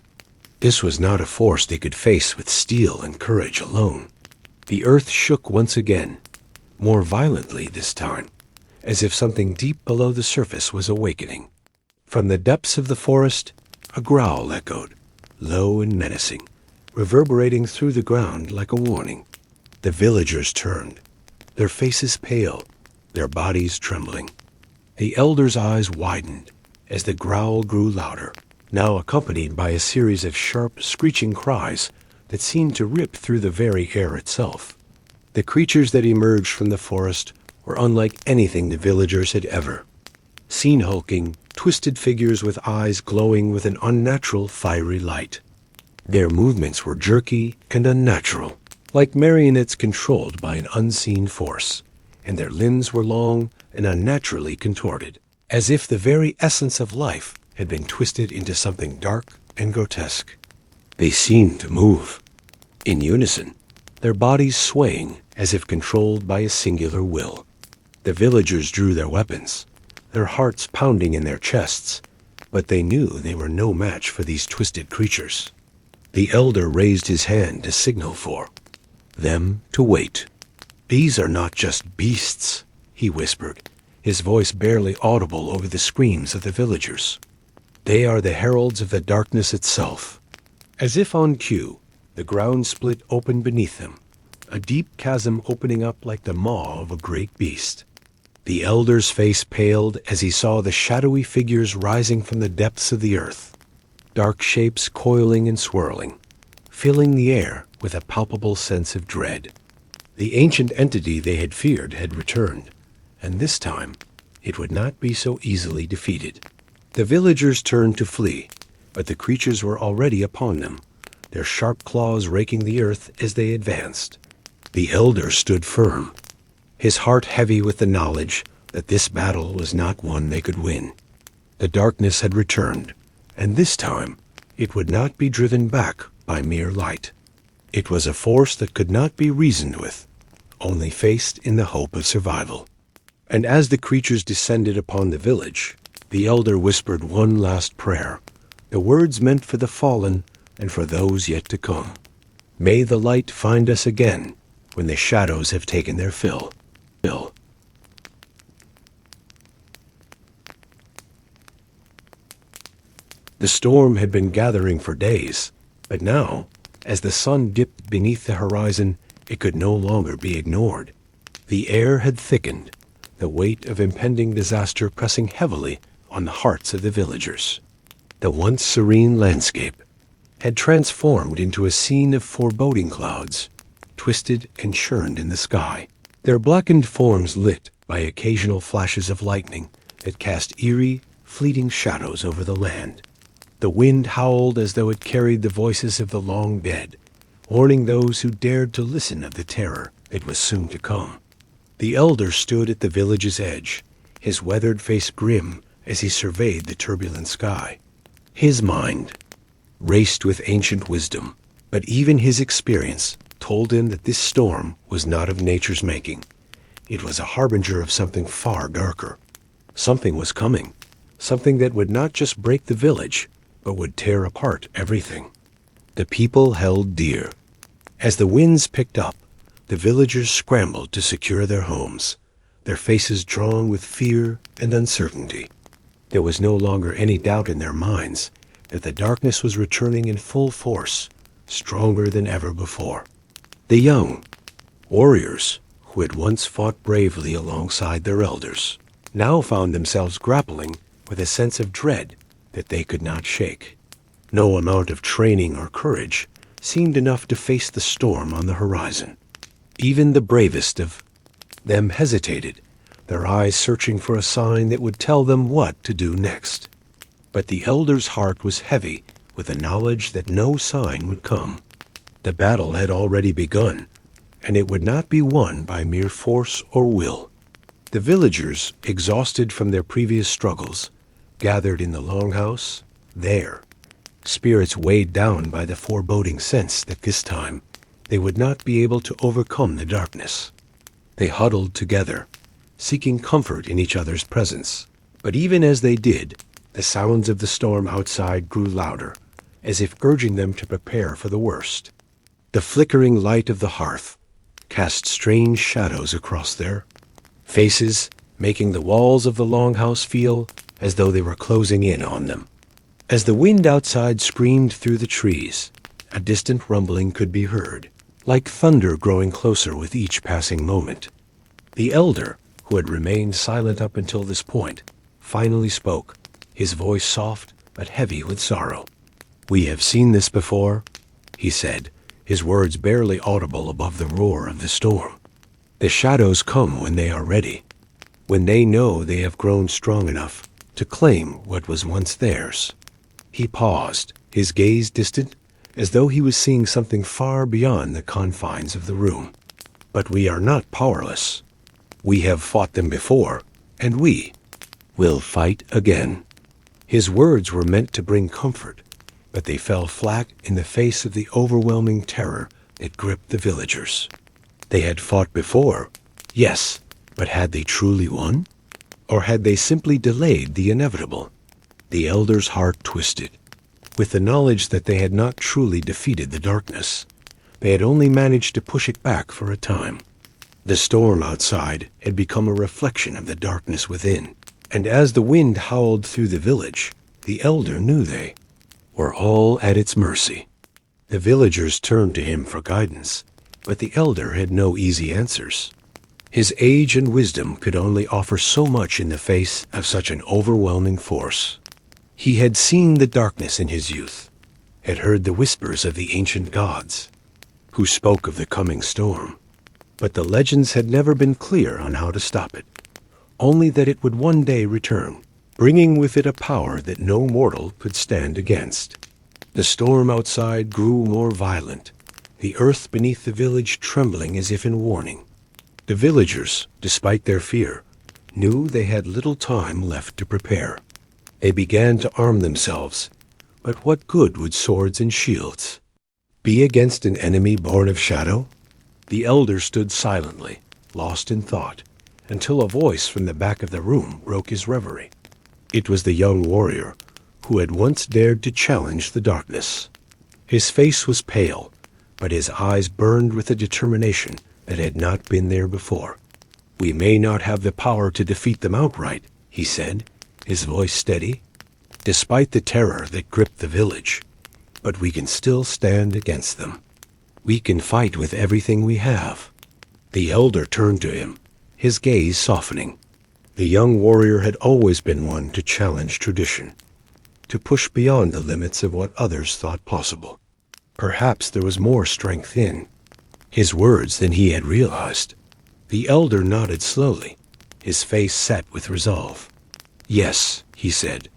This was not a force they could face with steel and courage alone. The earth shook once again, more violently this time, as if something deep below the surface was awakening. From the depths of the forest, a growl echoed, low and menacing, reverberating through the ground like a warning. The villagers turned, their faces pale, their bodies trembling. The elder's eyes widened as the growl grew louder, now accompanied by a series of sharp, screeching cries that seemed to rip through the very air itself. The creatures that emerged from the forest were unlike anything the villagers had ever seen, hulking, twisted figures with eyes glowing with an unnatural, fiery light. Their movements were jerky and unnatural, like marionettes controlled by an unseen force, and their limbs were long and unnaturally contorted, as if the very essence of life had been twisted into something dark and grotesque. They seemed to move in unison, their bodies swaying as if controlled by a singular will. The villagers drew their weapons, their hearts pounding in their chests, but they knew they were no match for these twisted creatures. The elder raised his hand to signal for them to wait. "These are not just beasts," he whispered, his voice barely audible over the screams of the villagers. "They are the heralds of the darkness itself." As if on cue, the ground split open beneath them, a deep chasm opening up like the maw of a great beast. The elder's face paled as he saw the shadowy figures rising from the depths of the earth, dark shapes coiling and swirling, filling the air with a palpable sense of dread. The ancient entity they had feared had returned, and this time it would not be so easily defeated. The villagers turned to flee, but the creatures were already upon them, their sharp claws raking the earth as they advanced. The elder stood firm, his heart heavy with the knowledge that this battle was not one they could win. The darkness had returned, and this time it would not be driven back by mere light. It was a force that could not be reasoned with, only faced in the hope of survival. And as the creatures descended upon the village, the elder whispered one last prayer, the words meant for the fallen and for those yet to come. "May the light find us again when the shadows have taken their fill." The storm had been gathering for days, but now, as the sun dipped beneath the horizon, it could no longer be ignored. The air had thickened, the weight of impending disaster pressing heavily on the hearts of the villagers. The once serene landscape had transformed into a scene of foreboding clouds, twisted and churned in the sky, their blackened forms lit by occasional flashes of lightning that cast eerie, fleeting shadows over the land. The wind howled as though it carried the voices of the long dead, warning those who dared to listen of the terror that was soon to come. The elder stood at the village's edge, his weathered face grim as he surveyed the turbulent sky. His mind raced with ancient wisdom, but even his experience told him that this storm was not of nature's making. It was a harbinger of something far darker. Something was coming, something that would not just break the village, but would tear apart everything. The people held dear. As the winds picked up, the villagers scrambled to secure their homes, their faces drawn with fear and uncertainty. There was no longer any doubt in their minds that the darkness was returning in full force, stronger than ever before. The young warriors, who had once fought bravely alongside their elders, now found themselves grappling with a sense of dread that they could not shake. No amount of training or courage seemed enough to face the storm on the horizon. Even the bravest of them hesitated, their eyes searching for a sign that would tell them what to do next. But the elder's heart was heavy with the knowledge that no sign would come. The battle had already begun, and it would not be won by mere force or will. The villagers, exhausted from their previous struggles, gathered in the longhouse, there, spirits weighed down by the foreboding sense that this time they would not be able to overcome the darkness. They huddled together, seeking comfort in each other's presence. But even as they did, the sounds of the storm outside grew louder, as if urging them to prepare for the worst. The flickering light of the hearth cast strange shadows across their faces, making the walls of the longhouse feel as though they were closing in on them. As the wind outside screamed through the trees, a distant rumbling could be heard, like thunder growing closer with each passing moment. The elder, who had remained silent up until this point, finally spoke, his voice soft but heavy with sorrow. "We have seen this before," he said, his words barely audible above the roar of the storm. "The shadows come when they are ready, when they know they have grown strong enough to claim what was once theirs." He paused, his gaze distant, as though he was seeing something far beyond the confines of the room. "But we are not powerless. We have fought them before, and we will fight again." His words were meant to bring comfort, but they fell flat in the face of the overwhelming terror that gripped the villagers. They had fought before, yes, but had they truly won? Or had they simply delayed the inevitable? The elder's heart twisted. With the knowledge that they had not truly defeated the darkness, they had only managed to push it back for a time. The storm outside had become a reflection of the darkness within, and as the wind howled through the village, the elder knew they were all at its mercy. The villagers turned to him for guidance, but the elder had no easy answers. His age and wisdom could only offer so much in the face of such an overwhelming force. He had seen the darkness in his youth, had heard the whispers of the ancient gods, who spoke of the coming storm. But the legends had never been clear on how to stop it, only that it would one day return, bringing with it a power that no mortal could stand against. The storm outside grew more violent, the earth beneath the village trembling as if in warning. The villagers, despite their fear, knew they had little time left to prepare. They began to arm themselves, but what good would swords and shields be against an enemy born of shadow? The elder stood silently, lost in thought, until a voice from the back of the room broke his reverie. It was the young warrior who had once dared to challenge the darkness. His face was pale, but his eyes burned with a determination that had not been there before. "We may not have the power to defeat them outright," he said, his voice steady, "despite the terror that gripped the village, but we can still stand against them. We can fight with everything we have." The elder turned to him, his gaze softening. The young warrior had always been one to challenge tradition, to push beyond the limits of what others thought possible. Perhaps there was more strength in his words than he had realized. The elder nodded slowly, his face set with resolve. "Yes," he said,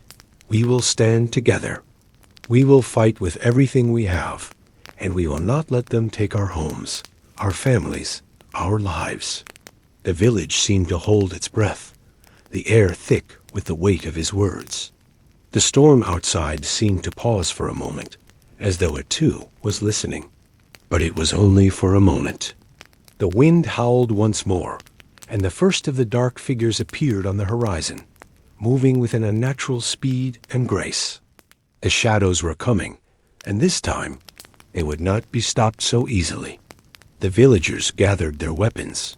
"we will stand together. We will fight with everything we have, and we will not let them take our homes, our families, our lives." The village seemed to hold its breath, the air thick with the weight of his words. The storm outside seemed to pause for a moment, as though it too was listening. But it was only for a moment. The wind howled once more, and the first of the dark figures appeared on the horizon, moving with an unnatural speed and grace. The shadows were coming, and this time they would not be stopped so easily. The villagers gathered their weapons,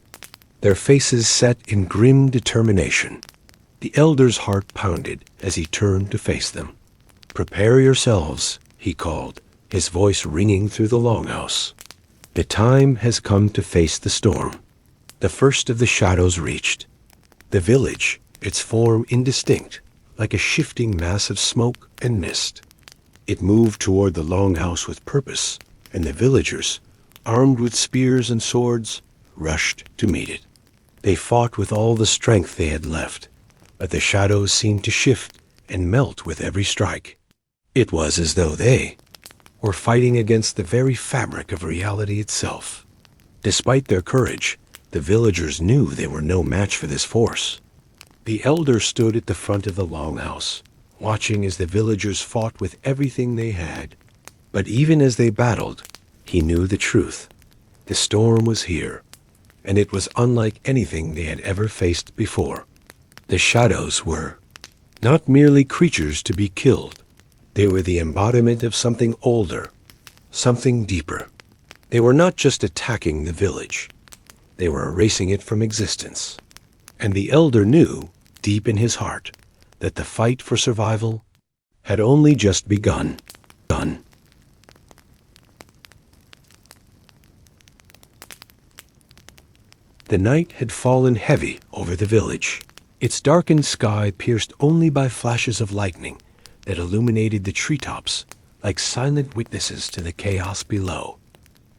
their faces set in grim determination. The elder's heart pounded as he turned to face them. "Prepare yourselves," he called, his voice ringing through the longhouse. "The time has come to face the storm." The first of the shadows reached. The village, its form indistinct, like a shifting mass of smoke and mist. It moved toward the longhouse with purpose, and the villagers, armed with spears and swords, rushed to meet it. They fought with all the strength they had left, but the shadows seemed to shift and melt with every strike. It was as though they were fighting against the very fabric of reality itself. Despite their courage, the villagers knew they were no match for this force. The elder stood at the front of the longhouse, watching as the villagers fought with everything they had. But even as they battled, he knew the truth. The storm was here, and it was unlike anything they had ever faced before. The shadows were not merely creatures to be killed. They were the embodiment of something older, something deeper. They were not just attacking the village. They were erasing it from existence. And the elder knew, deep in his heart, that the fight for survival had only just begun. The night had fallen heavy over the village, its darkened sky pierced only by flashes of lightning that illuminated the treetops like silent witnesses to the chaos below.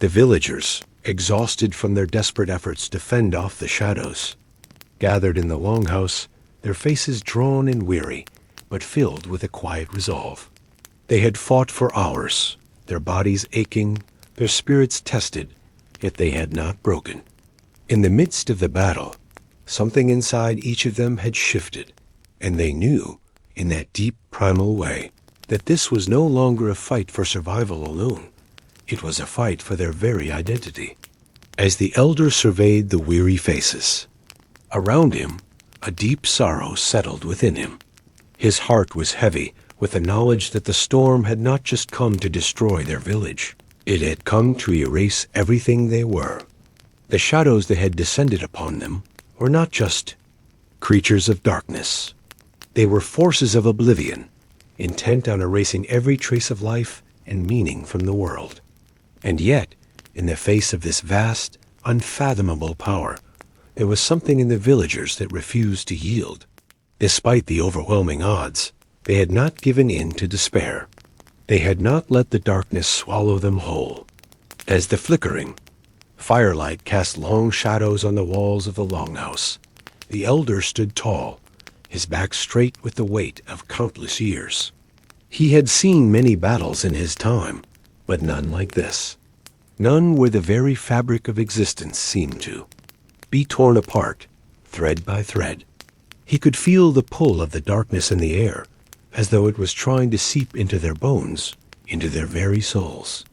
The villagers, exhausted from their desperate efforts to fend off the shadows, gathered in the longhouse, their faces drawn and weary, but filled with a quiet resolve. They had fought for hours, their bodies aching, their spirits tested, yet they had not broken. In the midst of the battle, something inside each of them had shifted, and they knew, in that deep primal way, that this was no longer a fight for survival alone. It was a fight for their very identity. As the elder surveyed the weary faces, around him, a deep sorrow settled within him. His heart was heavy with the knowledge that the storm had not just come to destroy their village. It had come to erase everything they were. The shadows that had descended upon them were not just creatures of darkness. They were forces of oblivion, intent on erasing every trace of life and meaning from the world. And yet, in the face of this vast, unfathomable power, there was something in the villagers that refused to yield. Despite the overwhelming odds, they had not given in to despair. They had not let the darkness swallow them whole. As the flickering firelight cast long shadows on the walls of the longhouse, the elder stood tall, his back straight with the weight of countless years. He had seen many battles in his time, but none like this. None where the very fabric of existence seemed to be torn apart, thread by thread. He could feel the pull of the darkness in the air, as though it was trying to seep into their bones, into their very souls.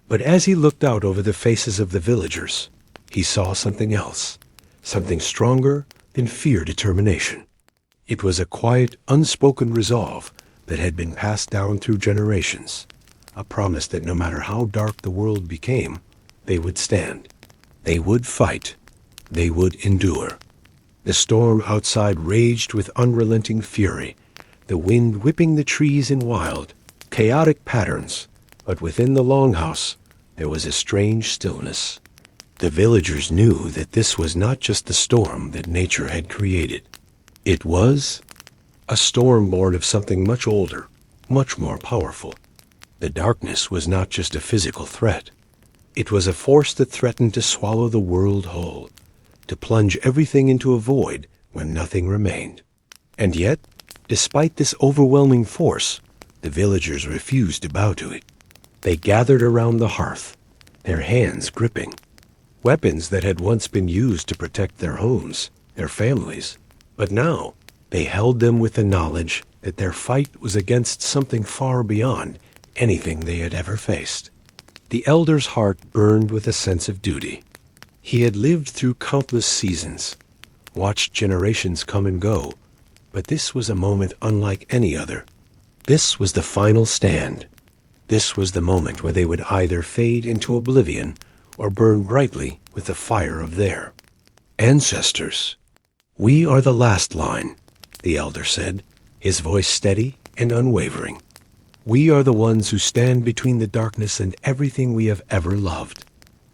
But as he looked out over the faces of the villagers, he saw something else, something stronger than fear determination. It was a quiet, unspoken resolve that had been passed down through generations, a promise that no matter how dark the world became, they would stand. They would fight. They would endure. The storm outside raged with unrelenting fury, the wind whipping the trees in wild, chaotic patterns, but within the longhouse there was a strange stillness. The villagers knew that this was not just the storm that nature had created. It was a storm born of something much older, much more powerful. The darkness was not just a physical threat. It was a force that threatened to swallow the world whole, to plunge everything into a void when nothing remained. And yet, despite this overwhelming force, the villagers refused to bow to it. They gathered around the hearth, their hands gripping weapons that had once been used to protect their homes, their families. But now, they held them with the knowledge that their fight was against something far beyond anything they had ever faced. The elder's heart burned with a sense of duty. He had lived through countless seasons, watched generations come and go, but this was a moment unlike any other. This was the final stand. This was the moment where they would either fade into oblivion or burn brightly with the fire of their ancestors. "We are the last line," the elder said, his voice steady and unwavering. "We are the ones who stand between the darkness and everything we have ever loved.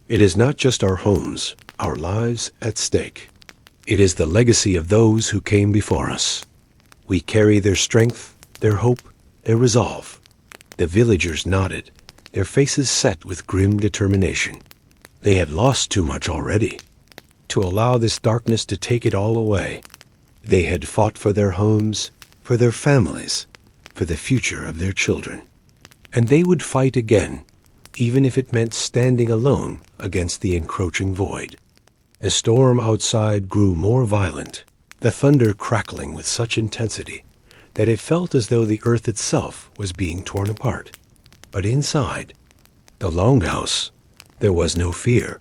It is not just our homes, our lives at stake. It is the legacy of those who came before us. We carry their strength, their hope, their resolve." The villagers nodded, their faces set with grim determination. They had lost too much already. to allow this darkness to take it all away. They had fought for their homes, for their families, for the future of their children. And they would fight again, even if it meant standing alone against the encroaching void. The storm outside grew more violent, the thunder crackling with such intensity that it felt as though the earth itself was being torn apart. But inside the longhouse, there was no fear,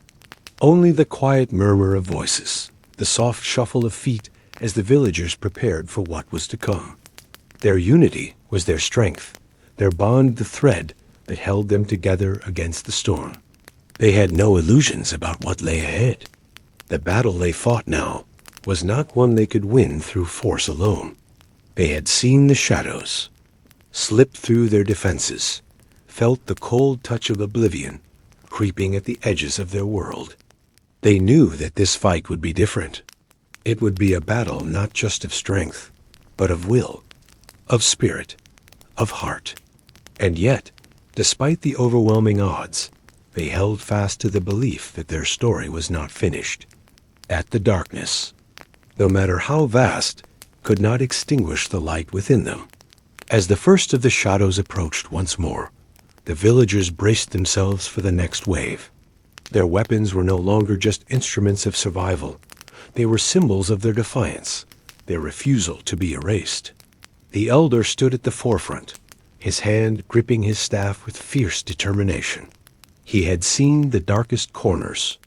only the quiet murmur of voices, the soft shuffle of feet as the villagers prepared for what was to come. Their unity was their strength, their bond the thread that held them together against the storm. They had no illusions about what lay ahead. The battle they fought now was not one they could win through force alone. They had seen the shadows, slipped through their defenses, felt the cold touch of oblivion creeping at the edges of their world. They knew that this fight would be different. It would be a battle not just of strength, but of will, of spirit, of heart. And yet, despite the overwhelming odds, they held fast to the belief that their story was not finished. At the darkness, no matter how vast, could not extinguish the light within them. As the first of the shadows approached once more, the villagers braced themselves for the next wave. Their weapons were no longer just instruments of survival. They were symbols of their defiance, their refusal to be erased. The elder stood at the forefront, his hand gripping his staff with fierce determination. He had seen the darkest corners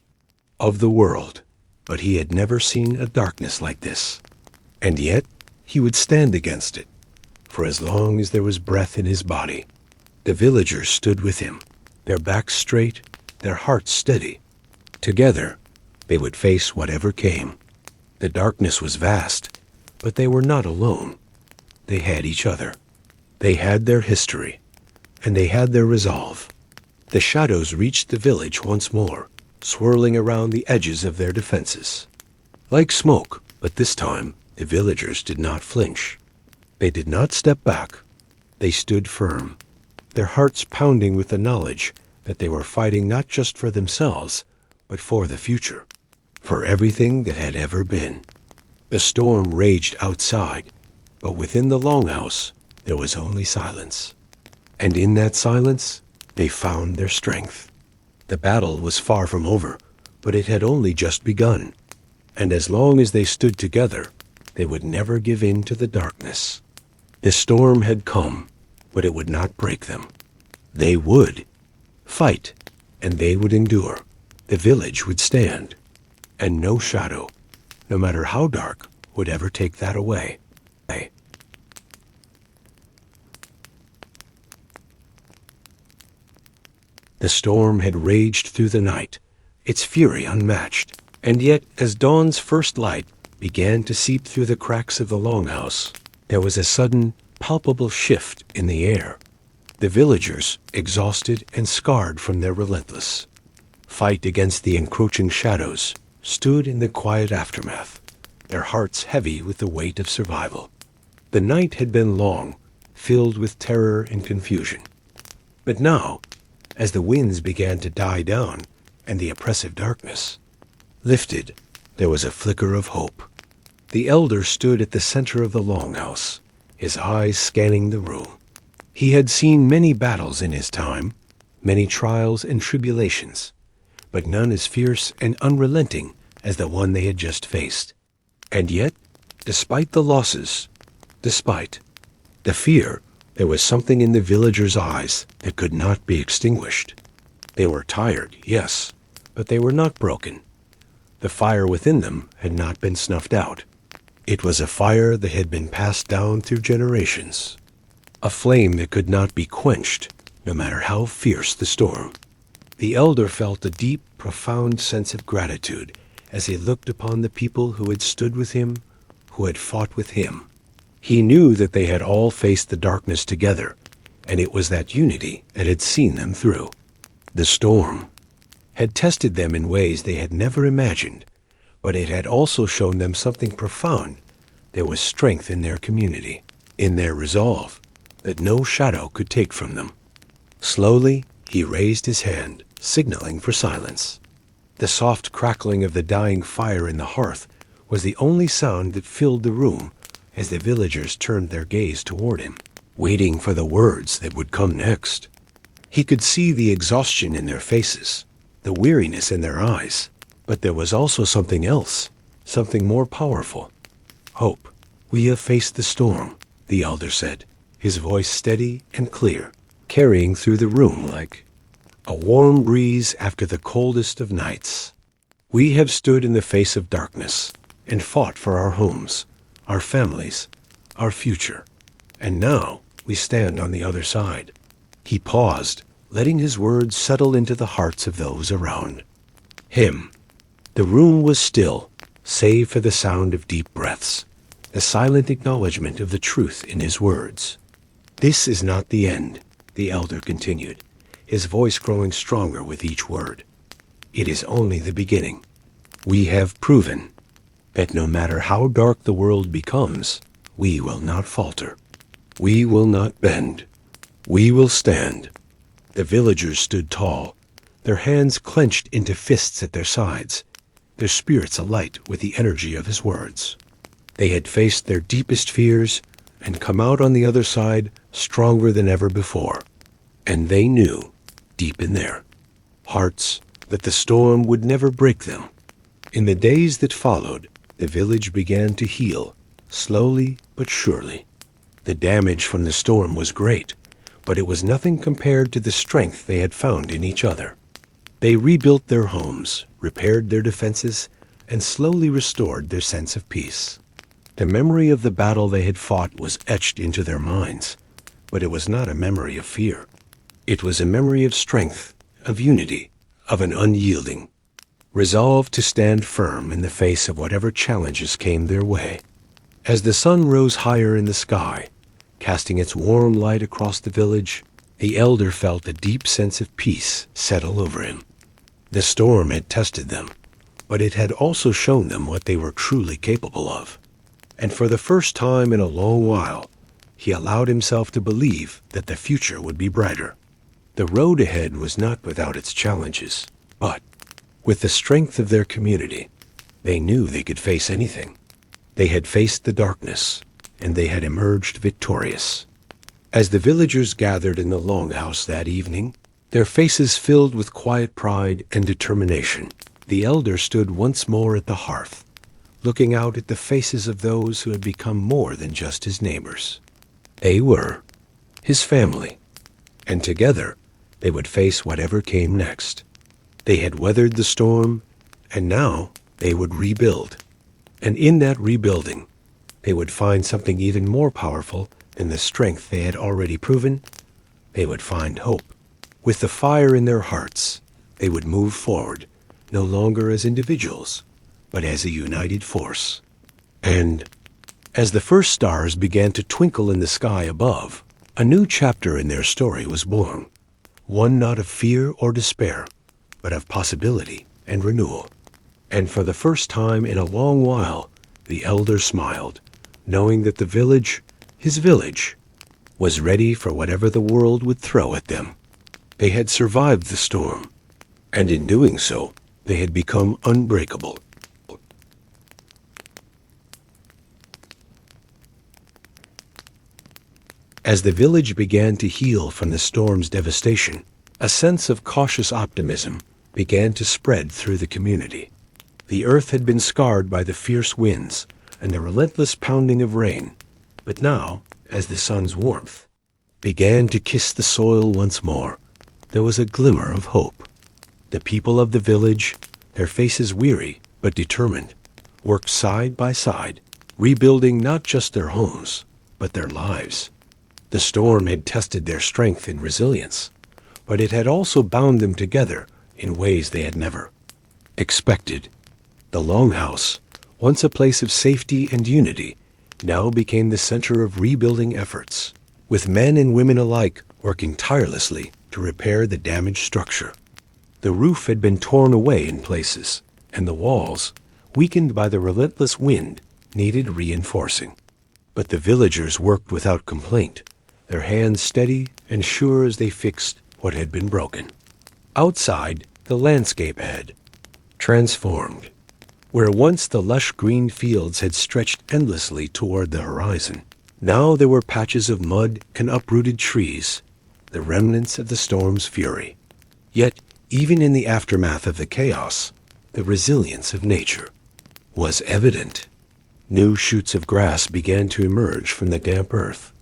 of the world, but he had never seen a darkness like this. And yet, he would stand against it, for as long as there was breath in his body. The villagers stood with him, their backs straight, their hearts steady. Together, they would face whatever came. The darkness was vast, but they were not alone. They had each other. They had their history, and they had their resolve. The shadows reached the village once more, swirling around the edges of their defenses. Like smoke, but this time, the villagers did not flinch. They did not step back. They stood firm, their hearts pounding with the knowledge that they were fighting not just for themselves, but for the future, for everything that had ever been. The storm raged outside, but within the longhouse, there was only silence. And in that silence, they found their strength. The battle was far from over, but it had only just begun. And as long as they stood together, they would never give in to the darkness. The storm had come, but it would not break them. They would fight, and they would endure. The village would stand, and no shadow, no matter how dark, would ever take that away. The storm had raged through the night, its fury unmatched, and yet as dawn's first light began to seep through the cracks of the longhouse, there was a sudden, palpable shift in the air. The villagers, exhausted and scarred from their relentless fight against the encroaching shadows, stood in the quiet aftermath, their hearts heavy with the weight of survival. The night had been long, filled with terror and confusion. But now, as the winds began to die down and the oppressive darkness lifted, there was a flicker of hope. The elder stood at the center of the longhouse, his eyes scanning the room. He had seen many battles in his time, many trials and tribulations, but none as fierce and unrelenting as the one they had just faced. And yet, despite the losses, despite the fear, there was something in the villagers' eyes that could not be extinguished. They were tired, yes, but they were not broken. The fire within them had not been snuffed out. It was a fire that had been passed down through generations, a flame that could not be quenched, no matter how fierce the storm. The elder felt a deep, profound sense of gratitude as he looked upon the people who had stood with him, who had fought with him. He knew that they had all faced the darkness together, and it was that unity that had seen them through. The storm had tested them in ways they had never imagined, but it had also shown them something profound. There was strength in their community, in their resolve, that no shadow could take from them. Slowly, he raised his hand, signaling for silence. The soft crackling of the dying fire in the hearth was the only sound that filled the room as the villagers turned their gaze toward him, waiting for the words that would come next. He could see the exhaustion in their faces, the weariness in their eyes, but there was also something else, something more powerful. Hope. "We have faced the storm," the elder said, his voice steady and clear, carrying through the room like a warm breeze after the coldest of nights. "We have stood in the face of darkness and fought for our homes, our families, our future. And now we stand on the other side." He paused, letting his words settle into the hearts of those around him. The room was still, save for the sound of deep breaths, the silent acknowledgement of the truth in his words. "This is not the end," the elder continued, his voice growing stronger with each word. "It is only the beginning. We have proven that no matter how dark the world becomes, we will not falter. We will not bend. We will stand." The villagers stood tall, their hands clenched into fists at their sides, their spirits alight with the energy of his words. They had faced their deepest fears and come out on the other side stronger than ever before. And they knew, deep in their hearts, that the storm would never break them. In the days that followed, the village began to heal, slowly but surely. The damage from the storm was great, but it was nothing compared to the strength they had found in each other. They rebuilt their homes, repaired their defenses, and slowly restored their sense of peace. The memory of the battle they had fought was etched into their minds, but it was not a memory of fear. It was a memory of strength, of unity, of an unyielding resolve to stand firm in the face of whatever challenges came their way. As the sun rose higher in the sky, casting its warm light across the village, the elder felt a deep sense of peace settle over him. The storm had tested them, but it had also shown them what they were truly capable of. And for the first time in a long while, he allowed himself to believe that the future would be brighter. The road ahead was not without its challenges, but with the strength of their community, they knew they could face anything. They had faced the darkness, and they had emerged victorious. As the villagers gathered in the longhouse that evening, their faces filled with quiet pride and determination, the elder stood once more at the hearth, looking out at the faces of those who had become more than just his neighbors. They were his family, and together they would face whatever came next. They had weathered the storm, and now they would rebuild. And in that rebuilding, they would find something even more powerful than the strength they had already proven. They would find hope. With the fire in their hearts, they would move forward, no longer as individuals, but as a united force. And as the first stars began to twinkle in the sky above, a new chapter in their story was born, one not of fear or despair, but of possibility and renewal. And for the first time in a long while, the elder smiled, knowing that the village, his village, was ready for whatever the world would throw at them. They had survived the storm, and in doing so, they had become unbreakable. As the village began to heal from the storm's devastation, a sense of cautious optimism began to spread through the community. The earth had been scarred by the fierce winds and the relentless pounding of rain, but now, as the sun's warmth began to kiss the soil once more, there was a glimmer of hope. The people of the village, their faces weary but determined, worked side by side, rebuilding not just their homes, but their lives. The storm had tested their strength and resilience, but it had also bound them together in ways they had never expected. The longhouse, once a place of safety and unity, now became the center of rebuilding efforts, with men and women alike working tirelessly to repair the damaged structure. The roof had been torn away in places, and the walls, weakened by the relentless wind, needed reinforcing. But the villagers worked without complaint, their hands steady and sure as they fixed what had been broken. Outside, the landscape had transformed. Where once the lush green fields had stretched endlessly toward the horizon, now there were patches of mud and uprooted trees, the remnants of the storm's fury. Yet, even in the aftermath of the chaos, the resilience of nature was evident. New shoots of grass began to emerge from the damp earth,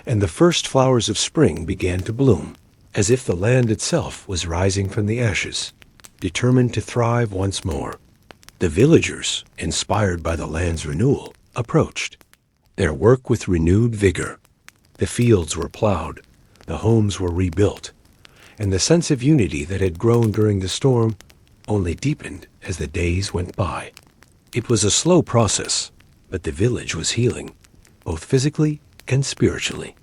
and the first flowers of spring began to bloom, as if the land itself was rising from the ashes, determined to thrive once more. The villagers, inspired by the land's renewal, approached, their work with renewed vigor. The fields were plowed, the homes were rebuilt, and the sense of unity that had grown during the storm only deepened as the days went by. It was a slow process, but the village was healing, both physically and spiritually.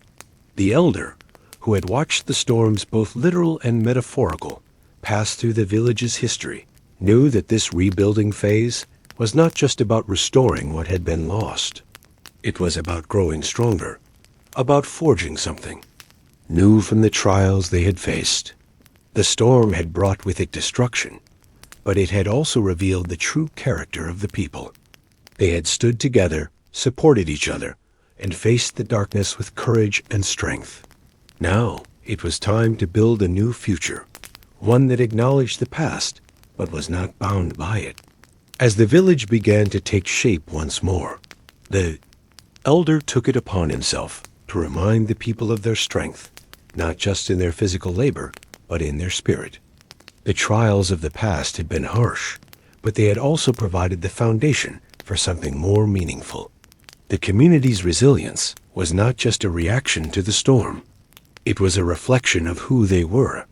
The elder, who had watched the storms, both literal and metaphorical, pass through the village's history, knew that this rebuilding phase was not just about restoring what had been lost. It was about growing stronger, about forging something new from the trials they had faced. The storm had brought with it destruction, but it had also revealed the true character of the people. They had stood together, supported each other, and faced the darkness with courage and strength. Now it was time to build a new future, one that acknowledged the past but was not bound by it. As the village began to take shape once more, the elder took it upon himself to remind the people of their strength, not just in their physical labor, but in their spirit. The trials of the past had been harsh, but they had also provided the foundation for something more meaningful. The community's resilience was not just a reaction to the storm. It was a reflection of who they were,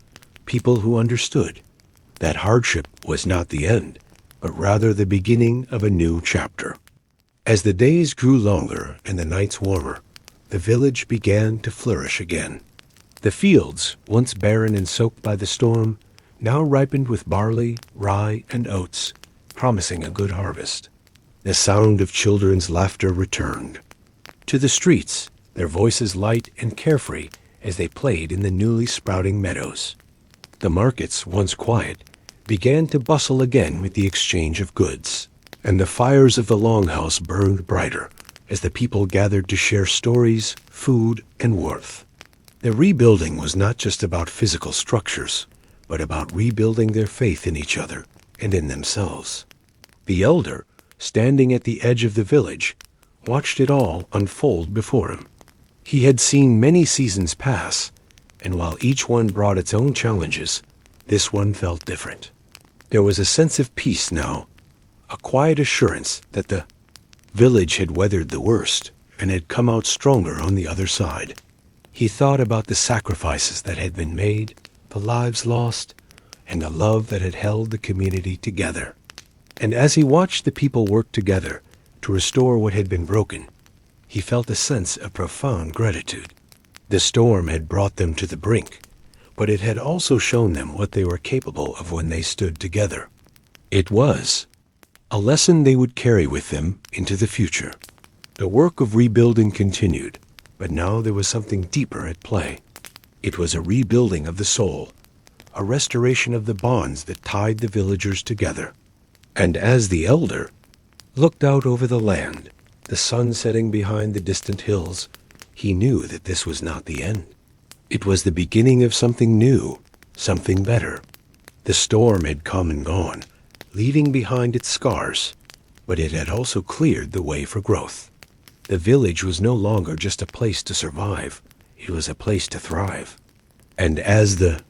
people who understood that hardship was not the end, but rather the beginning of a new chapter. As the days grew longer and the nights warmer, the village began to flourish again. The fields, once barren and soaked by the storm, now ripened with barley, rye, and oats, promising a good harvest. The sound of children's laughter returned. To the streets, their voices light and carefree as they played in the newly sprouting meadows. The markets, once quiet, began to bustle again with the exchange of goods, and the fires of the longhouse burned brighter as the people gathered to share stories, food, and warmth. The rebuilding was not just about physical structures, but about rebuilding their faith in each other and in themselves. The elder, standing at the edge of the village, watched it all unfold before him. He had seen many seasons pass, and while each one brought its own challenges, this one felt different. There was a sense of peace now, a quiet assurance that the village had weathered the worst and had come out stronger on the other side. He thought about the sacrifices that had been made, the lives lost, and the love that had held the community together. And as he watched the people work together to restore what had been broken, he felt a sense of profound gratitude. The storm had brought them to the brink, but it had also shown them what they were capable of when they stood together. It was a lesson they would carry with them into the future. The work of rebuilding continued, but now there was something deeper at play. It was a rebuilding of the soul, a restoration of the bonds that tied the villagers together. And as the elder looked out over the land, the sun setting behind the distant hills, he knew that this was not the end. It was the beginning of something new, something better. The storm had come and gone, leaving behind its scars, but it had also cleared the way for growth. The village was no longer just a place to survive, it was a place to thrive. And as the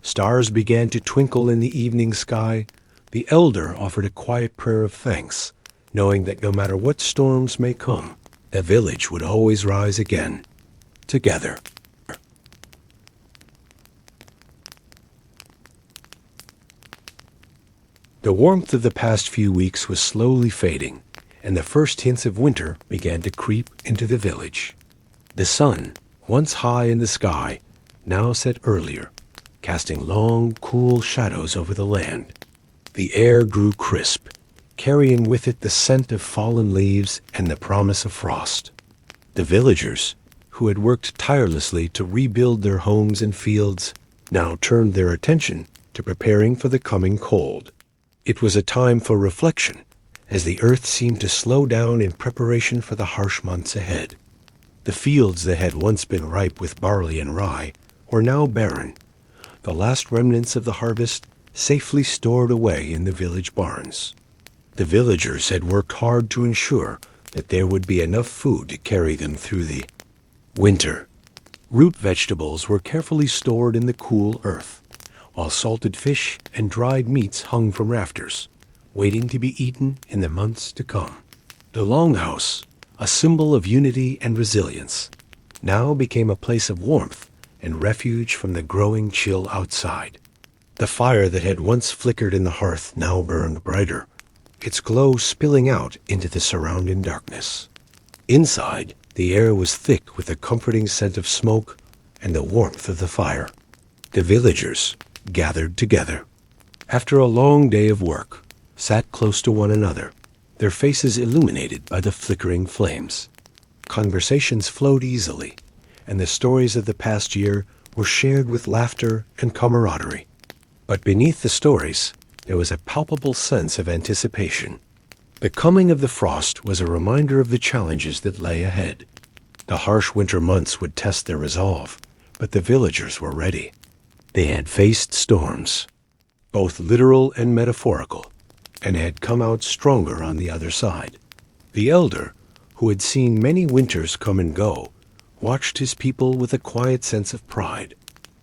stars began to twinkle in the evening sky, the elder offered a quiet prayer of thanks, knowing that no matter what storms may come, the village would always rise again, together. The warmth of the past few weeks was slowly fading, and the first hints of winter began to creep into the village. The sun, once high in the sky, now set earlier, casting long, cool shadows over the land. The air grew crisp, carrying with it the scent of fallen leaves and the promise of frost. The villagers, who had worked tirelessly to rebuild their homes and fields, now turned their attention to preparing for the coming cold. It was a time for reflection, as the earth seemed to slow down in preparation for the harsh months ahead. The fields that had once been ripe with barley and rye were now barren, the last remnants of the harvest safely stored away in the village barns. The villagers had worked hard to ensure that there would be enough food to carry them through the winter. Root vegetables were carefully stored in the cool earth, while salted fish and dried meats hung from rafters, waiting to be eaten in the months to come. The longhouse, a symbol of unity and resilience, now became a place of warmth and refuge from the growing chill outside. The fire that had once flickered in the hearth now burned brighter, its glow spilling out into the surrounding darkness. Inside, the air was thick with the comforting scent of smoke and the warmth of the fire. The villagers gathered together. After a long day of work, sat close to one another, their faces illuminated by the flickering flames. Conversations flowed easily, and the stories of the past year were shared with laughter and camaraderie. But beneath the stories, there was a palpable sense of anticipation. The coming of the frost was a reminder of the challenges that lay ahead. The harsh winter months would test their resolve, but the villagers were ready. They had faced storms, both literal and metaphorical, and had come out stronger on the other side. The elder, who had seen many winters come and go, watched his people with a quiet sense of pride.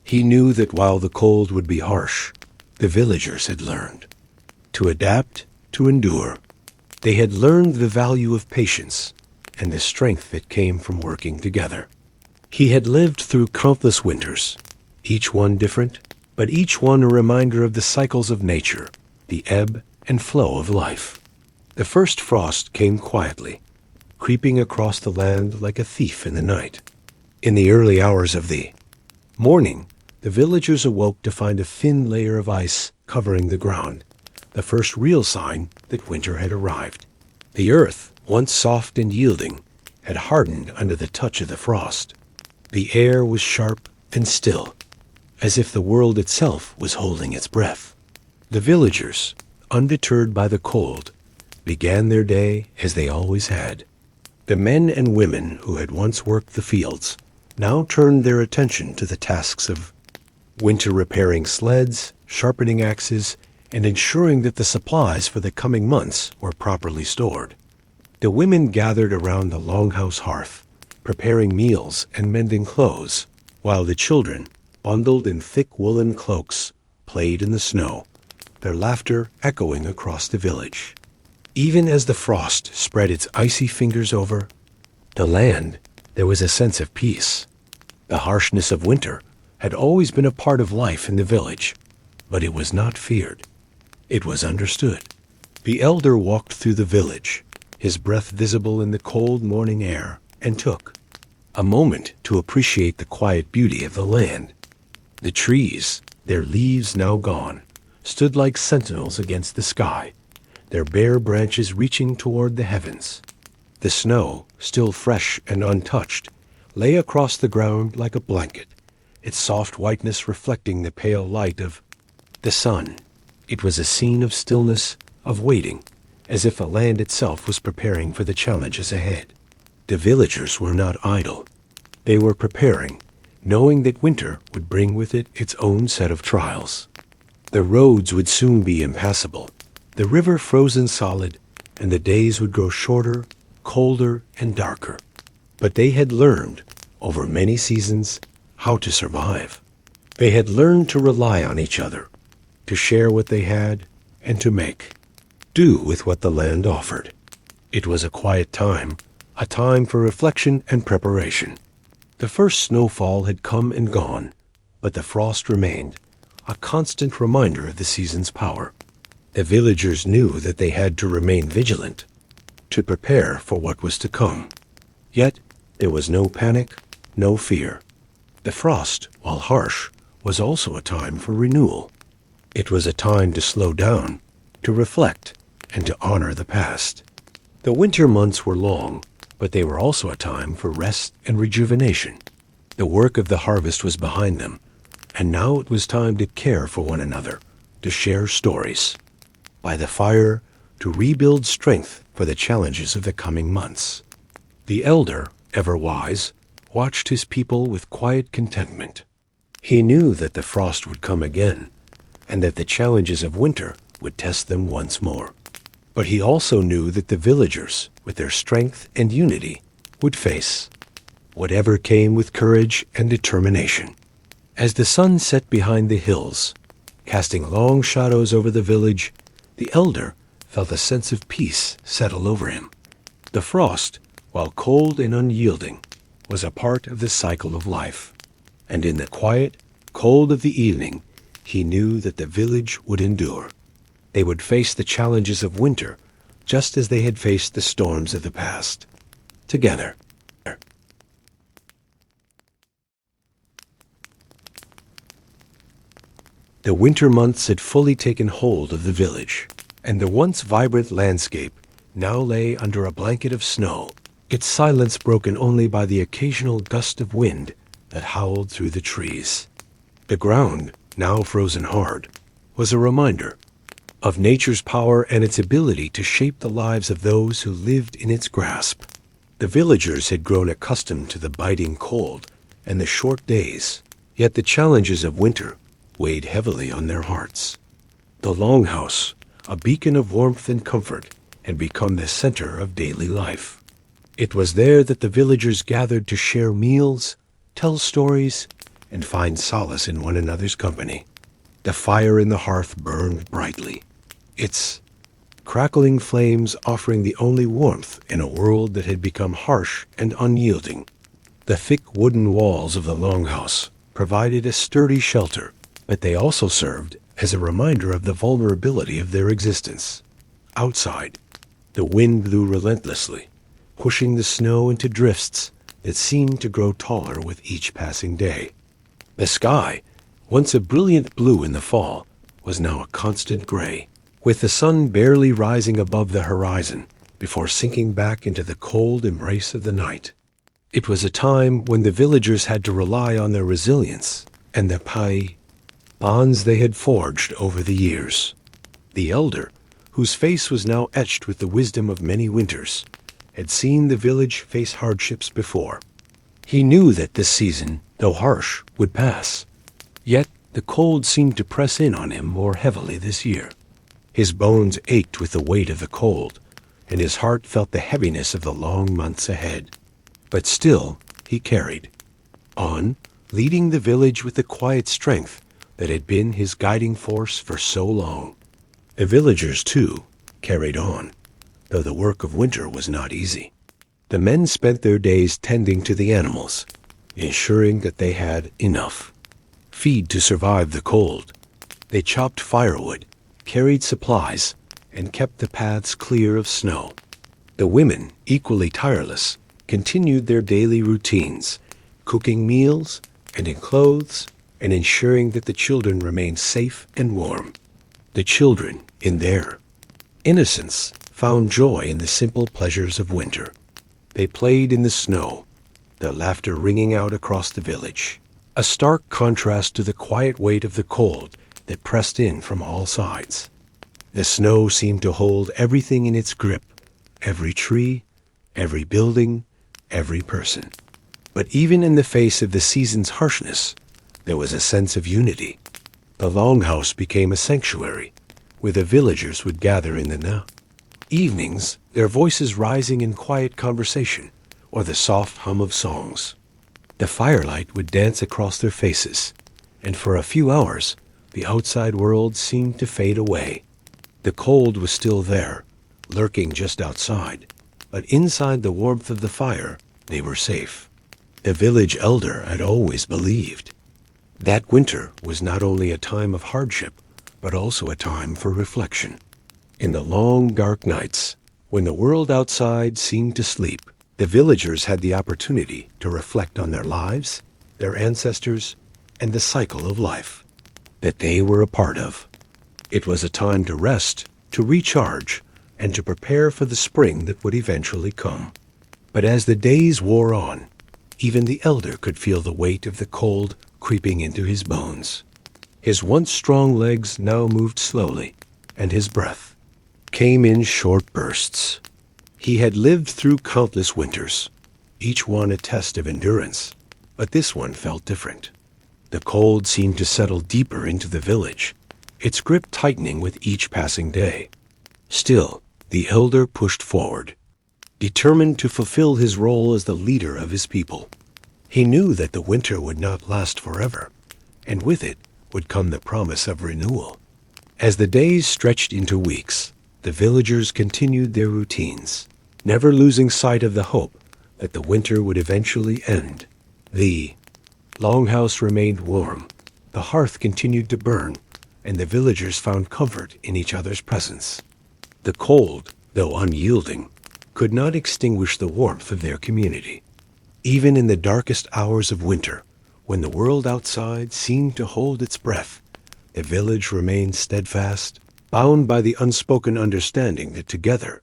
He knew that while the cold would be harsh, the villagers had learned to adapt, to endure. They had learned the value of patience and the strength that came from working together. He had lived through countless winters, each one different, but each one a reminder of the cycles of nature, the ebb and flow of life. The first frost came quietly, creeping across the land like a thief in the night. In the early hours of the morning, the villagers awoke to find a thin layer of ice covering the ground, the first real sign that winter had arrived. The earth, once soft and yielding, had hardened under the touch of the frost. The air was sharp and still, as if the world itself was holding its breath. The villagers, undeterred by the cold, began their day as they always had. The men and women who had once worked the fields now turned their attention to the tasks of winter, repairing sleds, sharpening axes, and ensuring that the supplies for the coming months were properly stored. The women gathered around the longhouse hearth, preparing meals and mending clothes, while the children, bundled in thick woolen cloaks, played in the snow, their laughter echoing across the village. Even as the frost spread its icy fingers over the land, there was a sense of peace. The harshness of winter had always been a part of life in the village, but it was not feared. It was understood. The elder walked through the village, his breath visible in the cold morning air, and took a moment to appreciate the quiet beauty of the land. The trees, their leaves now gone, stood like sentinels against the sky, their bare branches reaching toward the heavens. The snow, still fresh and untouched, lay across the ground like a blanket, its soft whiteness reflecting the pale light of the sun. It was a scene of stillness, of waiting, as if the land itself was preparing for the challenges ahead. The villagers were not idle. They were preparing, knowing that winter would bring with it its own set of trials. The roads would soon be impassable, the river frozen solid, and the days would grow shorter, colder, and darker. But they had learned, over many seasons, how to survive. They had learned to rely on each other, to share what they had, and to make do with what the land offered. It was a quiet time, a time for reflection and preparation. The first snowfall had come and gone, but the frost remained, a constant reminder of the season's power. The villagers knew that they had to remain vigilant, to prepare for what was to come. Yet there was no panic, no fear. The frost, while harsh, was also a time for renewal. It was a time to slow down, to reflect, and to honor the past. The winter months were long, but they were also a time for rest and rejuvenation. The work of the harvest was behind them, and now it was time to care for one another, to share stories. by the fire to rebuild strength for the challenges of the coming months. The elder, ever wise, watched his people with quiet contentment. He knew that the frost would come again, and that the challenges of winter would test them once more. But he also knew that the villagers, with their strength and unity, would face whatever came with courage and determination. As the sun set behind the hills, casting long shadows over the village, the elder felt a sense of peace settle over him. The frost, while cold and unyielding, was a part of the cycle of life, and in the quiet, cold of the evening, he knew that the village would endure. They would face the challenges of winter, just as they had faced the storms of the past. Together. The winter months had fully taken hold of the village, and the once vibrant landscape now lay under a blanket of snow, its silence broken only by the occasional gust of wind that howled through the trees. The ground, now frozen hard, was a reminder of nature's power and its ability to shape the lives of those who lived in its grasp. The villagers had grown accustomed to the biting cold and the short days, yet the challenges of winter weighed heavily on their hearts. The longhouse, a beacon of warmth and comfort, had become the center of daily life. It was there that the villagers gathered to share meals, tell stories, and find solace in one another's company. The fire in the hearth burned brightly, its crackling flames offering the only warmth in a world that had become harsh and unyielding. The thick wooden walls of the longhouse provided a sturdy shelter, but they also served as a reminder of the vulnerability of their existence. Outside, the wind blew relentlessly, pushing the snow into drifts that seemed to grow taller with each passing day. The sky, once a brilliant blue in the fall, was now a constant gray, with the sun barely rising above the horizon before sinking back into the cold embrace of the night. It was a time when the villagers had to rely on their resilience and the bonds they had forged over the years. The elder, whose face was now etched with the wisdom of many winters, had seen the village face hardships before. He knew that this season, though harsh, would pass. Yet the cold seemed to press in on him more heavily this year. His bones ached with the weight of the cold, and his heart felt the heaviness of the long months ahead. But still he carried on, leading the village with the quiet strength that had been his guiding force for so long. The villagers, too, carried on, though the work of winter was not easy. The men spent their days tending to the animals, ensuring that they had enough feed to survive the cold. They chopped firewood, carried supplies, and kept the paths clear of snow. The women, equally tireless, continued their daily routines, cooking meals, mending clothes, and ensuring that the children remained safe and warm. The children, in their innocence, found joy in the simple pleasures of winter. They played in the snow, their laughter ringing out across the village, a stark contrast to the quiet weight of the cold that pressed in from all sides. The snow seemed to hold everything in its grip, every tree, every building, every person. But even in the face of the season's harshness, there was a sense of unity. The longhouse became a sanctuary, where the villagers would gather in the evenings, their voices rising in quiet conversation or the soft hum of songs. The firelight would dance across their faces, and for a few hours, the outside world seemed to fade away. The cold was still there, lurking just outside, but inside the warmth of the fire, they were safe. The village elder had always believed that winter was not only a time of hardship, but also a time for reflection. In the long, dark nights, when the world outside seemed to sleep, the villagers had the opportunity to reflect on their lives, their ancestors, and the cycle of life that they were a part of. It was a time to rest, to recharge, and to prepare for the spring that would eventually come. But as the days wore on, even the elder could feel the weight of the cold creeping into his bones. His once strong legs now moved slowly, and his breath, came in short bursts. He had lived through countless winters, each one a test of endurance, but this one felt different. The cold seemed to settle deeper into the village, its grip tightening with each passing day. Still, the elder pushed forward, determined to fulfill his role as the leader of his people. He knew that the winter would not last forever, and with it would come the promise of renewal. As the days stretched into weeks, the villagers continued their routines, never losing sight of the hope that the winter would eventually end. The longhouse remained warm, the hearth continued to burn, and the villagers found comfort in each other's presence. The cold, though unyielding, could not extinguish the warmth of their community. Even in the darkest hours of winter, when the world outside seemed to hold its breath, the village remained steadfast, bound by the unspoken understanding that together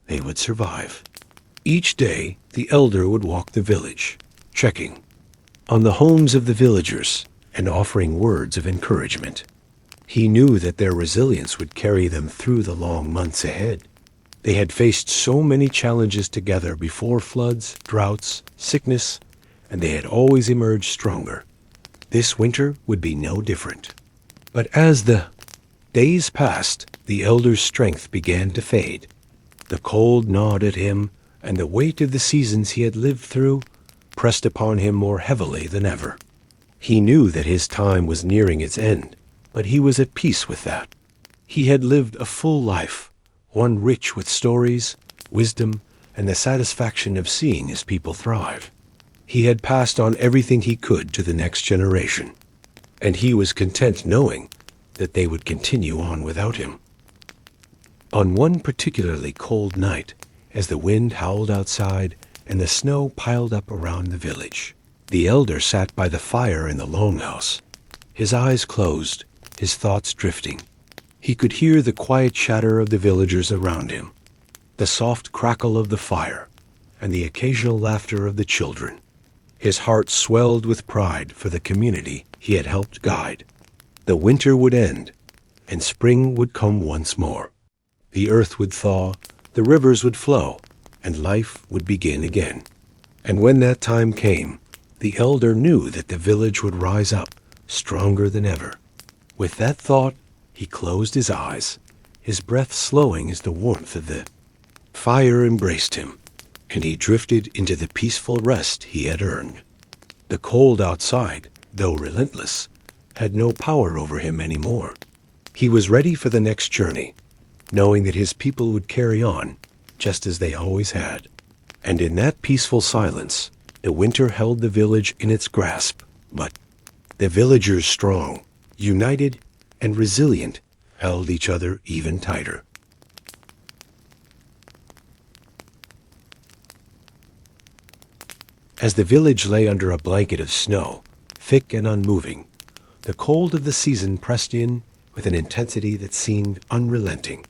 they would survive. Each day, the elder would walk the village, checking on the homes of the villagers and offering words of encouragement. He knew that their resilience would carry them through the long months ahead. They had faced so many challenges together before: floods, droughts, sickness, and they had always emerged stronger. This winter would be no different. But as the days passed, the elder's strength began to fade. The cold gnawed at him, and the weight of the seasons he had lived through pressed upon him more heavily than ever. He knew that his time was nearing its end, but he was at peace with that. He had lived a full life, one rich with stories, wisdom, and the satisfaction of seeing his people thrive. He had passed on everything he could to the next generation, and he was content knowing that they would continue on without him. On one particularly cold night, as the wind howled outside and the snow piled up around the village, the elder sat by the fire in the longhouse, his eyes closed, his thoughts drifting. He could hear the quiet chatter of the villagers around him, the soft crackle of the fire, and the occasional laughter of the children. His heart swelled with pride for the community he had helped guide. The winter would end, and spring would come once more. The earth would thaw, the rivers would flow, and life would begin again. And when that time came, the elder knew that the village would rise up, stronger than ever. With that thought, he closed his eyes, his breath slowing as the warmth of the fire embraced him, and he drifted into the peaceful rest he had earned. The cold outside, though relentless, had no power over him anymore. He was ready for the next journey, knowing that his people would carry on, just as they always had. And in that peaceful silence, the winter held the village in its grasp, but the villagers, strong, united, and resilient, held each other even tighter. As the village lay under a blanket of snow, thick and unmoving, the cold of the season pressed in with an intensity that seemed unrelenting.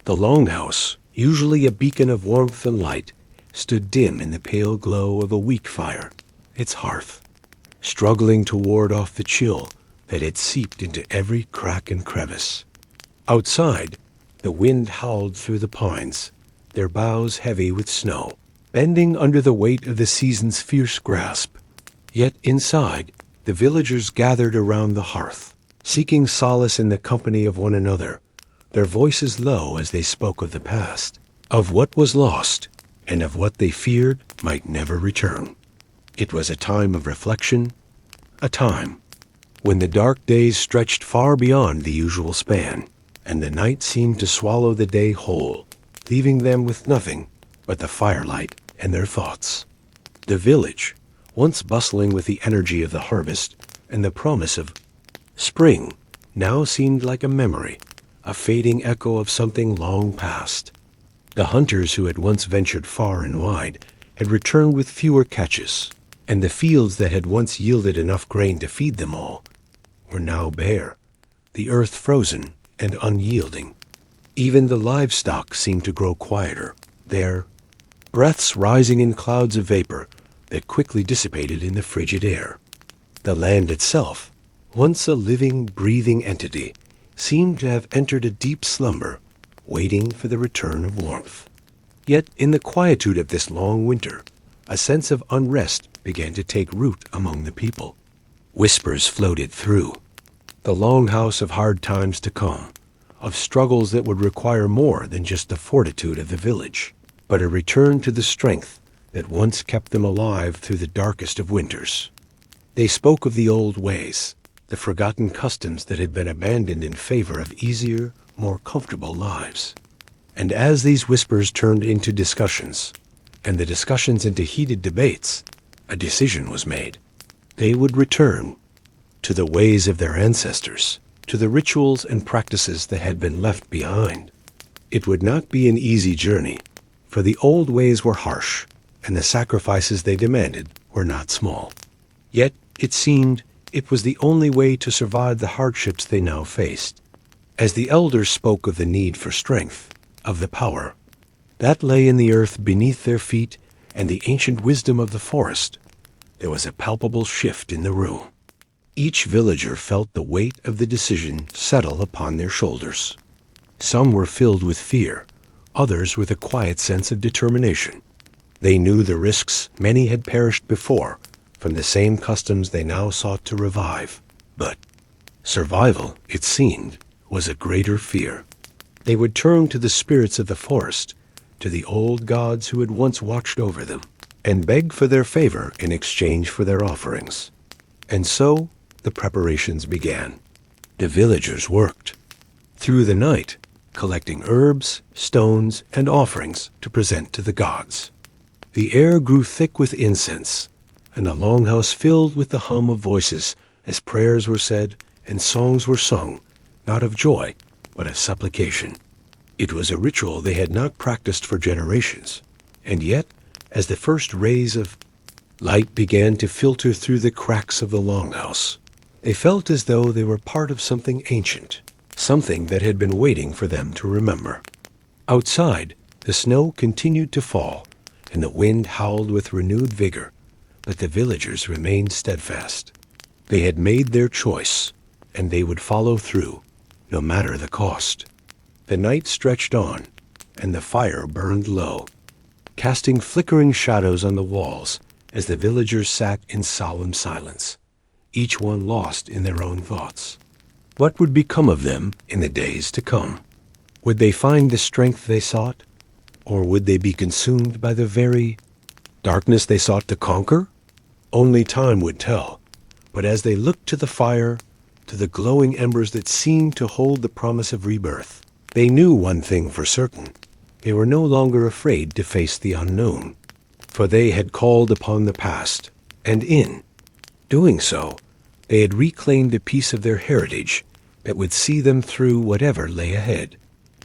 The longhouse, usually a beacon of warmth and light, stood dim in the pale glow of a weak fire, its hearth, struggling to ward off the chill that had seeped into every crack and crevice. Outside, the wind howled through the pines, their boughs heavy with snow, bending under the weight of the season's fierce grasp. Yet inside, the villagers gathered around the hearth, seeking solace in the company of one another, their voices low as they spoke of the past, of what was lost, and of what they feared might never return. It was a time of reflection, a time when the dark days stretched far beyond the usual span, and the night seemed to swallow the day whole, leaving them with nothing but the firelight and their thoughts. The village, once bustling with the energy of the harvest and the promise of spring, now seemed like a memory, a fading echo of something long past. The hunters who had once ventured far and wide had returned with fewer catches, and the fields that had once yielded enough grain to feed them all were now bare, the earth frozen and unyielding. Even the livestock seemed to grow quieter, their breaths rising in clouds of vapor that quickly dissipated in the frigid air. The land itself, once a living, breathing entity, seemed to have entered a deep slumber, waiting for the return of warmth. Yet in the quietude of this long winter, a sense of unrest began to take root among the people. Whispers floated through. The longhouse of hard times to come, of struggles that would require more than just the fortitude of the village, but a return to the strength that once kept them alive through the darkest of winters. They spoke of the old ways, the forgotten customs that had been abandoned in favor of easier, more comfortable lives. And as these whispers turned into discussions, and the discussions into heated debates, a decision was made. They would return to the ways of their ancestors, to the rituals and practices that had been left behind. It would not be an easy journey, for the old ways were harsh, and the sacrifices they demanded were not small. Yet it seemed it was the only way to survive the hardships they now faced. As the elders spoke of the need for strength, of the power that lay in the earth beneath their feet and the ancient wisdom of the forest, there was a palpable shift in the room. Each villager felt the weight of the decision settle upon their shoulders. Some were filled with fear, others with a quiet sense of determination. They knew the risks many had perished before from the same customs they now sought to revive. But survival, it seemed, was a greater fear. They would turn to the spirits of the forest, to the old gods who had once watched over them, and beg for their favor in exchange for their offerings. And so the preparations began. The villagers worked through the night, collecting herbs, stones, and offerings to present to the gods. The air grew thick with incense, and the longhouse filled with the hum of voices as prayers were said and songs were sung, not of joy, but of supplication. It was a ritual they had not practiced for generations, and yet, as the first rays of light began to filter through the cracks of the longhouse, they felt as though they were part of something ancient, something that had been waiting for them to remember. Outside, the snow continued to fall, and the wind howled with renewed vigor, but the villagers remained steadfast. They had made their choice, and they would follow through, no matter the cost. The night stretched on, and the fire burned low, casting flickering shadows on the walls as the villagers sat in solemn silence, each one lost in their own thoughts. What would become of them in the days to come? Would they find the strength they sought, or would they be consumed by the very darkness they sought to conquer? Only time would tell, but as they looked to the fire, to the glowing embers that seemed to hold the promise of rebirth, they knew one thing for certain. They were no longer afraid to face the unknown, for they had called upon the past, and in doing so, they had reclaimed a piece of their heritage that would see them through whatever lay ahead.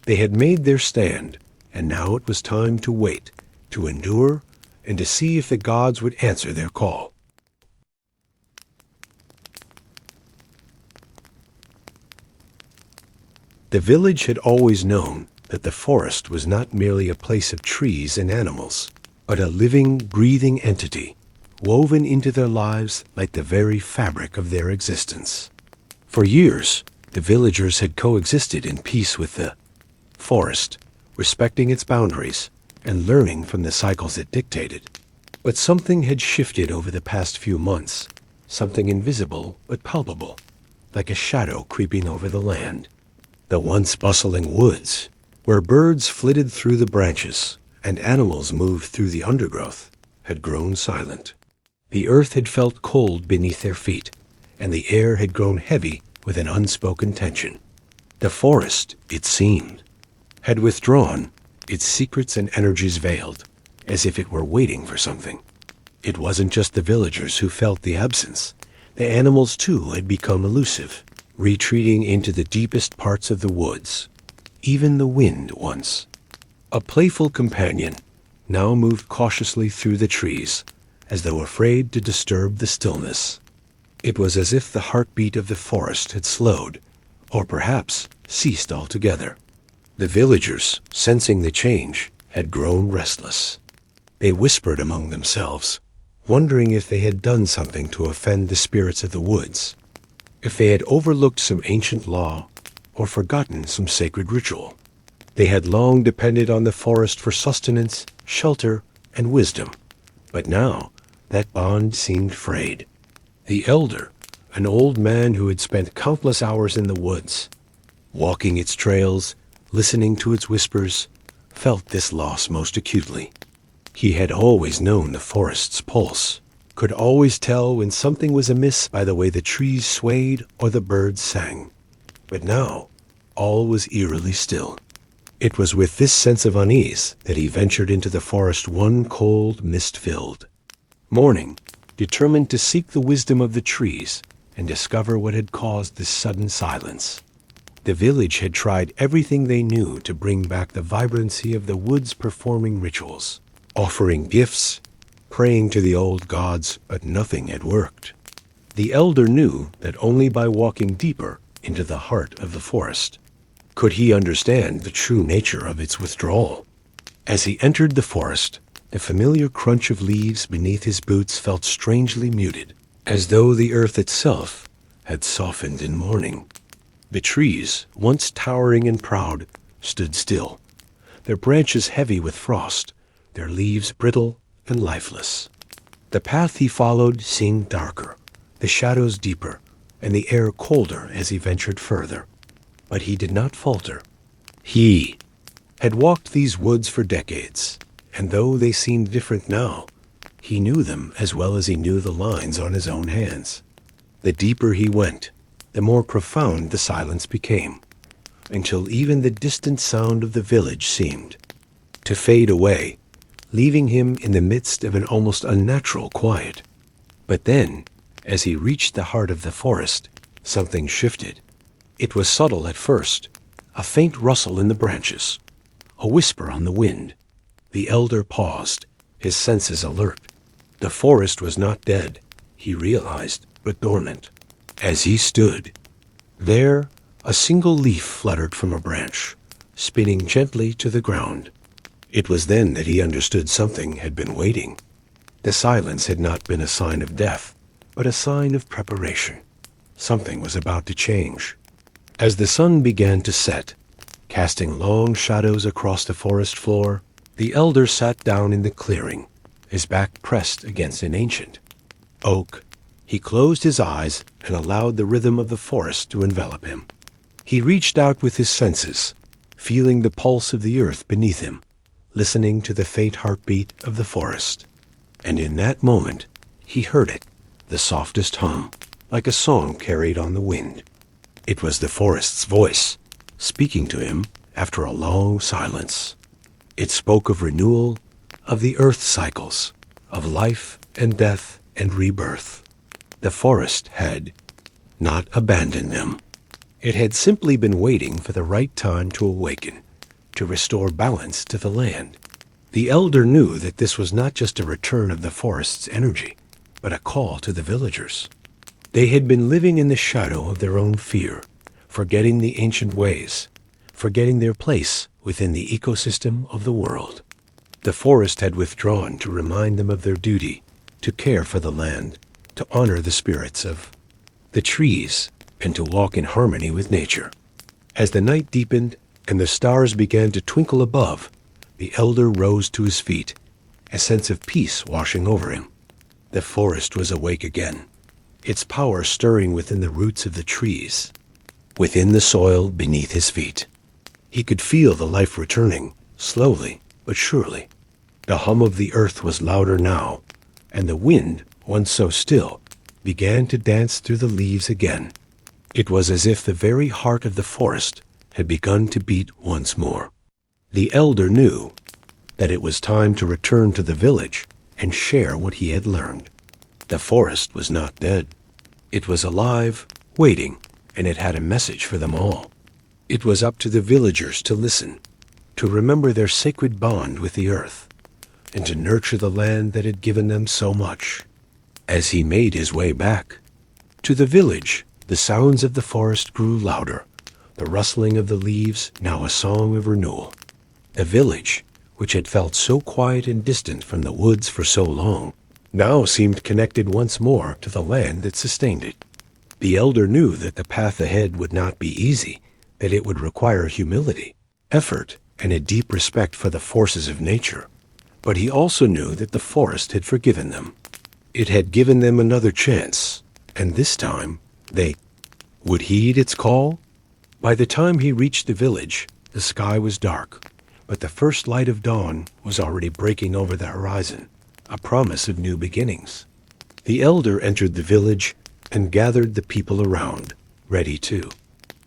They had made their stand, and now it was time to wait, to endure, and to see if the gods would answer their call. The village had always known that the forest was not merely a place of trees and animals, but a living, breathing entity, woven into their lives like the very fabric of their existence. For years, the villagers had coexisted in peace with the forest, respecting its boundaries and learning from the cycles it dictated. But something had shifted over the past few months, something invisible but palpable, like a shadow creeping over the land. The once bustling woods, where birds flitted through the branches and animals moved through the undergrowth, had grown silent. The earth had felt cold beneath their feet, and the air had grown heavy with an unspoken tension. The forest, it seemed, had withdrawn, its secrets and energies veiled, as if it were waiting for something. It wasn't just the villagers who felt the absence. The animals, too, had become elusive, retreating into the deepest parts of the woods. Even the wind once, a playful companion, now moved cautiously through the trees, as though afraid to disturb the stillness. It was as if the heartbeat of the forest had slowed, or perhaps ceased altogether. The villagers, sensing the change, had grown restless. They whispered among themselves, wondering if they had done something to offend the spirits of the woods, if they had overlooked some ancient law or forgotten some sacred ritual. They had long depended on the forest for sustenance, shelter, and wisdom. But now, that bond seemed frayed. The elder, an old man who had spent countless hours in the woods, walking its trails, listening to its whispers, felt this loss most acutely. He had always known the forest's pulse, could always tell when something was amiss by the way the trees swayed or the birds sang. But now, all was eerily still. It was with this sense of unease that he ventured into the forest one cold, mist-filled morning, determined to seek the wisdom of the trees and discover what had caused this sudden silence. The village had tried everything they knew to bring back the vibrancy of the woods performing rituals, offering gifts, praying to the old gods, but nothing had worked. The elder knew that only by walking deeper into the heart of the forest could he understand the true nature of its withdrawal. As he entered the forest, the familiar crunch of leaves beneath his boots felt strangely muted, as though the earth itself had softened in mourning. The trees, once towering and proud, stood still, their branches heavy with frost, their leaves brittle and lifeless. The path he followed seemed darker, the shadows deeper, and the air colder as he ventured further. But he did not falter. He had walked these woods for decades, and though they seemed different now, he knew them as well as he knew the lines on his own hands. The deeper he went, the more profound the silence became, until even the distant sound of the village seemed to fade away, leaving him in the midst of an almost unnatural quiet. But then, as he reached the heart of the forest, something shifted. It was subtle at first, a faint rustle in the branches, a whisper on the wind. The elder paused, his senses alert. The forest was not dead, he realized, but dormant. As he stood there, a single leaf fluttered from a branch, spinning gently to the ground. It was then that he understood something had been waiting. The silence had not been a sign of death, but a sign of preparation. Something was about to change. As the sun began to set, casting long shadows across the forest floor, the elder sat down in the clearing, his back pressed against an ancient oak. He closed his eyes and allowed the rhythm of the forest to envelop him. He reached out with his senses, feeling the pulse of the earth beneath him, listening to the faint heartbeat of the forest. And in that moment, he heard it, the softest hum, like a song carried on the wind. It was the forest's voice, speaking to him after a long silence. It spoke of renewal, of the earth cycles, of life and death and rebirth. The forest had not abandoned them. It had simply been waiting for the right time to awaken, to restore balance to the land. The elder knew that this was not just a return of the forest's energy, but a call to the villagers. They had been living in the shadow of their own fear, forgetting the ancient ways, forgetting their place within the ecosystem of the world. The forest had withdrawn to remind them of their duty, to care for the land, to honor the spirits of the trees, and to walk in harmony with nature. As the night deepened and the stars began to twinkle above, the elder rose to his feet, a sense of peace washing over him. The forest was awake again, its power stirring within the roots of the trees, within the soil beneath his feet. He could feel the life returning, slowly but surely. The hum of the earth was louder now, and the wind, once so still, began to dance through the leaves again. It was as if the very heart of the forest had begun to beat once more. The elder knew that it was time to return to the village and share what he had learned. The forest was not dead. It was alive, waiting, and it had a message for them all. It was up to the villagers to listen, to remember their sacred bond with the earth, and to nurture the land that had given them so much. As he made his way back to the village, the sounds of the forest grew louder, the rustling of the leaves now a song of renewal. The village, which had felt so quiet and distant from the woods for so long, now seemed connected once more to the land that sustained it. The elder knew that the path ahead would not be easy, that it would require humility. effort, and a deep respect for the forces of nature. But he also knew that the forest had forgiven them. It had given them another chance, and this time they would heed its call. By the time he reached the village, the sky was dark, but the first light of dawn was already breaking over the horizon, a promise of new beginnings. The elder entered the village and gathered the people around, ready to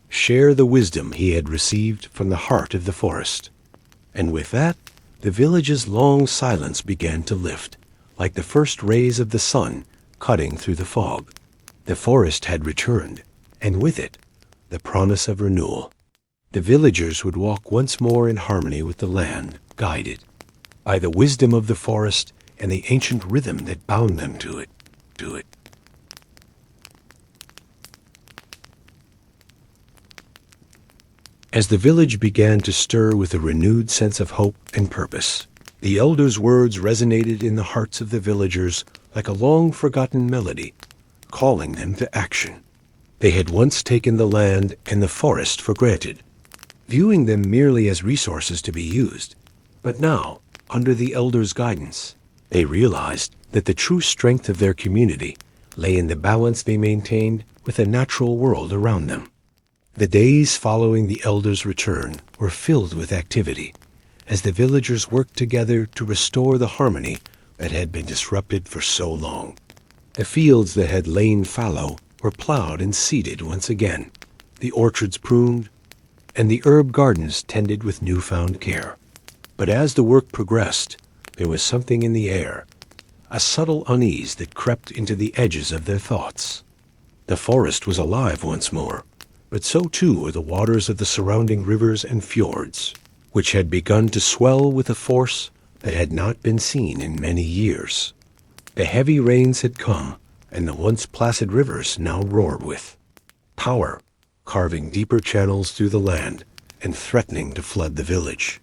share the wisdom he had received from the heart of the forest. And with that, the village's long silence began to lift, like the first rays of the sun cutting through the fog. The forest had returned, and with it, the promise of renewal. The villagers would walk once more in harmony with the land, guided by the wisdom of the forest and the ancient rhythm that bound them to it. As the village began to stir with a renewed sense of hope and purpose, the elder's words resonated in the hearts of the villagers like a long-forgotten melody, calling them to action. They had once taken the land and the forest for granted, viewing them merely as resources to be used. But now, under the elder's guidance, they realized that the true strength of their community lay in the balance they maintained with the natural world around them. The days following the elder's return were filled with activity, as the villagers worked together to restore the harmony that had been disrupted for so long. The fields that had lain fallow were plowed and seeded once again, the orchards pruned, and the herb gardens tended with newfound care. But as the work progressed, there was something in the air, a subtle unease that crept into the edges of their thoughts. The forest was alive once more, but so too were the waters of the surrounding rivers and fjords, which had begun to swell with a force that had not been seen in many years. The heavy rains had come, and the once placid rivers now roared with power, carving deeper channels through the land and threatening to flood the village.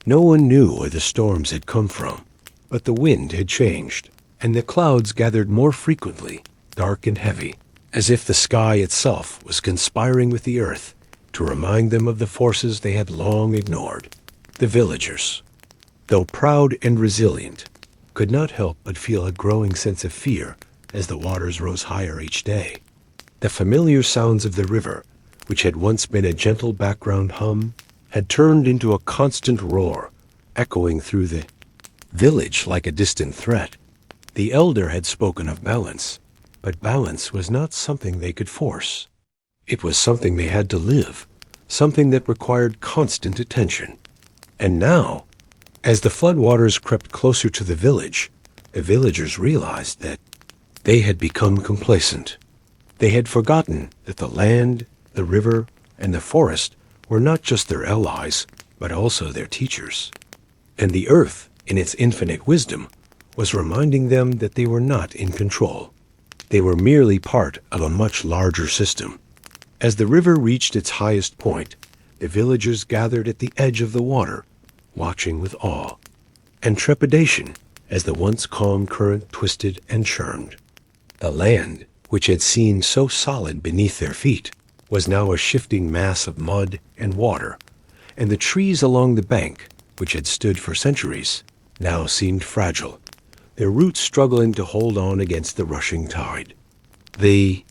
No one knew where the storms had come from, but the wind had changed, and the clouds gathered more frequently, dark and heavy, as if the sky itself was conspiring with the earth to remind them of the forces they had long ignored. The villagers, though proud and resilient, could not help but feel a growing sense of fear as the waters rose higher each day. The familiar sounds of the river, which had once been a gentle background hum, had turned into a constant roar, echoing through the village like a distant threat. The elder had spoken of balance, but balance was not something they could force. It was something they had to live, something that required constant attention. And now, as the floodwaters crept closer to the village, the villagers realized that they had become complacent. They had forgotten that the land, the river, and the forest were not just their allies, but also their teachers. And the earth, in its infinite wisdom, was reminding them that they were not in control. They were merely part of a much larger system. As the river reached its highest point, the villagers gathered at the edge of the water, watching with awe and trepidation as the once calm current twisted and churned. The land, which had seemed so solid beneath their feet, was now a shifting mass of mud and water, and the trees along the bank, which had stood for centuries, now seemed fragile, their roots struggling to hold on against the rushing tide. The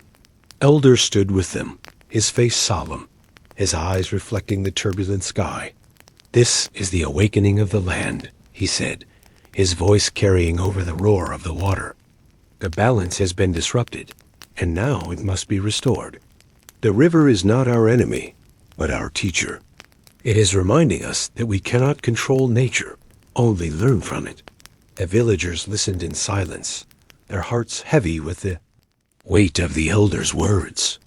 elder stood with them, his face solemn, his eyes reflecting the turbulent sky. "This is the awakening of the land," he said, his voice carrying over the roar of the water. "The balance has been disrupted, and now it must be restored. The river is not our enemy, but our teacher. It is reminding us that we cannot control nature, only learn from it." The villagers listened in silence, their hearts heavy with the weight of the elder's words.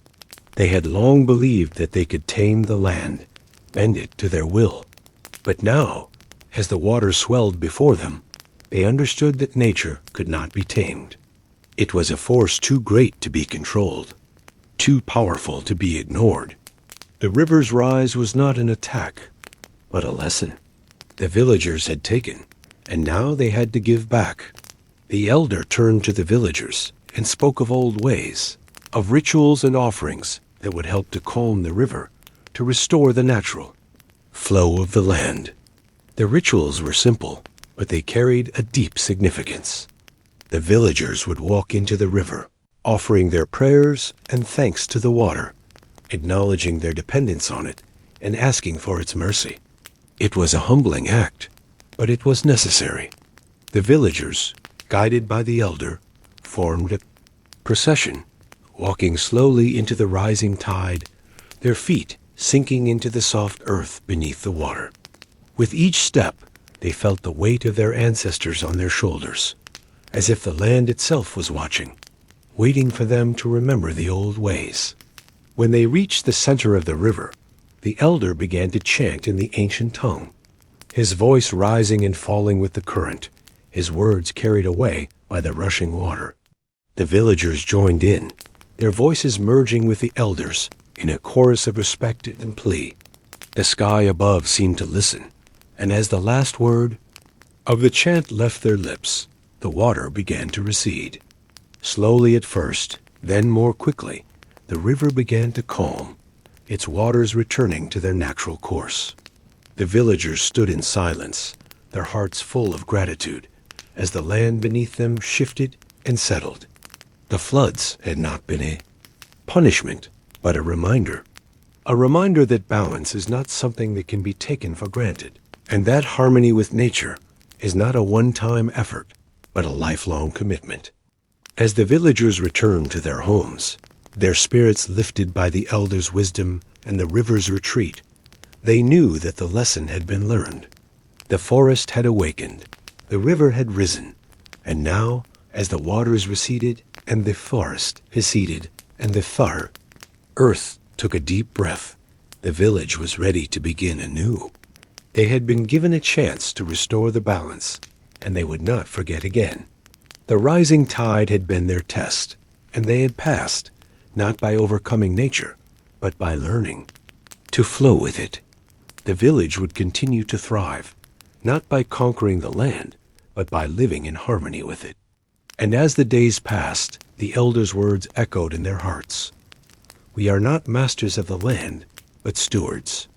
They had long believed that they could tame the land, bend it to their will. But now, as the water swelled before them, they understood that nature could not be tamed. It was a force too great to be controlled, too powerful to be ignored. The river's rise was not an attack, but a lesson the villagers had taken, and now they had to give back. The elder turned to the villagers and spoke of old ways, of rituals and offerings that would help to calm the river, to restore the natural. flow of the land. The rituals were simple, but they carried a deep significance. The villagers would walk into the river, offering their prayers and thanks to the water, acknowledging their dependence on it and asking for its mercy. It was a humbling act, but it was necessary. The villagers, guided by the elder, formed a procession, walking slowly into the rising tide, their feet sinking into the soft earth beneath the water. With each step, they felt the weight of their ancestors on their shoulders, as if the land itself was watching, waiting for them to remember the old ways. When they reached the center of the river, the elder began to chant in the ancient tongue, his voice rising and falling with the current, his words carried away by the rushing water. The villagers joined in, their voices merging with the elders in a chorus of respect and plea. The sky above seemed to listen, and as the last word of the chant left their lips, the water began to recede. Slowly at first, then more quickly, the river began to calm, its waters returning to their natural course. The villagers stood in silence, their hearts full of gratitude, as the land beneath them shifted and settled. The floods had not been a punishment, but a reminder that balance is not something that can be taken for granted, and that harmony with nature is not a one-time effort, but a lifelong commitment. As the villagers returned to their homes, their spirits lifted by the elders' wisdom and the river's retreat, they knew that the lesson had been learned. The forest had awakened, the river had risen, and now, as the waters receded and the forest receded and the earth took a deep breath, the village was ready to begin anew. They had been given a chance to restore the balance, and they would not forget again. The rising tide had been their test, and they had passed, not by overcoming nature, but by learning to flow with it. The village would continue to thrive, not by conquering the land, but by living in harmony with it. And as the days passed, the elders' words echoed in their hearts. We are not masters of the land, but stewards.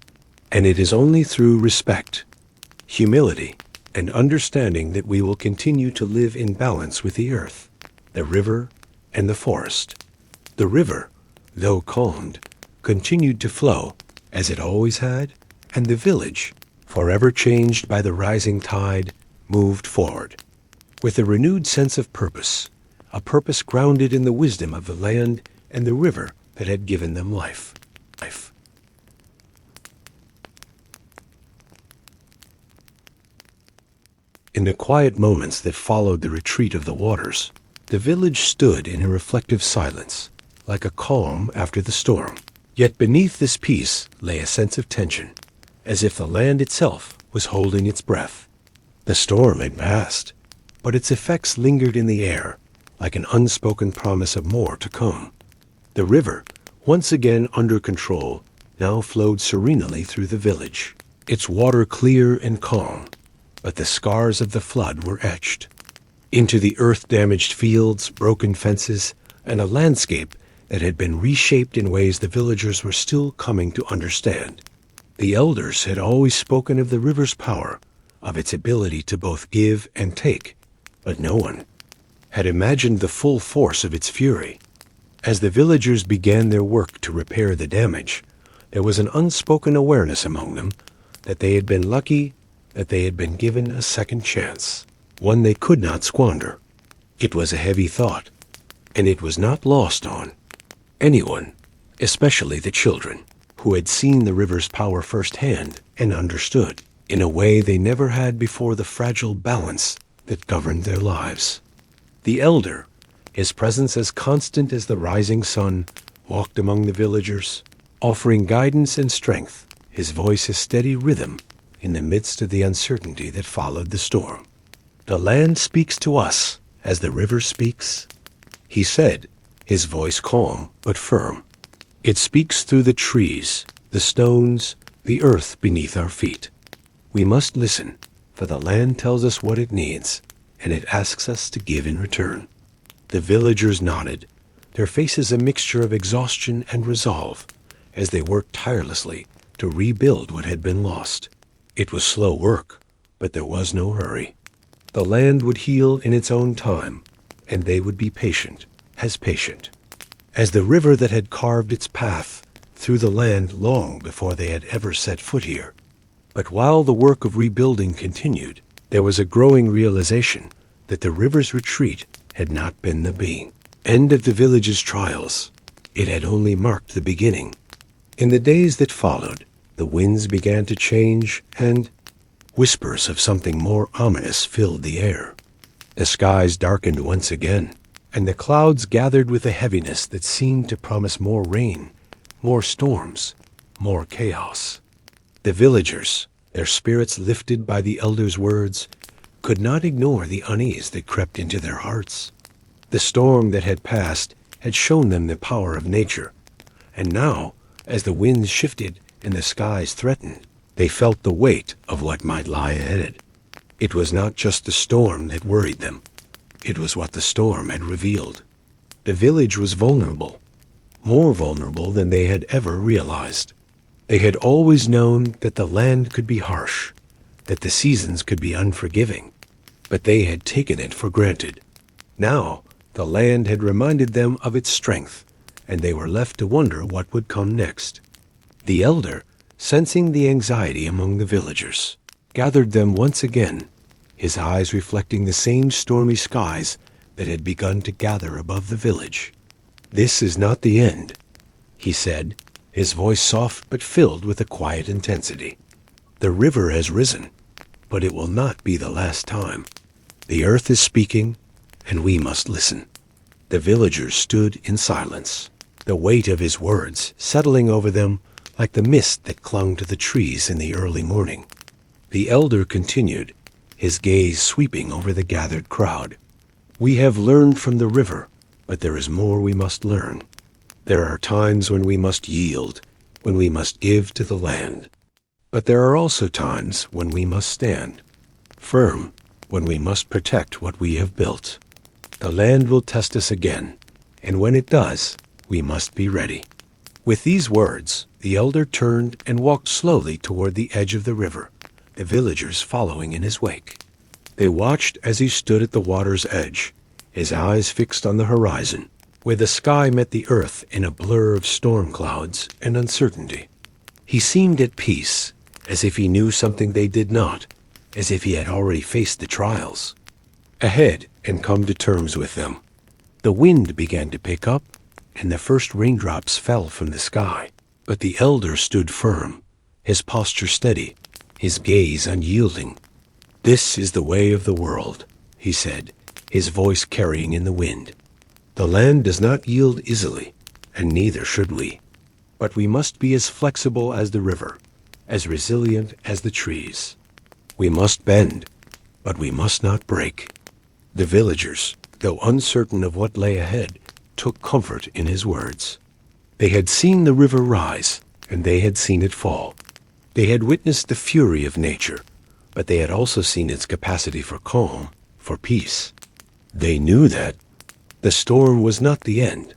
And it is only through respect, humility, and understanding that we will continue to live in balance with the earth, the river, and the forest. The river, though calmed, continued to flow as it always had, and the village, forever changed by the rising tide, moved forward with a renewed sense of purpose, a purpose grounded in the wisdom of the land and the river that had given them life. In the quiet moments that followed the retreat of the waters, the village stood in a reflective silence, like a calm after the storm. Yet beneath this peace lay a sense of tension, as if the land itself was holding its breath. The storm had passed, but its effects lingered in the air, like an unspoken promise of more to come. The river, once again under control, now flowed serenely through the village, its water clear and calm, but the scars of the flood were etched into the earth-damaged fields, broken fences, and a landscape that had been reshaped in ways the villagers were still coming to understand. The elders had always spoken of the river's power, of its ability to both give and take, but no one had imagined the full force of its fury. As the villagers began their work to repair the damage, there was an unspoken awareness among them that they had been lucky, that they had been given a second chance, one they could not squander. It was a heavy thought, and it was not lost on anyone, especially the children, who had seen the river's power firsthand and understood, in a way they never had before, the fragile balance that governed their lives. The elder, his presence as constant as the rising sun, walked among the villagers, offering guidance and strength, his voice a steady rhythm in the midst of the uncertainty that followed the storm. The land speaks to us as the river speaks, he said, his voice calm but firm. It speaks through the trees, the stones, the earth beneath our feet. We must listen, for the land tells us what it needs, and it asks us to give in return. The villagers nodded, their faces a mixture of exhaustion and resolve, as they worked tirelessly to rebuild what had been lost. It was slow work, but there was no hurry. The land would heal in its own time, and they would be patient as the river that had carved its path through the land long before they had ever set foot here. But while the work of rebuilding continued, there was a growing realization that the river's retreat had not been the end of the village's trials. It had only marked the beginning. In the days that followed, the winds began to change, and whispers of something more ominous filled the air. The skies darkened once again, and the clouds gathered with a heaviness that seemed to promise more rain, more storms, more chaos. The villagers, their spirits lifted by the elder's words, could not ignore the unease that crept into their hearts. The storm that had passed had shown them the power of nature, and now, as the winds shifted and the skies threatened, they felt the weight of what might lie ahead. It was not just the storm that worried them. It was what the storm had revealed. The village was vulnerable, more vulnerable than they had ever realized. They had always known that the land could be harsh, that the seasons could be unforgiving, but they had taken it for granted. Now, the land had reminded them of its strength, and they were left to wonder what would come next. The elder, sensing the anxiety among the villagers, gathered them once again, his eyes reflecting the same stormy skies that had begun to gather above the village. "This is not the end," he said, his voice soft but filled with a quiet intensity. "The river has risen, but it will not be the last time. The earth is speaking, and we must listen." The villagers stood in silence, the weight of his words settling over them like the mist that clung to the trees in the early morning. The elder continued, his gaze sweeping over the gathered crowd. "We have learned from the river, but there is more we must learn. There are times when we must yield, when we must give to the land. But there are also times when we must stand firm, when we must protect what we have built. The land will test us again, and when it does, we must be ready." With these words, the elder turned and walked slowly toward the edge of the river, the villagers following in his wake. They watched as he stood at the water's edge, his eyes fixed on the horizon, where the sky met the earth in a blur of storm clouds and uncertainty. He seemed at peace, as if he knew something they did not, as if he had already faced the trials ahead and come to terms with them. The wind began to pick up, and the first raindrops fell from the sky. But the elder stood firm, his posture steady, his gaze unyielding. "This is the way of the world," he said, his voice carrying in the wind. "The land does not yield easily, and neither should we. But we must be as flexible as the river, as resilient as the trees. We must bend, but we must not break." The villagers, though uncertain of what lay ahead, took comfort in his words. They had seen the river rise, and they had seen it fall. They had witnessed the fury of nature, but they had also seen its capacity for calm, for peace. They knew that the storm was not the end,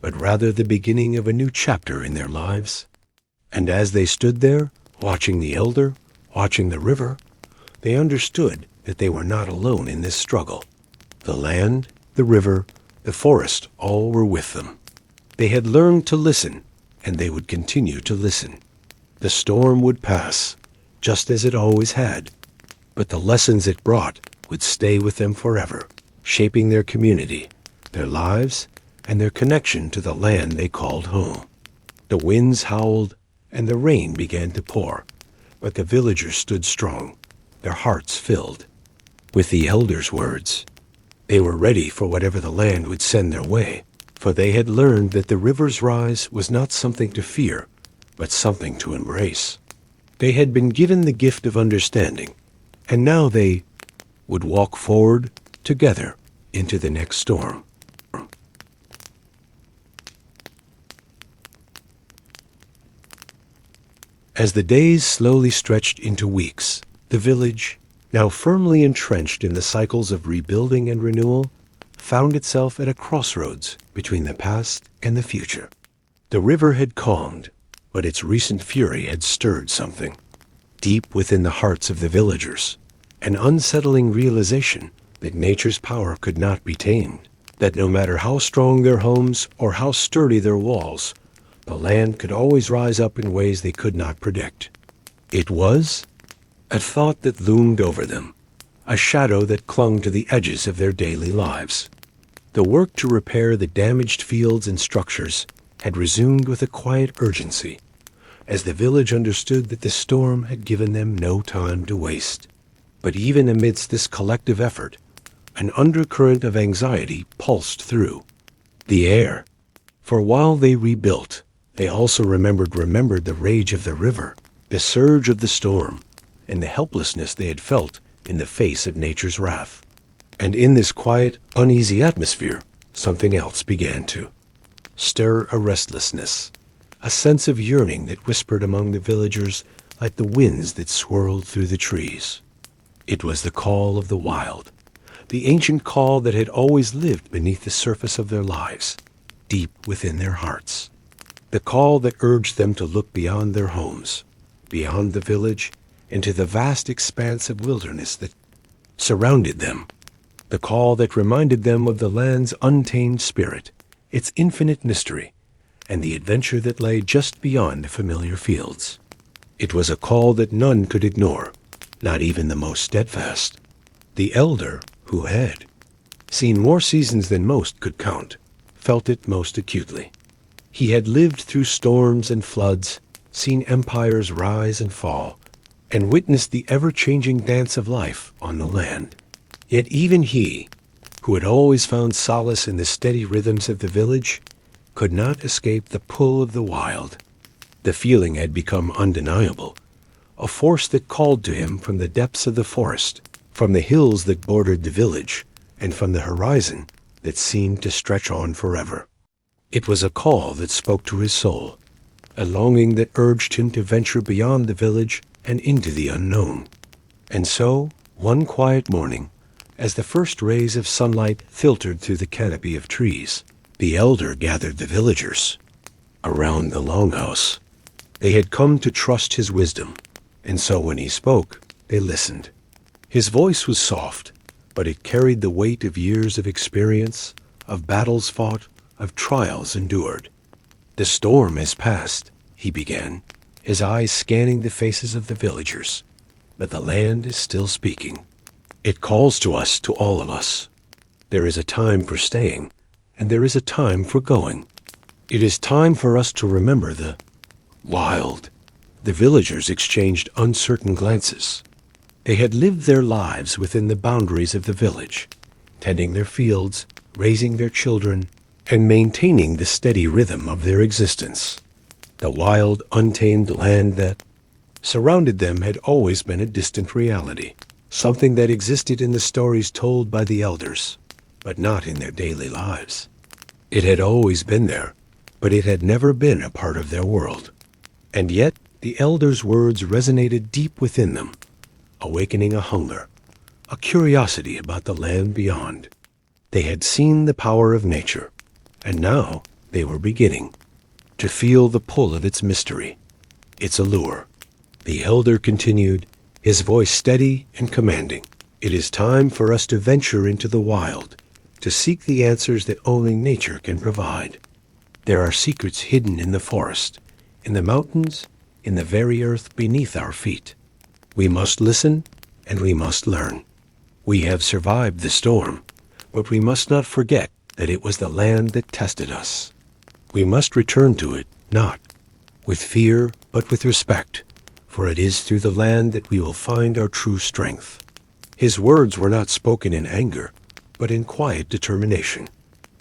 but rather the beginning of a new chapter in their lives. And as they stood there, watching the elder, watching the river, they understood that they were not alone in this struggle. The land, the river, the forest, all were with them. They had learned to listen, and they would continue to listen. The storm would pass, just as it always had, but the lessons it brought would stay with them forever, shaping their community, their lives, and their connection to the land they called home. The winds howled, and the rain began to pour, but the villagers stood strong, their hearts filled with the elder's words. They were ready for whatever the land would send their way, for they had learned that the river's rise was not something to fear, but something to embrace. They had been given the gift of understanding, and now they would walk forward together into the next storm. As the days slowly stretched into weeks, the village, now firmly entrenched in the cycles of rebuilding and renewal, found itself at a crossroads between the past and the future. The river had calmed, But its recent fury had stirred something deep within the hearts of the villagers, an unsettling realization that nature's power could not be tamed, that no matter how strong their homes or how sturdy their walls, the land could always rise up in ways they could not predict. It was a thought that loomed over them, a shadow that clung to the edges of their daily lives. The work to repair the damaged fields and structures had resumed with a quiet urgency, as the village understood that the storm had given them no time to waste. But even amidst this collective effort, an undercurrent of anxiety pulsed through the air. For while they rebuilt, they also remembered the rage of the river, the surge of the storm, and the helplessness they had felt in the face of nature's wrath. And in this quiet, uneasy atmosphere, something else began to stir, a restlessness, a sense of yearning that whispered among the villagers like the winds that swirled through the trees. It was the call of the wild, the ancient call that had always lived beneath the surface of their lives, deep within their hearts. The call that urged them to look beyond their homes, beyond the village, into the vast expanse of wilderness that surrounded them. The call that reminded them of the land's untamed spirit, its infinite mystery, and the adventure that lay just beyond the familiar fields. It was a call that none could ignore, not even the most steadfast. The elder, who had seen more seasons than most could count, felt it most acutely. He had lived through storms and floods, seen empires rise and fall, and witnessed the ever-changing dance of life on the land. Yet even he, who had always found solace in the steady rhythms of the village, could not escape the pull of the wild. The feeling had become undeniable, a force that called to him from the depths of the forest, from the hills that bordered the village, and from the horizon that seemed to stretch on forever. It was a call that spoke to his soul, a longing that urged him to venture beyond the village and into the unknown. And so, one quiet morning, as the first rays of sunlight filtered through the canopy of trees, the elder gathered the villagers around the longhouse. They had come to trust his wisdom, and so when he spoke, they listened. His voice was soft, but it carried the weight of years of experience, of battles fought, of trials endured. "The storm has passed," he began, his eyes scanning the faces of the villagers, "but the land is still speaking. It calls to us, to all of us. There is a time for staying, and there is a time for going. It is time for us to remember the wild." The villagers exchanged uncertain glances. They had lived their lives within the boundaries of the village, tending their fields, raising their children, and maintaining the steady rhythm of their existence. The wild, untamed land that surrounded them had always been a distant reality, something that existed in the stories told by the elders, but not in their daily lives. It had always been there, but it had never been a part of their world. And yet, the elders' words resonated deep within them, awakening a hunger, a curiosity about the land beyond. They had seen the power of nature, and now they were beginning to feel the pull of its mystery, its allure. The elder continued, his voice steady and commanding. "It is time for us to venture into the wild, to seek the answers that only nature can provide. There are secrets hidden in the forest, in the mountains, in the very earth beneath our feet. We must listen, and we must learn. We have survived the storm, but we must not forget that it was the land that tested us. We must return to it, not with fear, but with respect, for it is through the land that we will find our true strength." His words were not spoken in anger, but in quiet determination.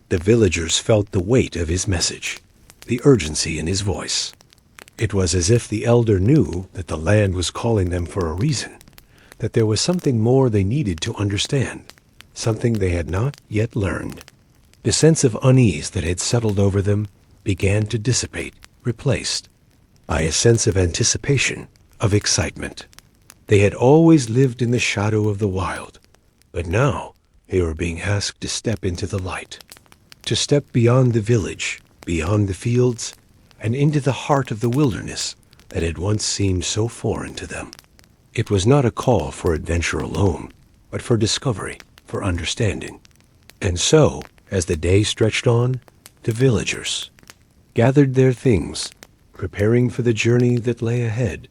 The villagers felt the weight of his message, the urgency in his voice. It was as if the elder knew that the land was calling them for a reason, that there was something more they needed to understand, something they had not yet learned. The sense of unease that had settled over them began to dissipate, replaced by a sense of anticipation, of excitement. They had always lived in the shadow of the wild, but now they were being asked to step into the light, to step beyond the village, beyond the fields, and into the heart of the wilderness that had once seemed so foreign to them. It was not a call for adventure alone, but for discovery, for understanding. And so, as the day stretched on, the villagers gathered their things, preparing for the journey that lay ahead.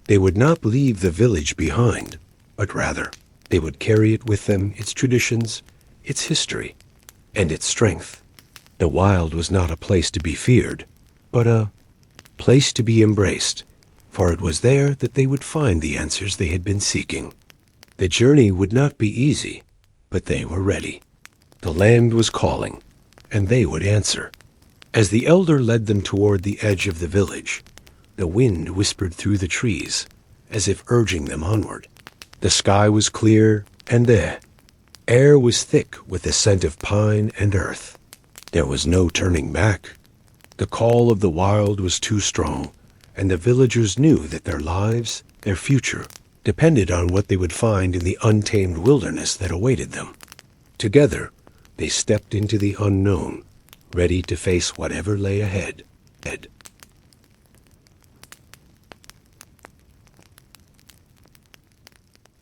They would not leave the village behind, but rather they would carry it with them, its traditions, its history, and its strength. The wild was not a place to be feared, but a place to be embraced, for it was there that they would find the answers they had been seeking. The journey would not be easy, but they were ready. The land was calling, and they would answer. As the elder led them toward the edge of the village, the wind whispered through the trees, as if urging them onward. The sky was clear, and the air was thick with the scent of pine and earth. There was no turning back. The call of the wild was too strong, and the villagers knew that their lives, their future, depended on what they would find in the untamed wilderness that awaited them. Together, they stepped into the unknown, ready to face whatever lay ahead.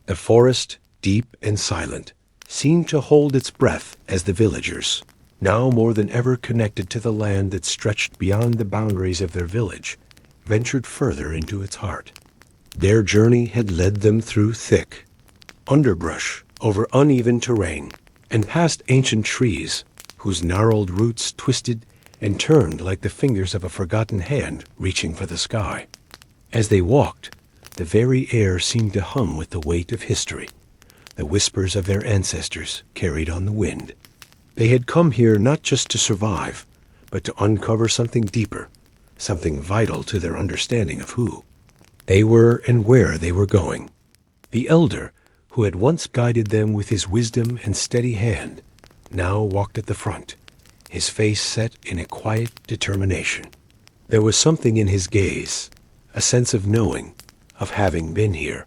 The forest, deep and silent, seemed to hold its breath as the villagers, now more than ever connected to the land that stretched beyond the boundaries of their village, ventured further into its heart. Their journey had led them through thick underbrush, over uneven terrain, and past ancient trees whose gnarled roots twisted and turned like the fingers of a forgotten hand reaching for the sky. As they walked, the very air seemed to hum with the weight of history, the whispers of their ancestors carried on the wind. They had come here not just to survive, but to uncover something deeper, something vital to their understanding of who they were and where they were going. The elder, who had once guided them with his wisdom and steady hand, now walked at the front, his face set in a quiet determination. There was something in his gaze, a sense of knowing, of having been here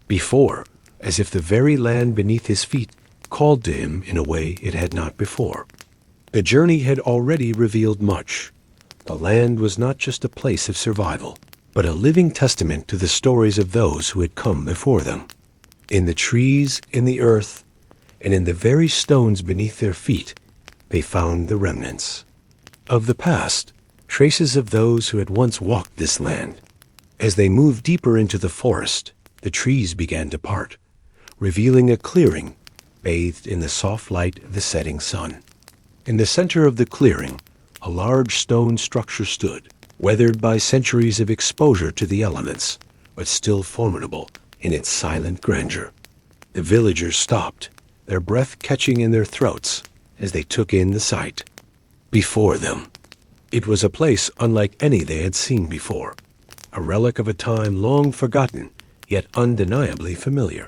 before, as if the very land beneath his feet called to him in a way it had not before. The journey had already revealed much. The land was not just a place of survival, but a living testament to the stories of those who had come before them. In the trees, in the earth, and in the very stones beneath their feet, they found the remnants of the past, traces of those who had once walked this land. As they moved deeper into the forest, the trees began to part, revealing a clearing bathed in the soft light of the setting sun. In the center of the clearing, a large stone structure stood, weathered by centuries of exposure to the elements, but still formidable in its silent grandeur. The villagers stopped, their breath catching in their throats as they took in the sight. Before them, it was a place unlike any they had seen before, a relic of a time long forgotten, yet undeniably familiar.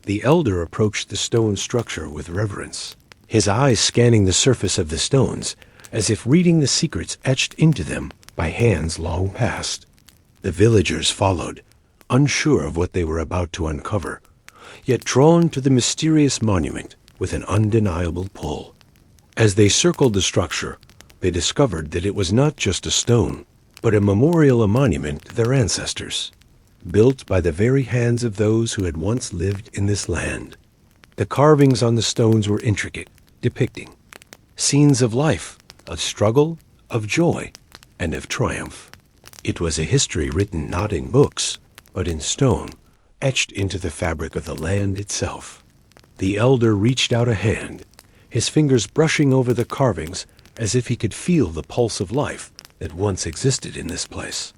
The elder approached the stone structure with reverence, his eyes scanning the surface of the stones, as if reading the secrets etched into them by hands long past. The villagers followed, unsure of what they were about to uncover, yet drawn to the mysterious monument with an undeniable pull. As they circled the structure, they discovered that it was not just a stone, but a memorial, a monument to their ancestors, built by the very hands of those who had once lived in this land. The carvings on the stones were intricate, depicting scenes of life, of struggle, of joy, and of triumph. It was a history written not in books, but in stone, etched into the fabric of the land itself. The elder reached out a hand, his fingers brushing over the carvings as if he could feel the pulse of life that once existed in this place.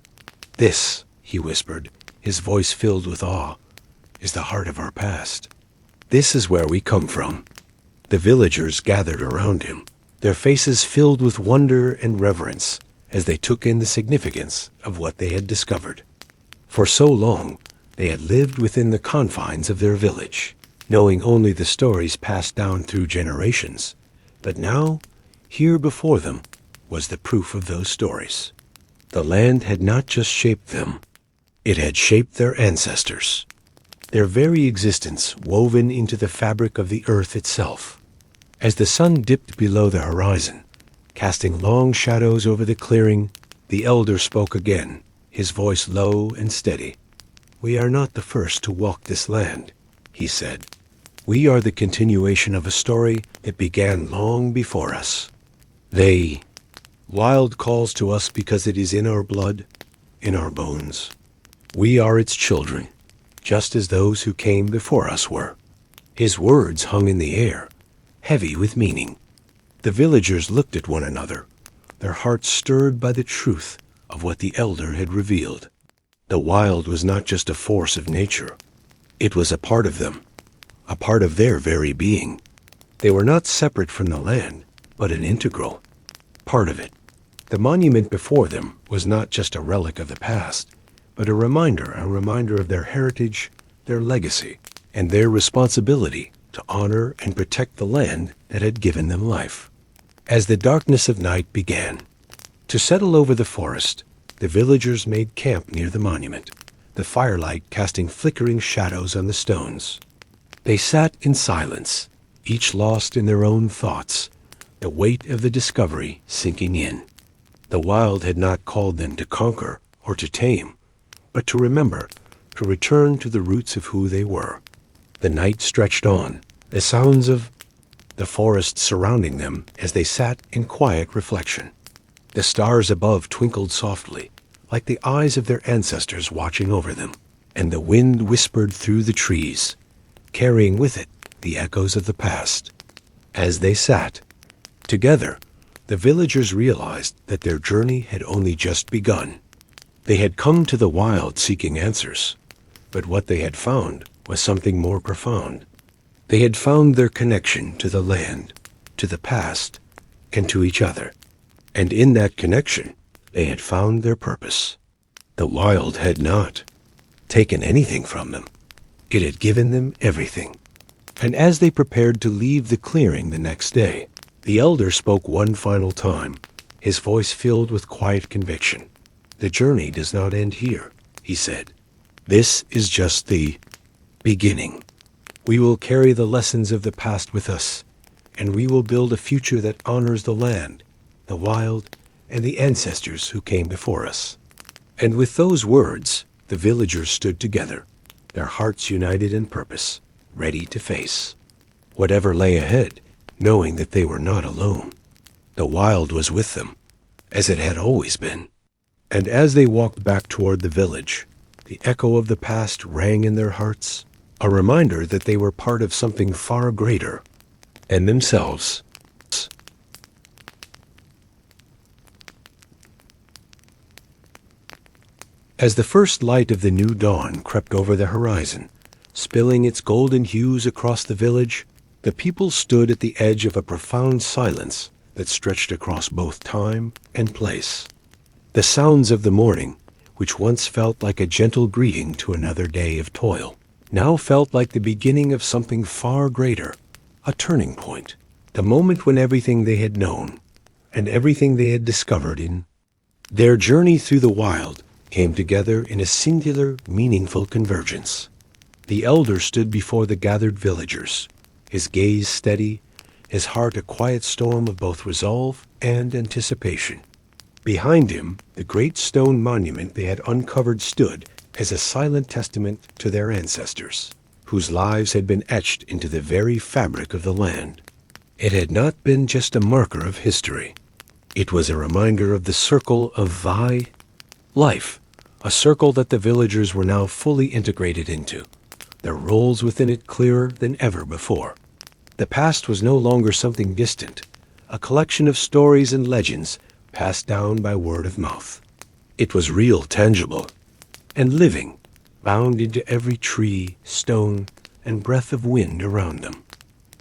"This," he whispered, his voice filled with awe, "is the heart of our past. This is where we come from." The villagers gathered around him, their faces filled with wonder and reverence as they took in the significance of what they had discovered. For so long, they had lived within the confines of their village, knowing only the stories passed down through generations. But now, here before them, was the proof of those stories. The land had not just shaped them, it had shaped their ancestors, their very existence woven into the fabric of the earth itself. As the sun dipped below the horizon, casting long shadows over the clearing, The elder spoke again, his voice low and steady. "We are not the first to walk this land," he said. "We are the continuation of a story that began long before us. They wild calls to us because it is in our blood, in our bones. We are its children, just as those who came before us were." His words hung in the air, heavy with meaning. The villagers looked at one another, their hearts stirred by the truth of what the elder had revealed. The wild was not just a force of nature. It was a part of them, a part of their very being. They were not separate from the land, but an integral part of it. The monument before them was not just a relic of the past, but a reminder of their heritage, their legacy, and their responsibility to honor and protect the land that had given them life. As the darkness of night began to settle over the forest, the villagers made camp near the monument, the firelight casting flickering shadows on the stones. They sat in silence, each lost in their own thoughts, the weight of the discovery sinking in. The wild had not called them to conquer or to tame, but to remember, to return to the roots of who they were. The night stretched on, the sounds of the forest surrounding them as they sat in quiet reflection. The stars above twinkled softly, like the eyes of their ancestors watching over them, and the wind whispered through the trees, carrying with it the echoes of the past. As they sat together, the villagers realized that their journey had only just begun. They had come to the wild seeking answers, but what they had found was something more profound. They had found their connection to the land, to the past, and to each other. And in that connection, they had found their purpose. The wild had not taken anything from them. It had given them everything. And as they prepared to leave the clearing the next day, the elder spoke one final time, his voice filled with quiet conviction. "The journey does not end here," he said. "This is just the beginning. We will carry the lessons of the past with us, and we will build a future that honors the land, the wild, and the ancestors who came before us." And with those words, the villagers stood together, their hearts united in purpose, ready to face whatever lay ahead, knowing that they were not alone. The wild was with them, as it had always been. And as they walked back toward the village, the echo of the past rang in their hearts, a reminder that they were part of something far greater than themselves. As the first light of the new dawn crept over the horizon, spilling its golden hues across the village, the people stood at the edge of a profound silence that stretched across both time and place. The sounds of the morning, which once felt like a gentle greeting to another day of toil, now felt like the beginning of something far greater, a turning point, the moment when everything they had known and everything they had discovered in their journey through the wild came together in a singular, meaningful convergence. The elder stood before the gathered villagers, his gaze steady, his heart a quiet storm of both resolve and anticipation. Behind him, the great stone monument they had uncovered stood as a silent testament to their ancestors, whose lives had been etched into the very fabric of the land. It had not been just a marker of history. It was a reminder of the circle of life, a circle that the villagers were now fully integrated into, their roles within it clearer than ever before. The past was no longer something distant, a collection of stories and legends passed down by word of mouth. It was real, tangible, and living, bound into every tree, stone, and breath of wind around them.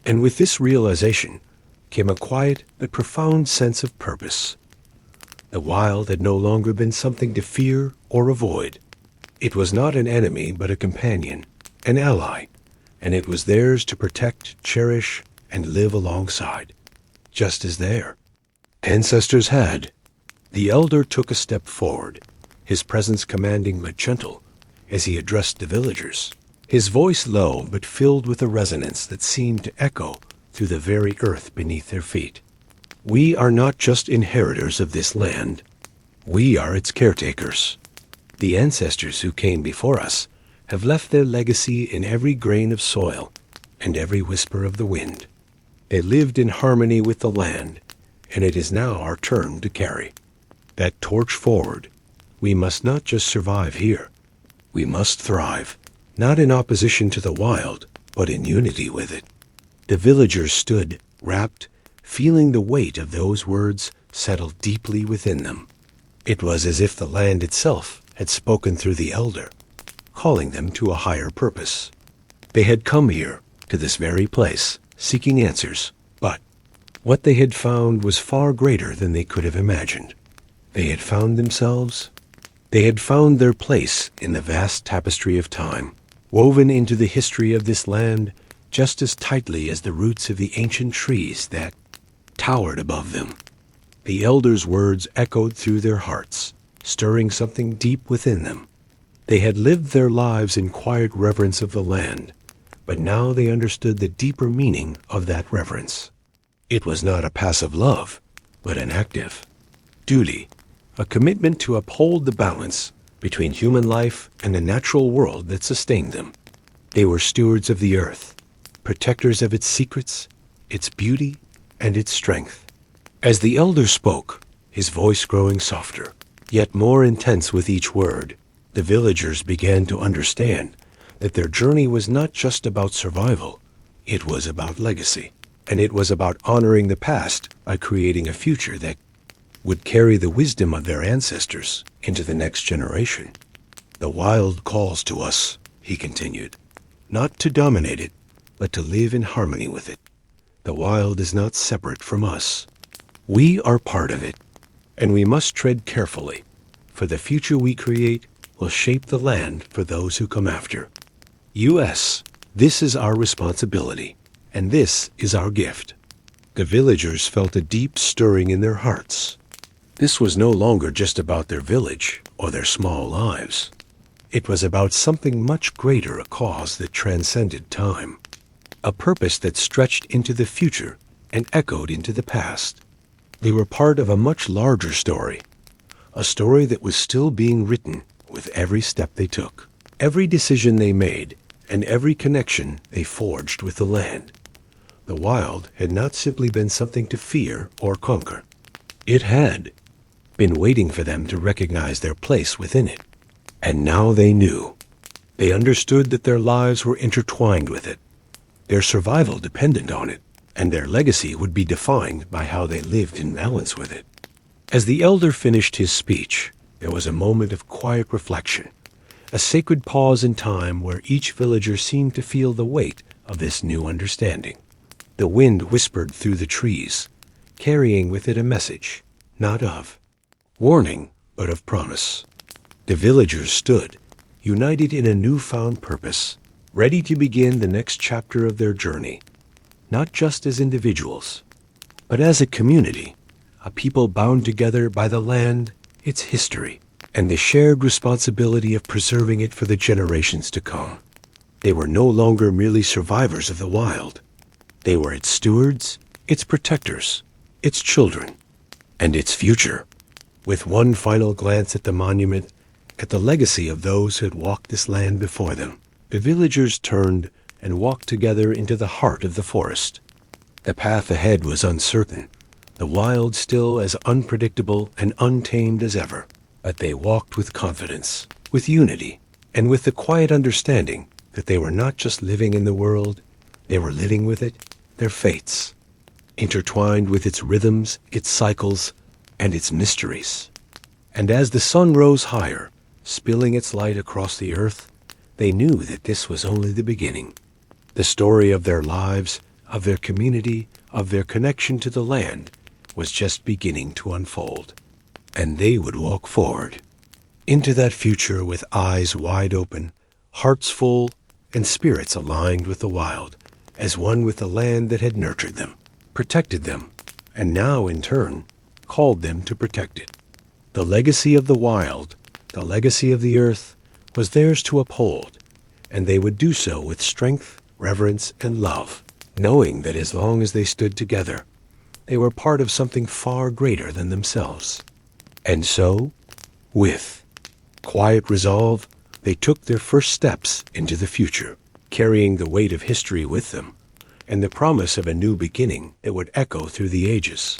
And with this realization came a quiet but profound sense of purpose. The wild had no longer been something to fear or avoid. It was not an enemy but a companion, an ally, and it was theirs to protect, cherish, and live alongside, just as their ancestors had. The elder took a step forward, his presence commanding but gentle, as he addressed the villagers, his voice low but filled with a resonance that seemed to echo through the very earth beneath their feet. "We are not just inheritors of this land. We are its caretakers. The ancestors who came before us have left their legacy in every grain of soil and every whisper of the wind. They lived in harmony with the land, and it is now our turn to carry that torch forward. We must not just survive here. We must thrive, not in opposition to the wild, but in unity with it. The villagers stood, rapt, feeling the weight of those words settle deeply within them. It was as if the land itself had spoken through the elder, calling them to a higher purpose. They had come here, to this very place, seeking answers, but what they had found was far greater than they could have imagined. They had found themselves. They had found their place in the vast tapestry of time, woven into the history of this land just as tightly as the roots of the ancient trees that towered above them. The elders' words echoed through their hearts, stirring something deep within them. They had lived their lives in quiet reverence of the land, but now they understood the deeper meaning of that reverence. It was not a passive love, but an active duty, a commitment to uphold the balance between human life and the natural world that sustained them. They were stewards of the earth, protectors of its secrets, its beauty, and its strength. As the elder spoke, his voice growing softer, yet more intense with each word, the villagers began to understand that their journey was not just about survival, it was about legacy, and it was about honoring the past by creating a future that would carry the wisdom of their ancestors into the next generation. The wild calls to us, he continued, not to dominate it, but to live in harmony with it. The wild is not separate from us. We are part of it, and we must tread carefully, for the future we create will shape the land for those who come after. U.S., this is our responsibility, and this is our gift. The villagers felt a deep stirring in their hearts. This was no longer just about their village or their small lives. It was about something much greater, a cause that transcended time, a purpose that stretched into the future and echoed into the past. They were part of a much larger story, a story that was still being written with every step they took, every decision they made, and every connection they forged with the land. The wild had not simply been something to fear or conquer. It had been waiting for them to recognize their place within it. And now they knew. They understood that their lives were intertwined with it. Their survival depended on it, and their legacy would be defined by how they lived in balance with it. As the elder finished his speech, there was a moment of quiet reflection, a sacred pause in time where each villager seemed to feel the weight of this new understanding. The wind whispered through the trees, carrying with it a message, not of warning, but of promise. The villagers stood, united in a newfound purpose, ready to begin the next chapter of their journey, not just as individuals, but as a community, a people bound together by the land, its history, and the shared responsibility of preserving it for the generations to come. They were no longer merely survivors of the wild. They were its stewards, its protectors, its children, and its future. With one final glance at the monument, at the legacy of those who had walked this land before them, the villagers turned and walked together into the heart of the forest. The path ahead was uncertain, the wild still as unpredictable and untamed as ever, but they walked with confidence, with unity, and with the quiet understanding that they were not just living in the world, they were living with it, their fates, intertwined with its rhythms, its cycles, and its mysteries. And as the sun rose higher, spilling its light across the earth, they knew that this was only the beginning. The story of their lives, of their community, of their connection to the land, was just beginning to unfold. And they would walk forward into that future with eyes wide open, hearts full, and spirits aligned with the wild, as one with the land that had nurtured them, protected them, and now, in turn, called them to protect it. The legacy of the wild, the legacy of the earth, was theirs to uphold, and they would do so with strength, reverence, and love, knowing that as long as they stood together, they were part of something far greater than themselves. And so, with quiet resolve, they took their first steps into the future, carrying the weight of history with them, and the promise of a new beginning that would echo through the ages.